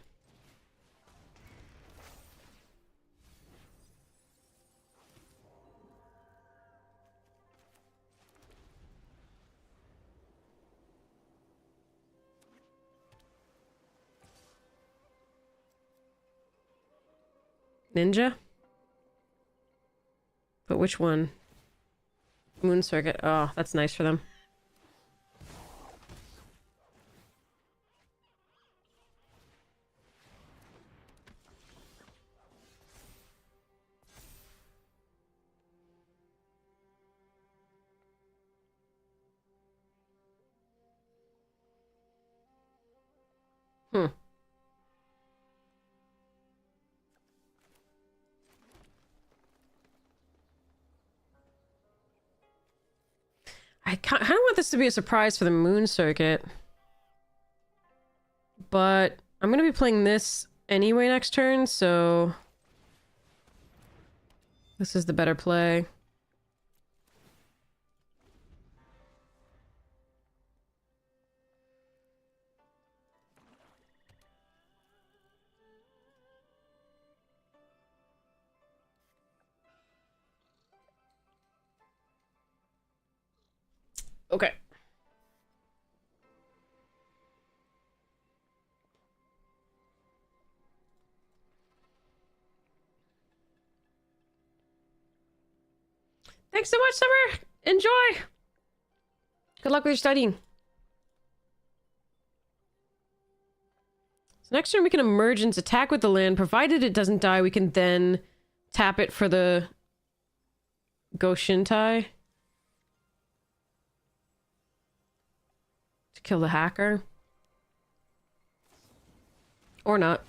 Ninja? But which one? Moon Circuit. Oh, that's nice for them. Hmm. I kind of want this to be a surprise for the Moon Circuit. But I'm going to be playing this anyway next turn, so... This is the better play. Okay. Thanks so much, Summer! Enjoy! Good luck with your studying. So next turn we can Emergence, attack with the land. Provided it doesn't die, we can then tap it for the Goshintai. To kill the hacker. Or not.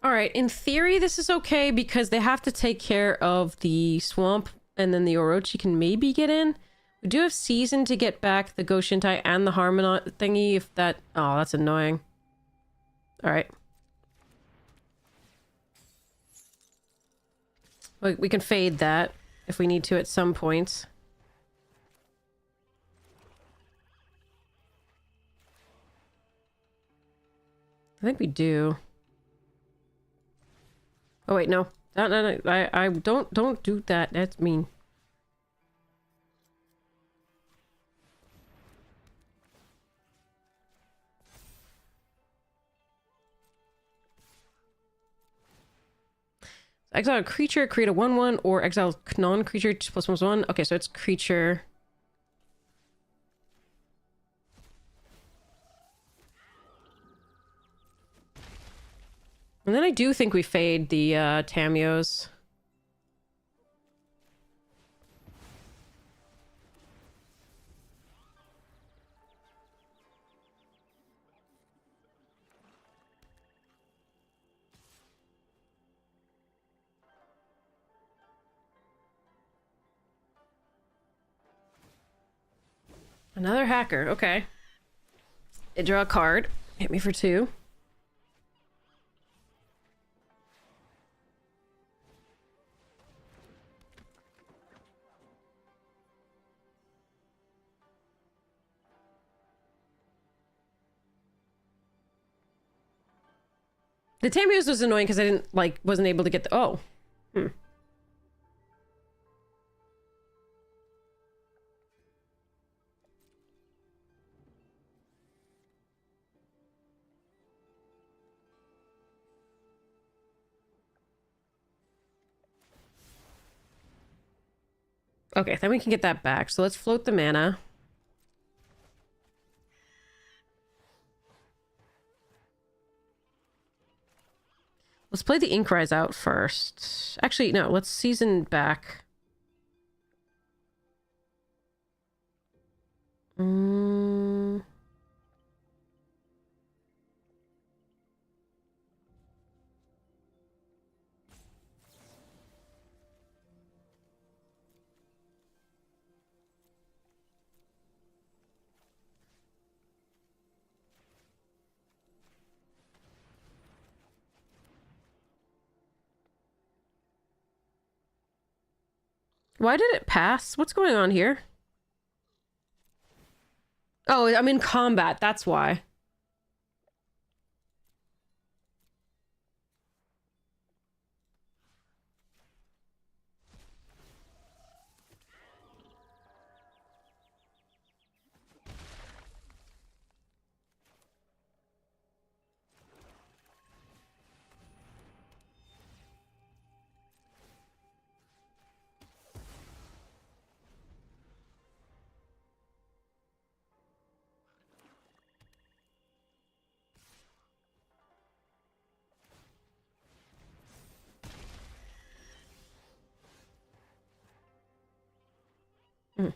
Alright, in theory this is okay because they have to take care of the swamp and then the Orochi can maybe get in. We do have Season to get back the Goshintai and the Harmonaut thingy if that... Oh, that's annoying. Alright. We can fade that if we need to at some points. I think we do. Oh wait, no. No. I don't do that. That's mean. Exile a creature, create a 1/1, or exile non-creature +1/+1. Okay, so it's creature. And then I do think we fade the Tamios. Another hacker, okay. I draw a card. Hit me for 2. The Tamios was annoying because I didn't, wasn't able to get the... Oh. Hmm. Okay, then we can get that back. So let's float the mana. Let's play the Inkrise out first. Actually, no, let's Season back. Why did it pass? What's going on here? Oh, I'm in combat. That's why. Mm.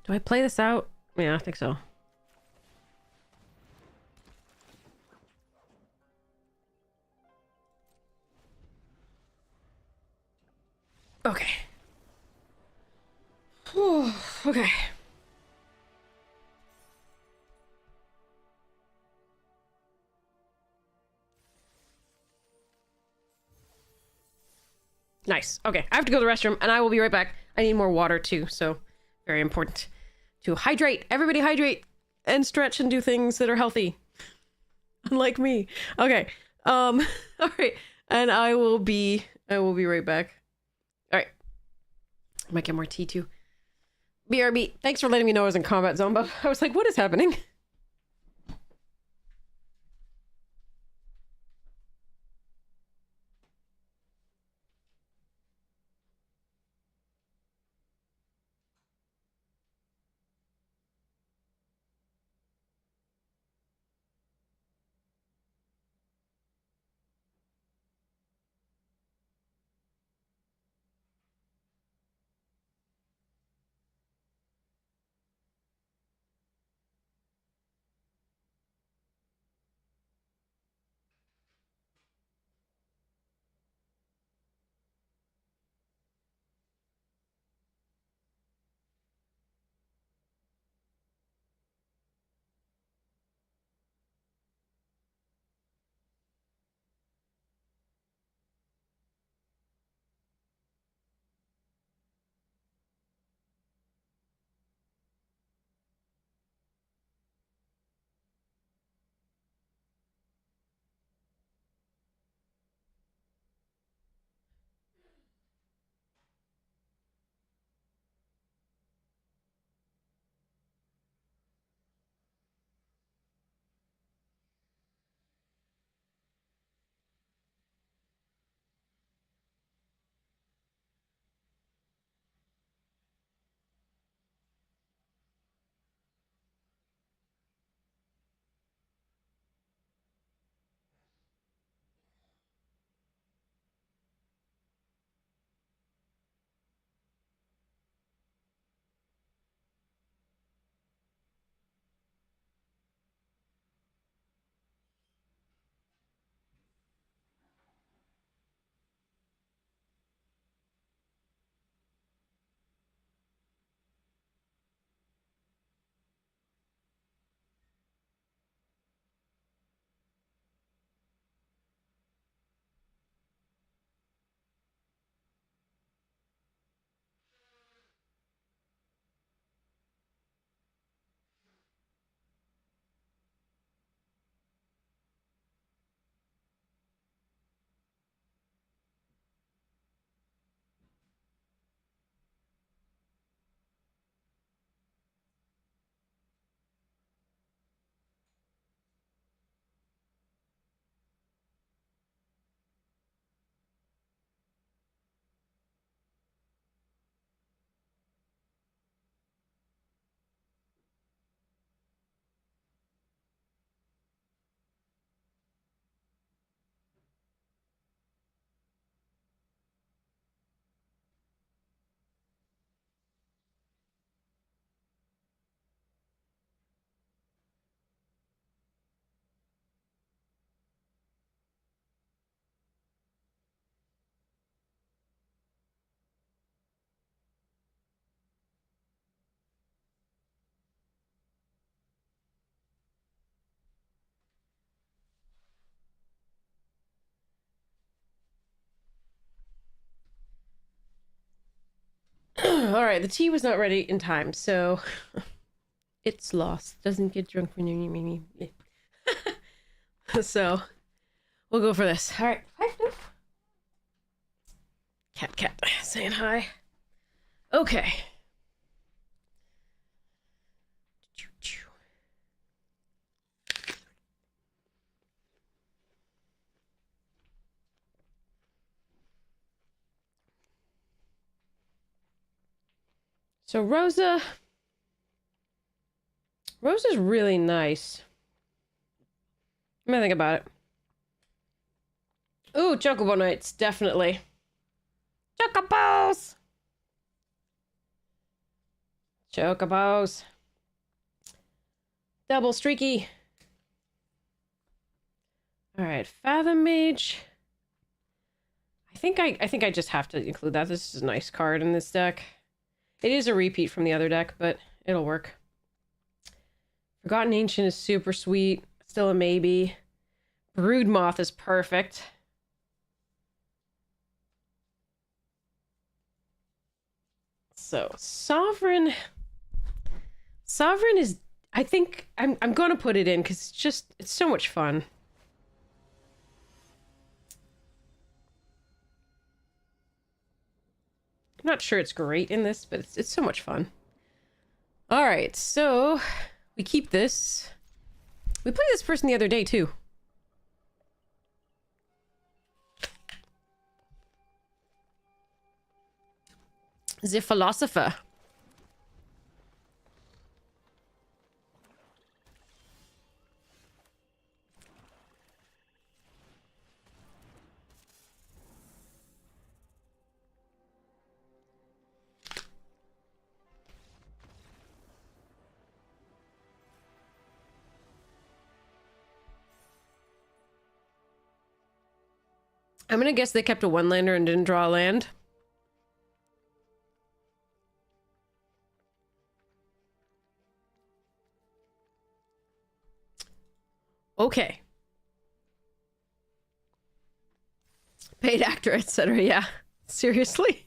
Do I play this out? Yeah, I think so. Okay. Okay. Nice. Okay, I have to go to the restroom, and I will be right back. I need more water, too, so very important to hydrate. Everybody hydrate and stretch and do things that are healthy. Unlike me. Okay. All right. And I will be right back. All right. I might get more tea, too. BRB, thanks for letting me know I was in combat zone, but I was like, what is happening? All right, the tea was not ready in time, so it's lost. Doesn't get drunk when you me. So we'll go for this. All right. Cat, saying hi. Okay. So Rosa's really nice. Let me think about it. Ooh, Chocobo Nights, definitely. Chocobos! Chocobos. Double streaky. Alright, Fathom Mage. I think I just have to include that. This is a nice card in this deck. It is a repeat from the other deck, but it'll work. Forgotten Ancient is super sweet. Still a maybe. Broodmoth is perfect. So, Sovereign is, I think, I'm gonna put it in because it's so much fun. I'm not sure it's great in this, but it's so much fun. All right, so we keep this. We played this person the other day, too. The Philosopher. I'm gonna guess they kept a one-lander and didn't draw a land. Okay. Paid actor, etc. Yeah. Seriously?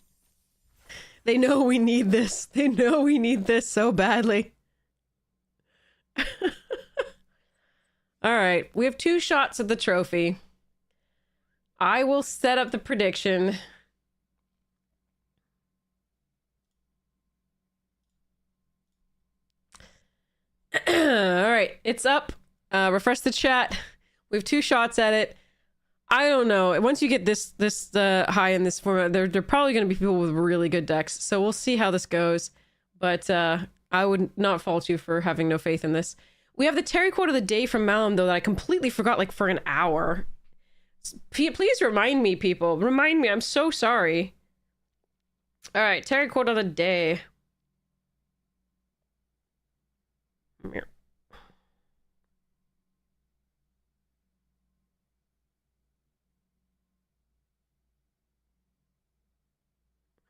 They know we need this. They know we need this so badly. Alright, we have 2 shots at the trophy. I will set up the prediction. Alright, it's up. Refresh the chat. We have 2 shots at it. I don't know. Once you get this high in this format, there are probably going to be people with really good decks. So we'll see how this goes. But I would not fault you for having no faith in this. We have the Terry quote of the day from Malum, though, that I completely forgot, like, for an hour. Please remind me, people. Remind me. I'm so sorry. All right, Terry quote of the day.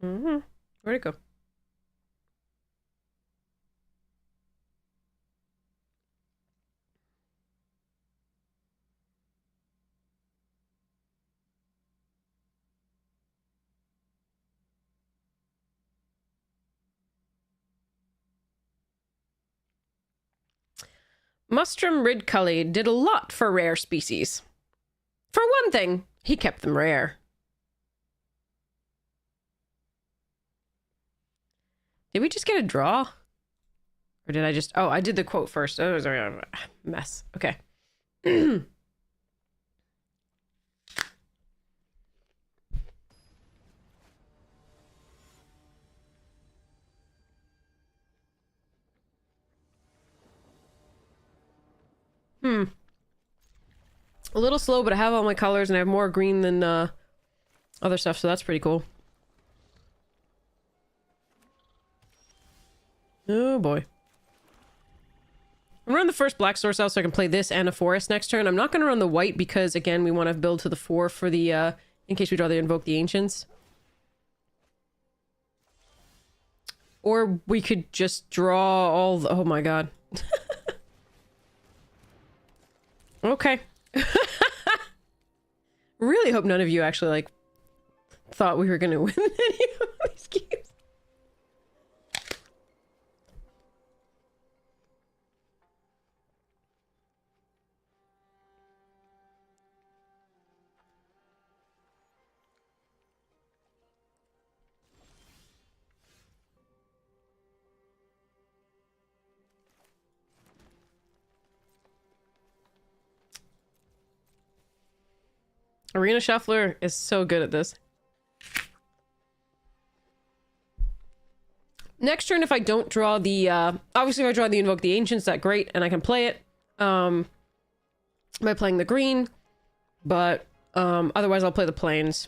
Where'd it go? Mustrum Ridcully did a lot for rare species. For one thing, he kept them rare. Did we just get a draw? Or did I just... Oh, I did the quote first. Oh, it was a mess. Okay. A little slow, but I have all my colors and I have more green than other stuff, so that's pretty cool. Oh boy. I'm running the first black source out so I can play this and a forest next turn. I'm not going to run the white because, again, we want to build to the 4 for the, in case we draw the Invoke the Ancients. Or we could just draw all the... Oh my god. Okay. Really hope none of you actually, like, thought we were going to win any of these games. Arena Shuffler is so good at this. Next turn, if I don't draw the, obviously if I draw the Invoke the Ancients, that's great, and I can play it, by playing the green, but, otherwise I'll play the plains.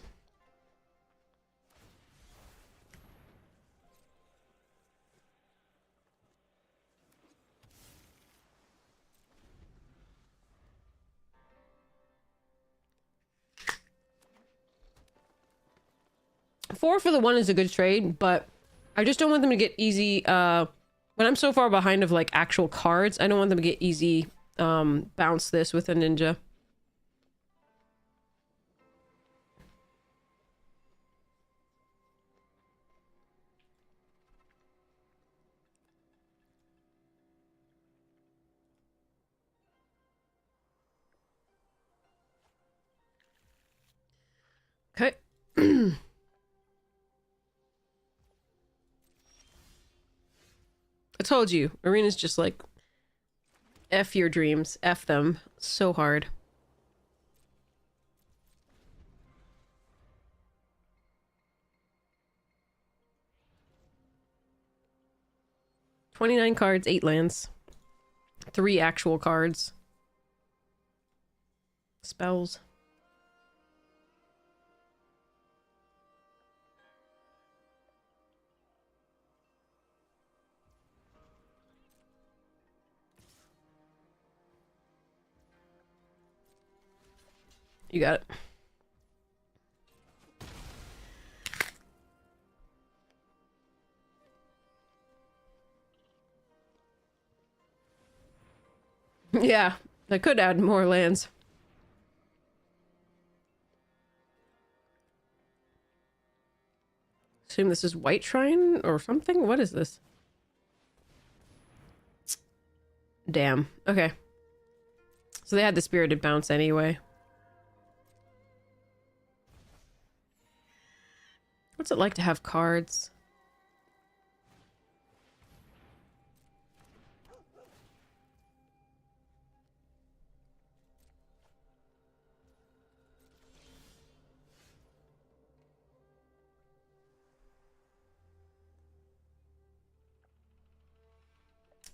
Four for the one is a good trade, but I just don't want them to get easy, when I'm so far behind of, like, actual cards, I don't want them to get easy, bounce this with a ninja. Okay. I told you, Arena's just like, F your dreams. F them. So hard. $29 cards, 8 lands. 3 actual cards. Spells. You got it. Yeah, I could add more lands. Assume this is White Shrine or something? What is this? Damn. Okay. So they had the Spirited Bounce anyway. What's it like to have cards?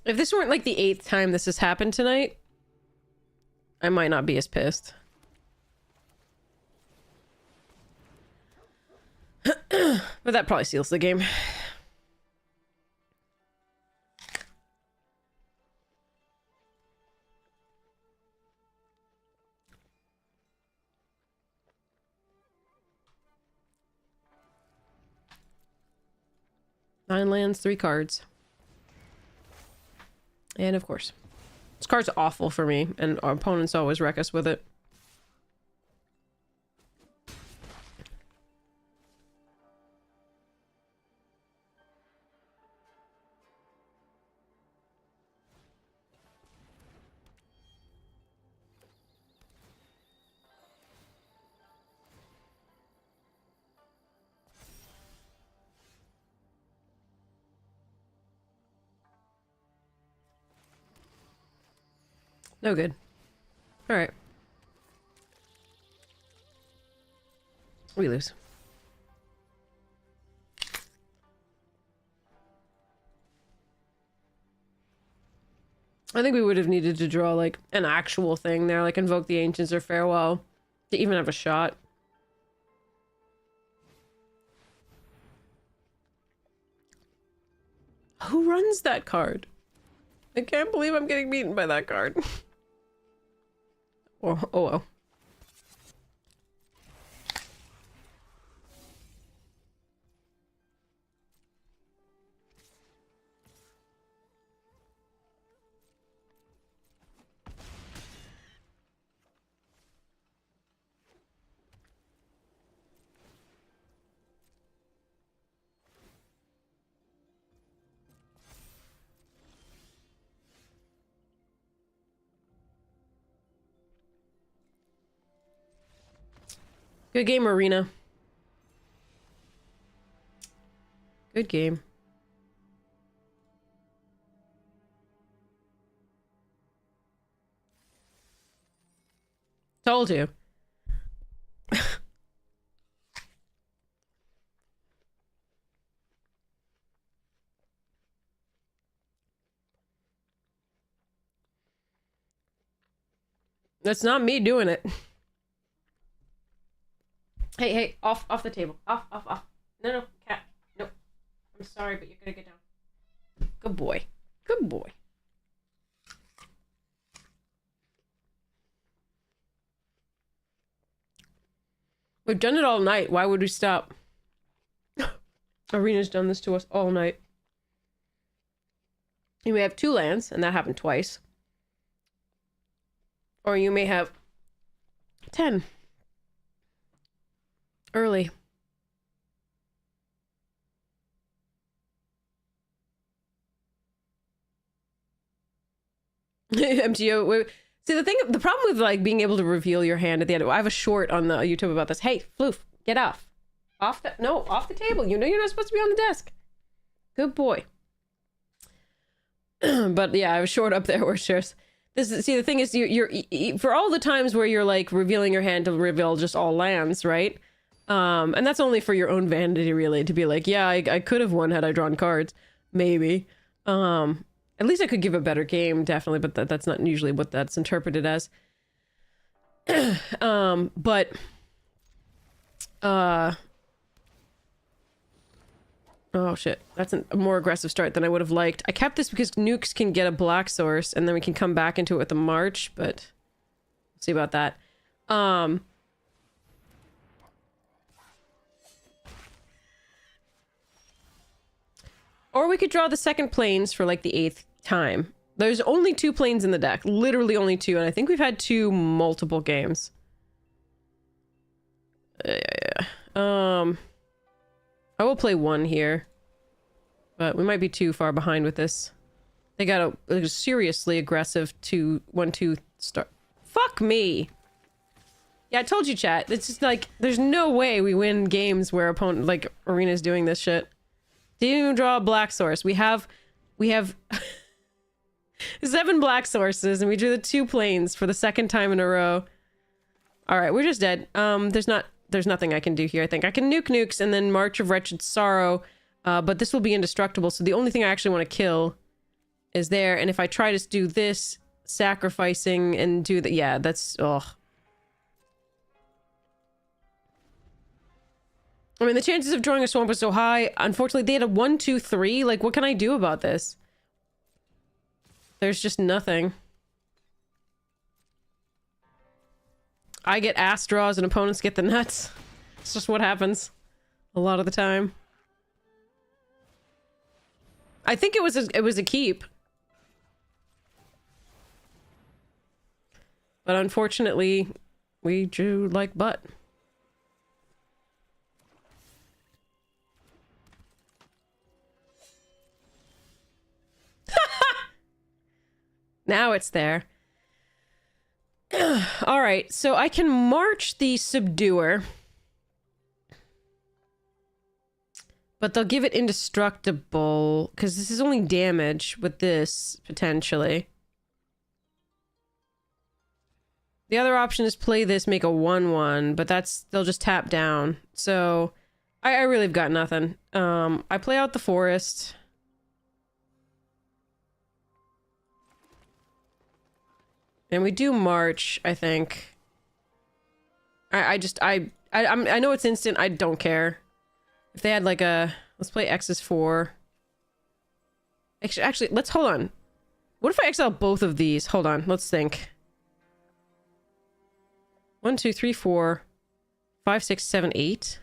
If this weren't like the 8th time this has happened tonight, I might not be as pissed. But that probably seals the game. Nine lands, 3 cards. And of course. This card's awful for me, and our opponents always wreck us with it. No good. Alright. We lose. I think we would have needed to draw, like, an actual thing there, like Invoke the Ancients or Farewell, to even have a shot. Who runs that card? I can't believe I'm getting beaten by that card. Oh well. Good game, Arena. Good game. Told you. That's not me doing it. Hey, hey, off the table. Off. No, cat. No. I'm sorry, but you're gonna get down. Good boy. Good boy. We've done it all night. Why would we stop? Arena's done this to us all night. You may have 2 lands, and that happened twice. Or you may have 10. Early. MTO. Wait. See, the problem with like being able to reveal your hand at the end. I have a short on the YouTube about this. Hey, Floof, get off. Off the table. You know you're not supposed to be on the desk. Good boy. But yeah, I have a short up there where it's just see, the thing is, you're for all the times where you're like revealing your hand to reveal just all lands, right? And that's only for your own vanity, really, to be like, yeah, I could have won had I drawn cards, maybe. At least I could give a better game, definitely, but that's not usually what that's interpreted as. Oh shit, that's a more aggressive start than I would have liked. I kept this because nukes can get a black source, and then we can come back into it with the march, but we'll see about that. Or we could draw the second planes for like the 8th time. There's only 2 planes in the deck, literally only 2, and I think we've had 2 multiple games. I will play 1 here, but we might be too far behind with this. They got a seriously aggressive 1-2 start. Fuck me. Yeah, I told you, chat. It's just like there's no way we win games where opponent like Arena's doing this shit. Didn't even draw a black source. We have 7 black sources, and we drew the 2 planes for the 2nd time in a row. All right, we're just dead. There's nothing I can do here, I think. I can nuke nukes and then March of Wretched Sorrow, but this will be indestructible, so the only thing I actually want to kill is there, and if I try to do this, sacrificing and do the... Yeah, that's... Ugh. I mean, the chances of drawing a swamp was so high. Unfortunately, they had a 1, 2, 3. Like, what can I do about this? There's just nothing. I get ass draws and opponents get the nuts. It's just what happens a lot of the time. I think it was a keep. But unfortunately, we drew like butt. Now it's there. All right, so I can march the Subduer. But they'll give it indestructible, because this is only damage with this, potentially. The other option is play this, make a 1-1, but they'll just tap down. So, I really have got nothing. I play out the forest. And we do march, I think. I know it's instant, I don't care. If they had like a... Let's play X is 4. Actually, let's hold on. What if I exile both of these? Hold on, let's think. 1, 2, 3, 4, 5, 6, 7, 8.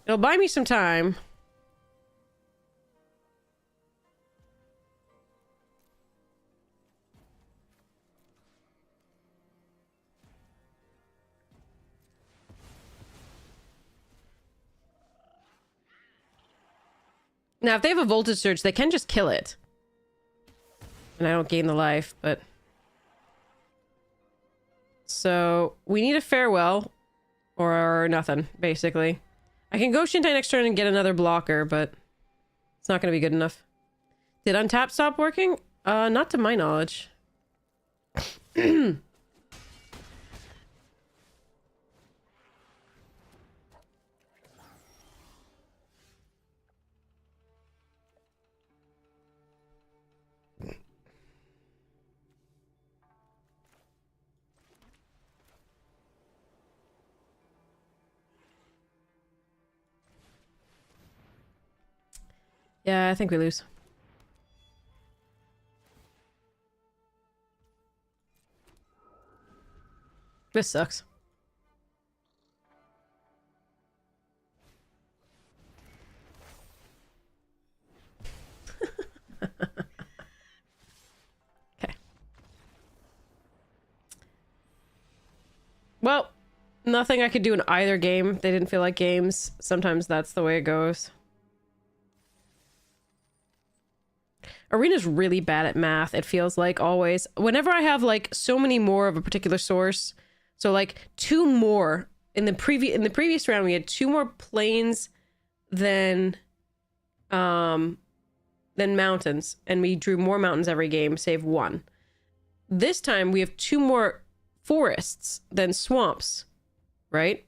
It'll buy me some time. Now, if they have a voltage surge, they can just kill it. And I don't gain the life, but... So, we need a farewell. Or nothing, basically. I can go Shintai next turn and get another blocker, but... It's not going to be good enough. Did untap stop working? Not to my knowledge. Yeah, I think we lose. This sucks. Okay. Well, nothing I could do in either game. They didn't feel like games. Sometimes that's the way it goes. Arena's really bad at math, it feels like, always. Whenever I have, like, so many more of a particular source, so, like, 2 more, in the previous round, we had 2 more plains than mountains, and we drew more mountains every game, save 1. This time, we have 2 more forests than swamps, right?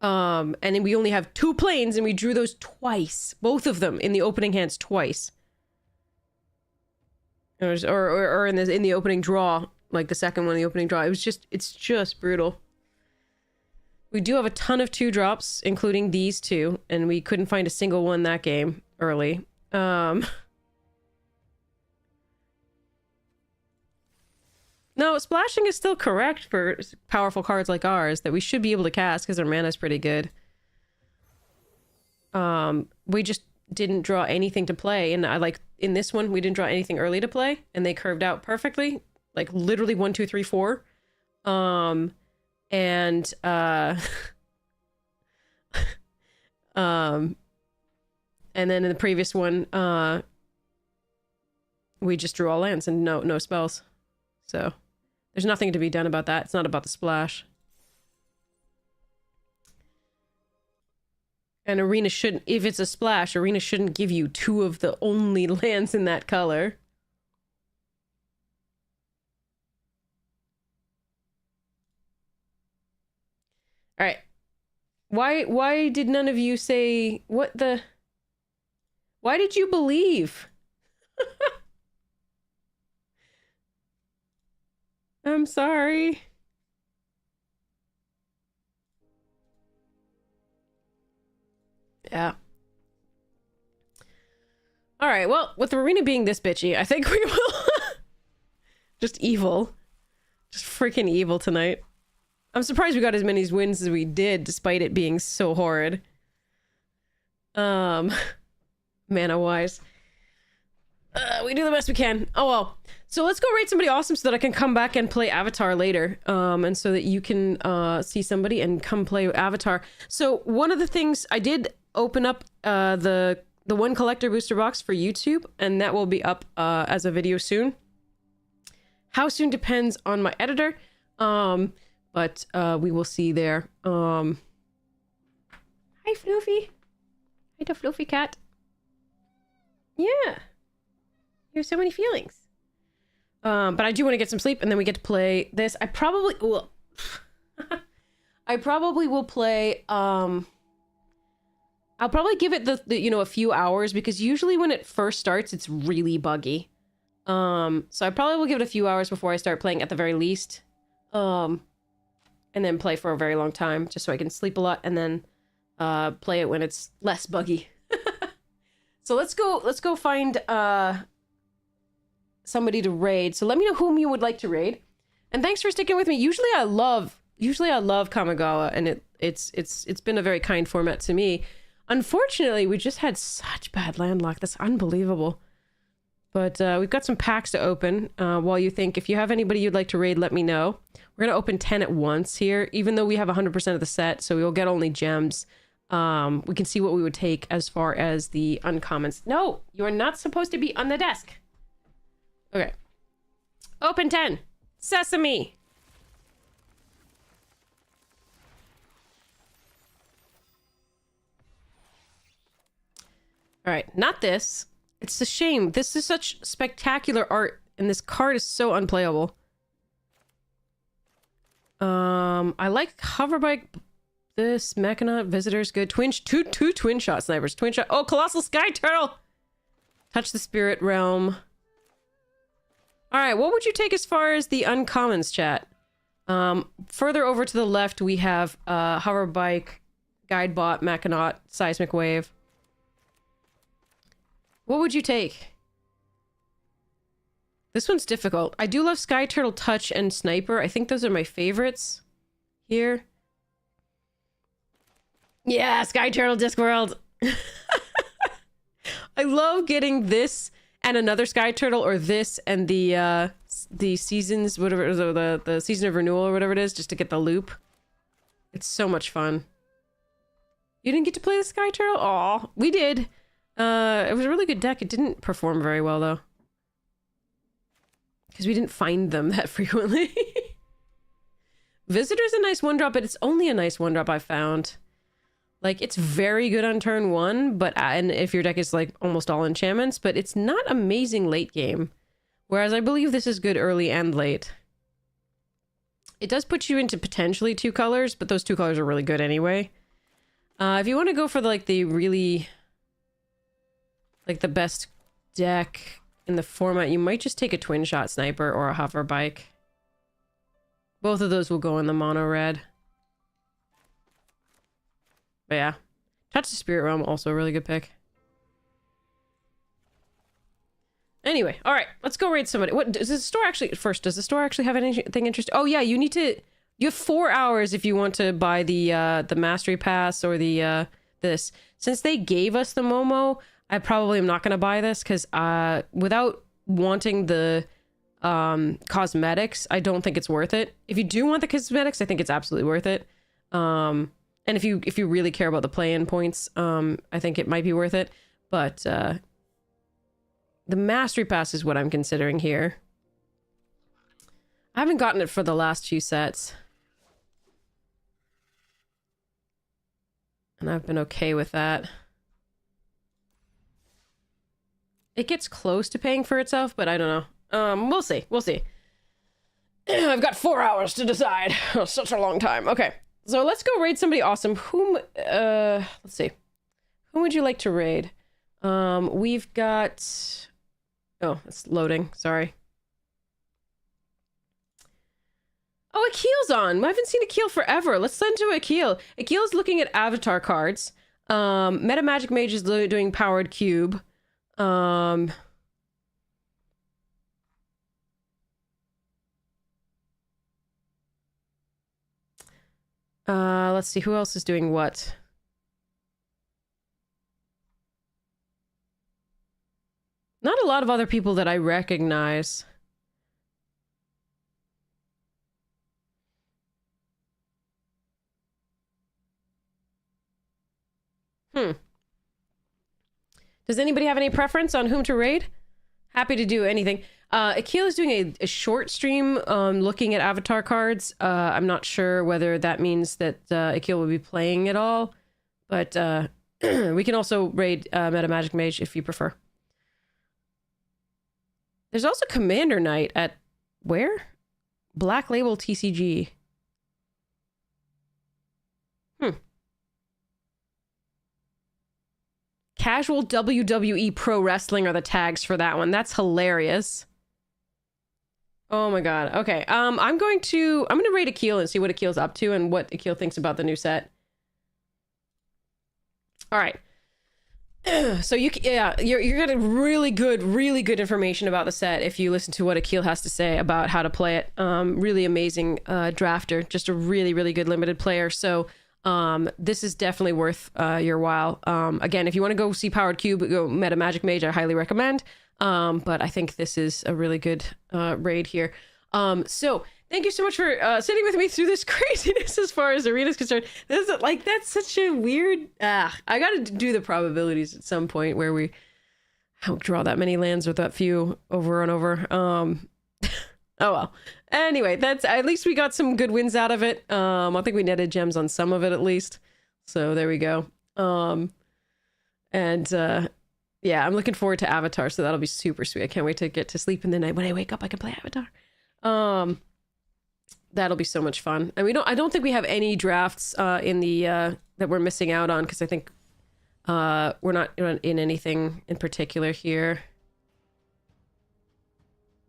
And then we only have 2 plains, and we drew those twice. Both of them in the opening hands twice. Or in the opening draw, like the second one in the opening draw. It's just brutal. We do have a ton of 2-drops, including these 2, and we couldn't find a single one that game early. No, splashing is still correct for powerful cards like ours that we should be able to cast because our mana is pretty good. We just didn't draw anything to play, and in this one we didn't draw anything early to play, and they curved out perfectly, like literally 1, 2, 3, 4. And then in the previous one, we just drew all lands and no spells. So there's nothing to be done about that. It's not about the splash. And Arena shouldn't, if it's a splash, Arena shouldn't give you 2 of the only lands in that color. All right. Why did none of you say what the? Why did you believe? I'm sorry. Yeah. All right. Well, with the Arena being this bitchy, I think we will just evil. Just freaking evil tonight. I'm surprised we got as many wins as we did, despite it being so horrid. Mana-wise. We do the best we can. Oh, well. So let's go raid somebody awesome so that I can come back and play Avatar later. And so that you can see somebody and come play Avatar. So one of the things, I did open up the one collector booster box for YouTube, and that will be up as a video soon. How soon depends on my editor. But we will see there. Hi, Floofy. Hi, the Floofy cat. Yeah. You have so many feelings. But I do want to get some sleep, and then we get to play this. I probably will... I probably will play... I'll probably give it the a few hours, because usually when it first starts, it's really buggy. So I probably will give it a few hours before I start playing at the very least. And then play for a very long time, just so I can sleep a lot, and then play it when it's less buggy. So let's go find somebody to raid. So let me know whom you would like to raid. And thanks for sticking with me. Usually I love Kamigawa, and it's been a very kind format to me. Unfortunately, we just had such bad land luck. That's unbelievable. But we've got some packs to open while you think. If you have anybody you'd like to raid, let me know. We're going to open 10 at once here, even though we have 100% of the set, so we will get only gems. We can see what we would take as far as the uncommons. No, you are not supposed to be on the desk. Okay. Open 10. Sesame. All right, not this. It's a shame. This is such spectacular art, and this card is so unplayable. I like Hoverbike. This Mechanaut Visitor's good. Two twin shot snipers. Twin shot. Oh, Colossal Sky Turtle. Touch the Spirit Realm. All right, what would you take as far as the uncommons, chat? Further over to the left, we have Hoverbike, Guidebot, Mechanaut, Seismic Wave. What would you take? This one's difficult. I do love Sky Turtle Touch and Sniper. I think those are my favorites here. Yeah, Sky Turtle Discworld. I love getting this and another Sky Turtle, or this and the seasons, whatever, the season of renewal or whatever it is, just to get the loop. It's so much fun. You didn't get to play the Sky Turtle? Aw, we did. It was a really good deck. It didn't perform very well though, because we didn't find them that frequently. Visitor's a nice 1-drop, but it's only a nice 1-drop I found. Like, it's very good on turn 1, but and if your deck is like almost all enchantments, but it's not amazing late game. Whereas I believe this is good early and late. It does put you into potentially 2 colors, but those 2 colors are really good anyway. If you want to go for the really, like, the best deck in the format, you might just take a Twin Shot Sniper or a Hover Bike. Both of those will go in the mono red. But yeah, Touch the Spirit Realm, also a really good pick. Anyway, all right, let's go raid somebody. What does the store actually, first, does the store actually have anything interesting? Oh yeah, you have 4 hours if you want to buy the Mastery Pass or the, this. Since they gave us the Momo, I probably am not going to buy this because without wanting the cosmetics, I don't think it's worth it. If you do want the cosmetics, I think it's absolutely worth it. And if you really care about the play-in points, I think it might be worth it. But the Mastery Pass is what I'm considering here. I haven't gotten it for the last few sets. And I've been okay with that. It gets close to paying for itself, but I don't know. We'll see. We'll see. I've got 4 hours to decide. Oh, such a long time. Okay. So let's go raid somebody awesome. Let's see. Whom would you like to raid? We've got... Oh, it's loading. Sorry. Oh, Akil's on. I haven't seen Akil forever. Let's send to Akil. Akil's looking at avatar cards. Meta Magic Mage is doing Powered Cube. Let's see, who else is doing what? Not a lot of other people that I recognize. Does anybody have any preference on whom to raid? Happy to do anything. Akil is doing a short stream looking at avatar cards. I'm not sure whether that means that Akil will be playing at all, but we can also raid Meta Magic Mage if you prefer. There's also Commander Night at where? Black Label TCG. Casual WWE Pro Wrestling are the tags for that one. That's hilarious. Oh my god. Okay. I'm gonna raid Akil and see what Akil's up to and what Akil thinks about the new set. All right. So you're getting really good information about the set if you listen to what Akil has to say about how to play it. Really amazing drafter, just a really good limited player. So this is definitely worth your while. Again, if you want to go see Powered Cube, go Meta Magic Mage, I highly recommend. But I think this is a really good raid here. So thank you so much for sitting with me through this craziness as far as Arena is concerned. That's such a weird... I gotta do the probabilities at some point where we don't draw that many lands with that few over and over. Oh well. Anyway, that's at least we got some good wins out of it. I think we netted gems on some of it at least. So there we go. Yeah, I'm looking forward to Avatar, so that'll be super sweet. I can't wait to get to sleep in the night. When I wake up, I can play Avatar. That'll be so much fun. And I don't think we have any drafts in the that we're missing out on, because I think we're not in anything in particular here.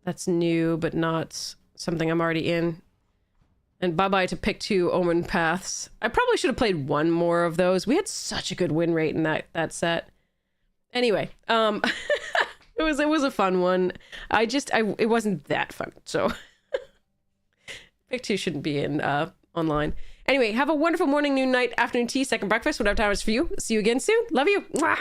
That's new, but not something I'm already in. And bye-bye to pick 2 Omen Paths. I probably should have played one more of those. We had such a good win rate in that set. Anyway, it was a fun one. It wasn't that fun. So Pick 2 shouldn't be in online. Anyway, have a wonderful morning, noon, night, afternoon tea, second breakfast, whatever time is for you. See you again soon. Love you. Mwah!